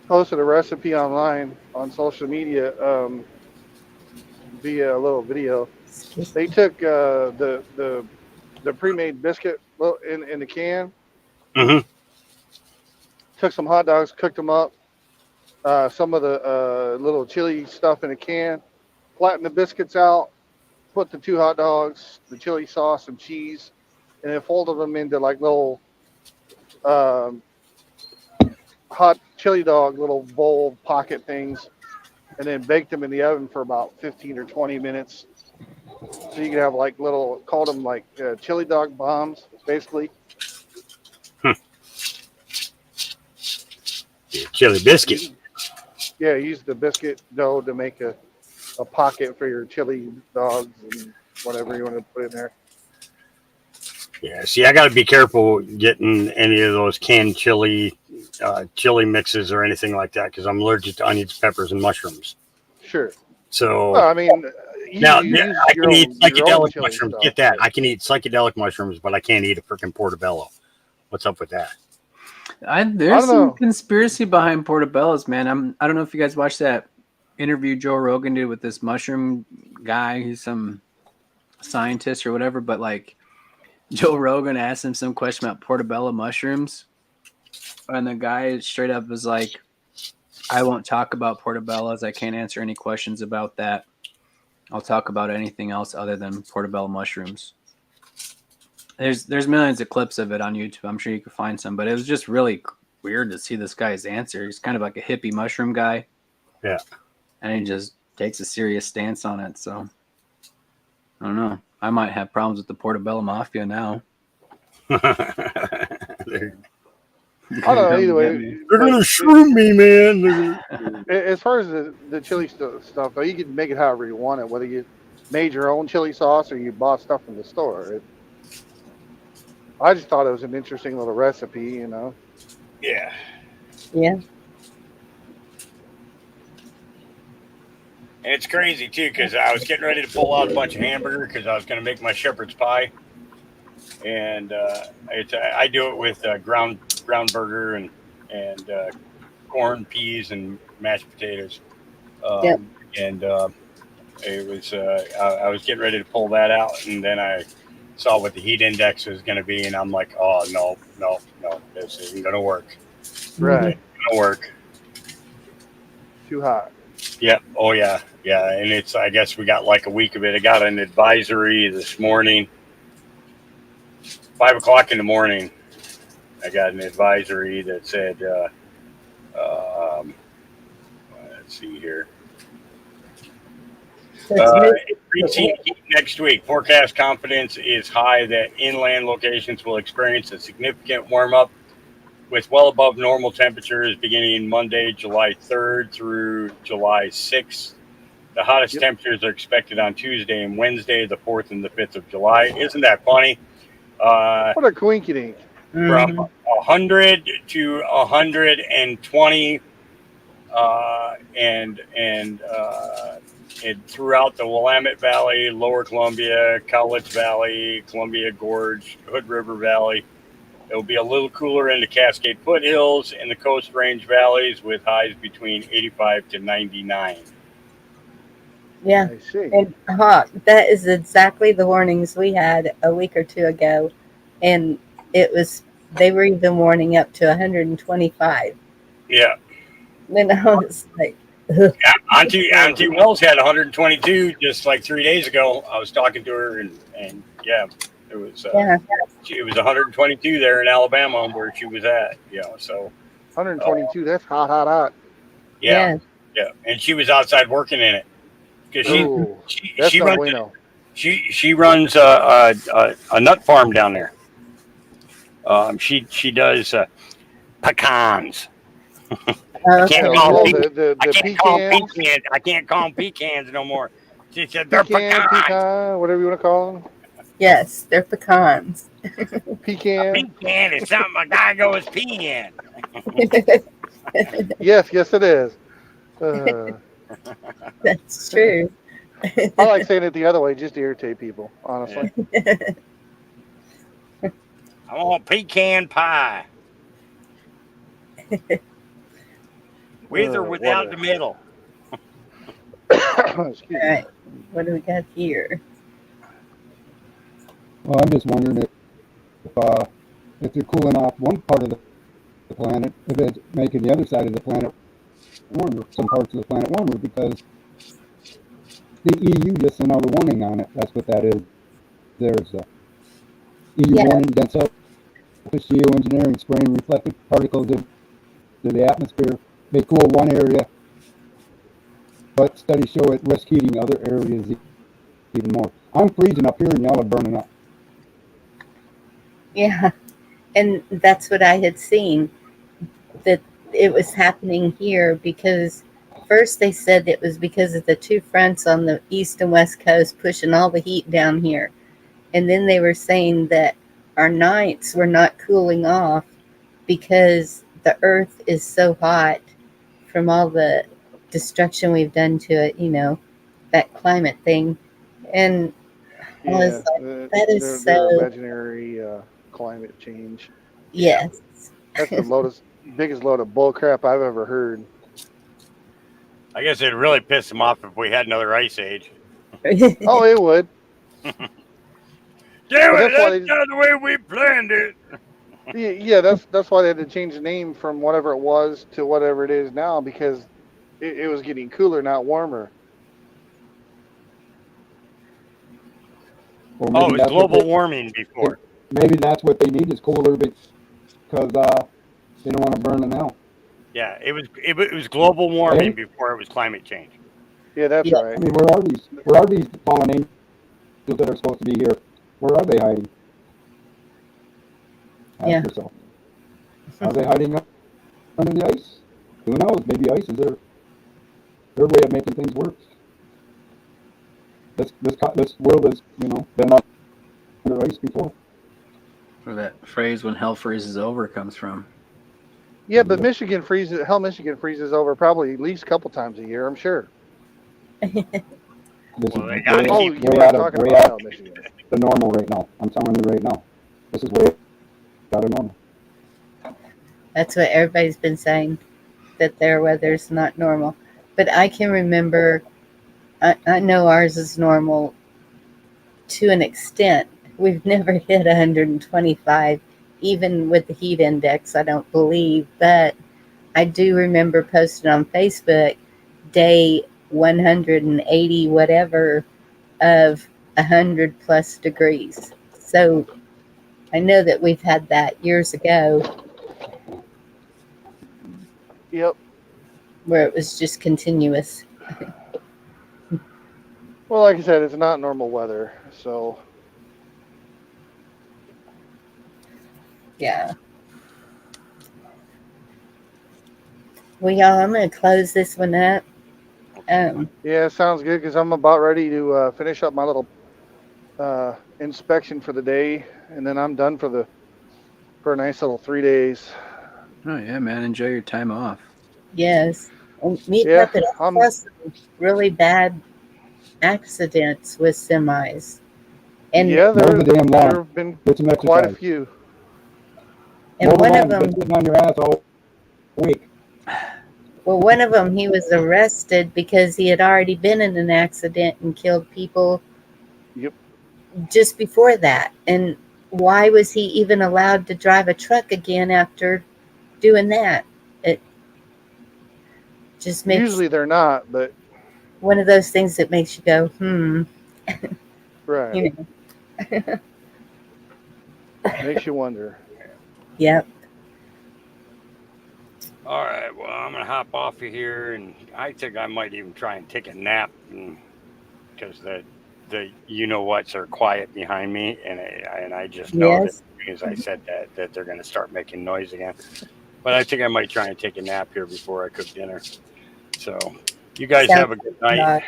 posted a recipe online on social media via a little video. They took the pre-made biscuit in the can. Mm-hmm. Took some hot dogs, cooked them up. Some of the little chili stuff in a can. Flattened the biscuits out. Put the 2 hot dogs, the chili sauce, and cheese, and then folded them into like little hot chili dog little bowl pocket things, and then baked them in the oven for about 15 or 20 minutes. So you could have like little, called them like chili dog bombs, basically. Chili biscuit. Yeah, use the biscuit dough to make a pocket for your chili dogs and whatever you want to put in there. Yeah, see, I got to be careful getting any of those canned chili mixes or anything like that because I'm allergic to onions, peppers, and mushrooms. Sure. So Well, I mean, now I can eat psychedelic mushrooms. Stuff. Get that? I can eat psychedelic mushrooms, but I can't eat a freaking portobello. What's up with that? There's some conspiracy behind portobellos, man. I don't know if you guys watched that interview Joe Rogan did with this mushroom guy. He's some scientist or whatever, but like Joe Rogan asked him some question about portobello mushrooms, and the guy straight up was like, I won't talk about portobellos. I can't answer any questions about that. I'll talk about anything else other than portobello mushrooms. There's millions of clips of it on YouTube. I'm sure you could find some, but it was just really weird to see this guy's answer. He's kind of like a hippie mushroom guy. Yeah. And he just takes a serious stance on it. So I don't know. I might have problems with the portobello mafia now. I don't know, either way. They're going to shroom me, man. As far as the chili stuff, though, you can make it however you want it, whether you made your own chili sauce or you bought stuff from the store. I just thought it was an interesting little recipe, you know. Yeah. Yeah. And it's crazy, too, because I was getting ready to pull out a bunch of hamburger because I was going to make my shepherd's pie. And I do it with ground burger and corn, peas, and mashed potatoes. Yep. And it was I was getting ready to pull that out, and then I saw what the heat index was going to be, and I'm like, oh, no, this isn't going to work. Right. It's going to work. Too hot. Yep. Oh, yeah. Yeah. And I guess we got like a week of it. I got an advisory this morning, 5 o'clock in the morning. I got an advisory that said, let's see here. Increasing heat next week. Forecast confidence is high that inland locations will experience a significant warm up with well above normal temperatures beginning Monday, July 3rd through July 6th. The hottest temperatures are expected on Tuesday and Wednesday, the 4th and the 5th of July. Isn't that funny? What a coinkydink. From 100 to 120 and throughout the Willamette Valley, Lower Columbia, Cowlitz Valley, Columbia Gorge, Hood River Valley. It will be a little cooler in the Cascade foothills and the Coast Range valleys with highs between 85 to 99. Yeah. I see. And that is exactly the warnings we had a week or two ago. And they were even warning up to 125. Yeah. And I was like, yeah, Auntie Wells had 122 just like 3 days ago. I was talking to her and yeah, it was it was 122 there in Alabama where she was at, so 122, that's hot. Yeah. And she was outside working in it. because Oh, that's she no runs bueno. she runs a nut farm down there. She does pecans. I Oh, can't Yeah, call okay. them oh, Like, I the can't call them pecans, pecans. I can't call them pecans no more. She said they're pecans. pecan, whatever you want to call them. yes, they're pecans. A Pecan. pecan is something a guy goes peeing. Yes, yes, it is. Uh, That's true. I like saying it the other way just to irritate people, Yeah. honestly. I want pecan pie with or without the Whatever. middle. Excuse All me. right, what do we got here? Well, I'm just wondering if they're cooling off one part of the planet, if it's making the other side of the planet warmer, some parts of the planet warmer, because the EU just sent out a warning on it. That's what that is. There's a EU Yeah, warning against selfish geoengineering, spraying reflective particles into the atmosphere. May cool one area, but studies show it risk heating other areas even more. I'm freezing up here and y'all are burning up. yeah, and that's what I had seen, that it was happening here because first they said it was because of the two fronts on the east and west coast pushing all the heat down here. And then they were saying that our nights were not cooling off because the earth is so hot from all the destruction we've done to it, that climate thing. And I was Yeah, like, that is their so, imaginary climate change. Yeah. yes. That's the biggest load of bull crap I've ever heard. I guess it'd really piss them off if we had another ice age. Oh, it would. Damn But it, that's why that's not the way we planned it. yeah, that's why they had to change the name from whatever it was to whatever it is now because it was getting cooler, not warmer. Or Oh, maybe it was that's what global warming before. maybe that's what they need is cooler because they don't want to burn them out. Yeah, it was global warming Hey? before it was climate change. Yeah, that's Yeah. I right. mean, where are these fallen angels that are supposed to be here? Where are they hiding? Ask Yeah. yourself. Are they hiding under the ice? Who knows? Maybe ice is their way of making things worse. This world has been under ice before. Where that phrase "when hell freezes over" comes from. Yeah, but Michigan freezes over probably at least a couple times a year, I'm sure. This Well, is they gotta Oh, keep you way weren't out of talking way about out hell, Michigan. the normal right now. I'm telling you right now. This is way out of normal. That's what everybody's been saying, that their weather's not normal. But I can remember, I know ours is normal to an extent. We've never hit 125, even with the heat index, I don't believe. But I do remember posting on Facebook day 180 whatever of 100 plus degrees. So I know that we've had that years ago Yep. where it was just continuous. Well, like I said, it's not normal weather, so Yeah. Well, y'all, I'm going to close this one up. yeah, sounds good because I'm about ready to finish up my little inspection for the day, and then I'm done for a nice little 3 days. Oh yeah, man, enjoy your time off. Yes. Meeting Yeah, up at I'm. also some really bad accidents with semis. And Yeah, Mow the damn there lawn. have been Get some quite a exercise. few. Mow the one lawn. of You've been them, sitting on your ass all week. well, one of them, he was arrested because he had already been in an accident and killed people Yep. just before that. And why was he even allowed to drive a truck again after doing that? It just makes Usually they're not, but one of those things that makes you go, right. you know. Makes you wonder. Yep. All right, well, I'm gonna hop off of here, and I think I might even try and take a nap and because the you know whats are quiet behind me, and I just know that Yes. as soon as I said that they're going to start making noise again. But I think I might try and take a nap here before I cook dinner. So you guys have a Sounds good good, night. Doc.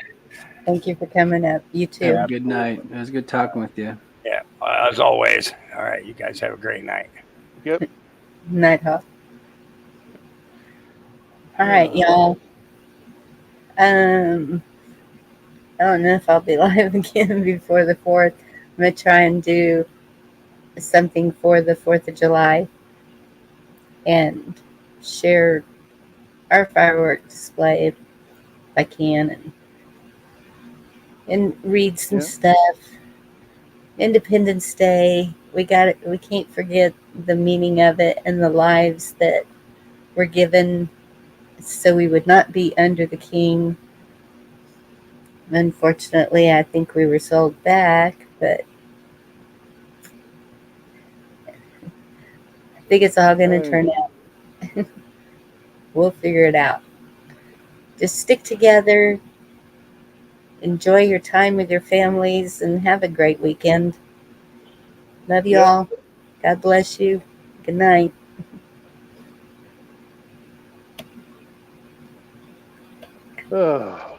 Thank you for coming up. You Have too. a good night. It was good talking with you. Yeah, as always. All right, you guys have a great night. Yep. Nighthawk. All right, y'all. I don't know if I'll be live again before the 4th. I'm going to try and do something for the 4th of July and share our firework display if I can, and read some Yeah. stuff. Independence Day, we got it. We can't forget the meaning of it and the lives that were given so we would not be under the king. Unfortunately, I think we were sold back, but I think it's all going to turn out. We'll figure it out. Just stick together, enjoy your time with your families, and have a great weekend. Love you Yep. all. God bless you. Good night. Ugh.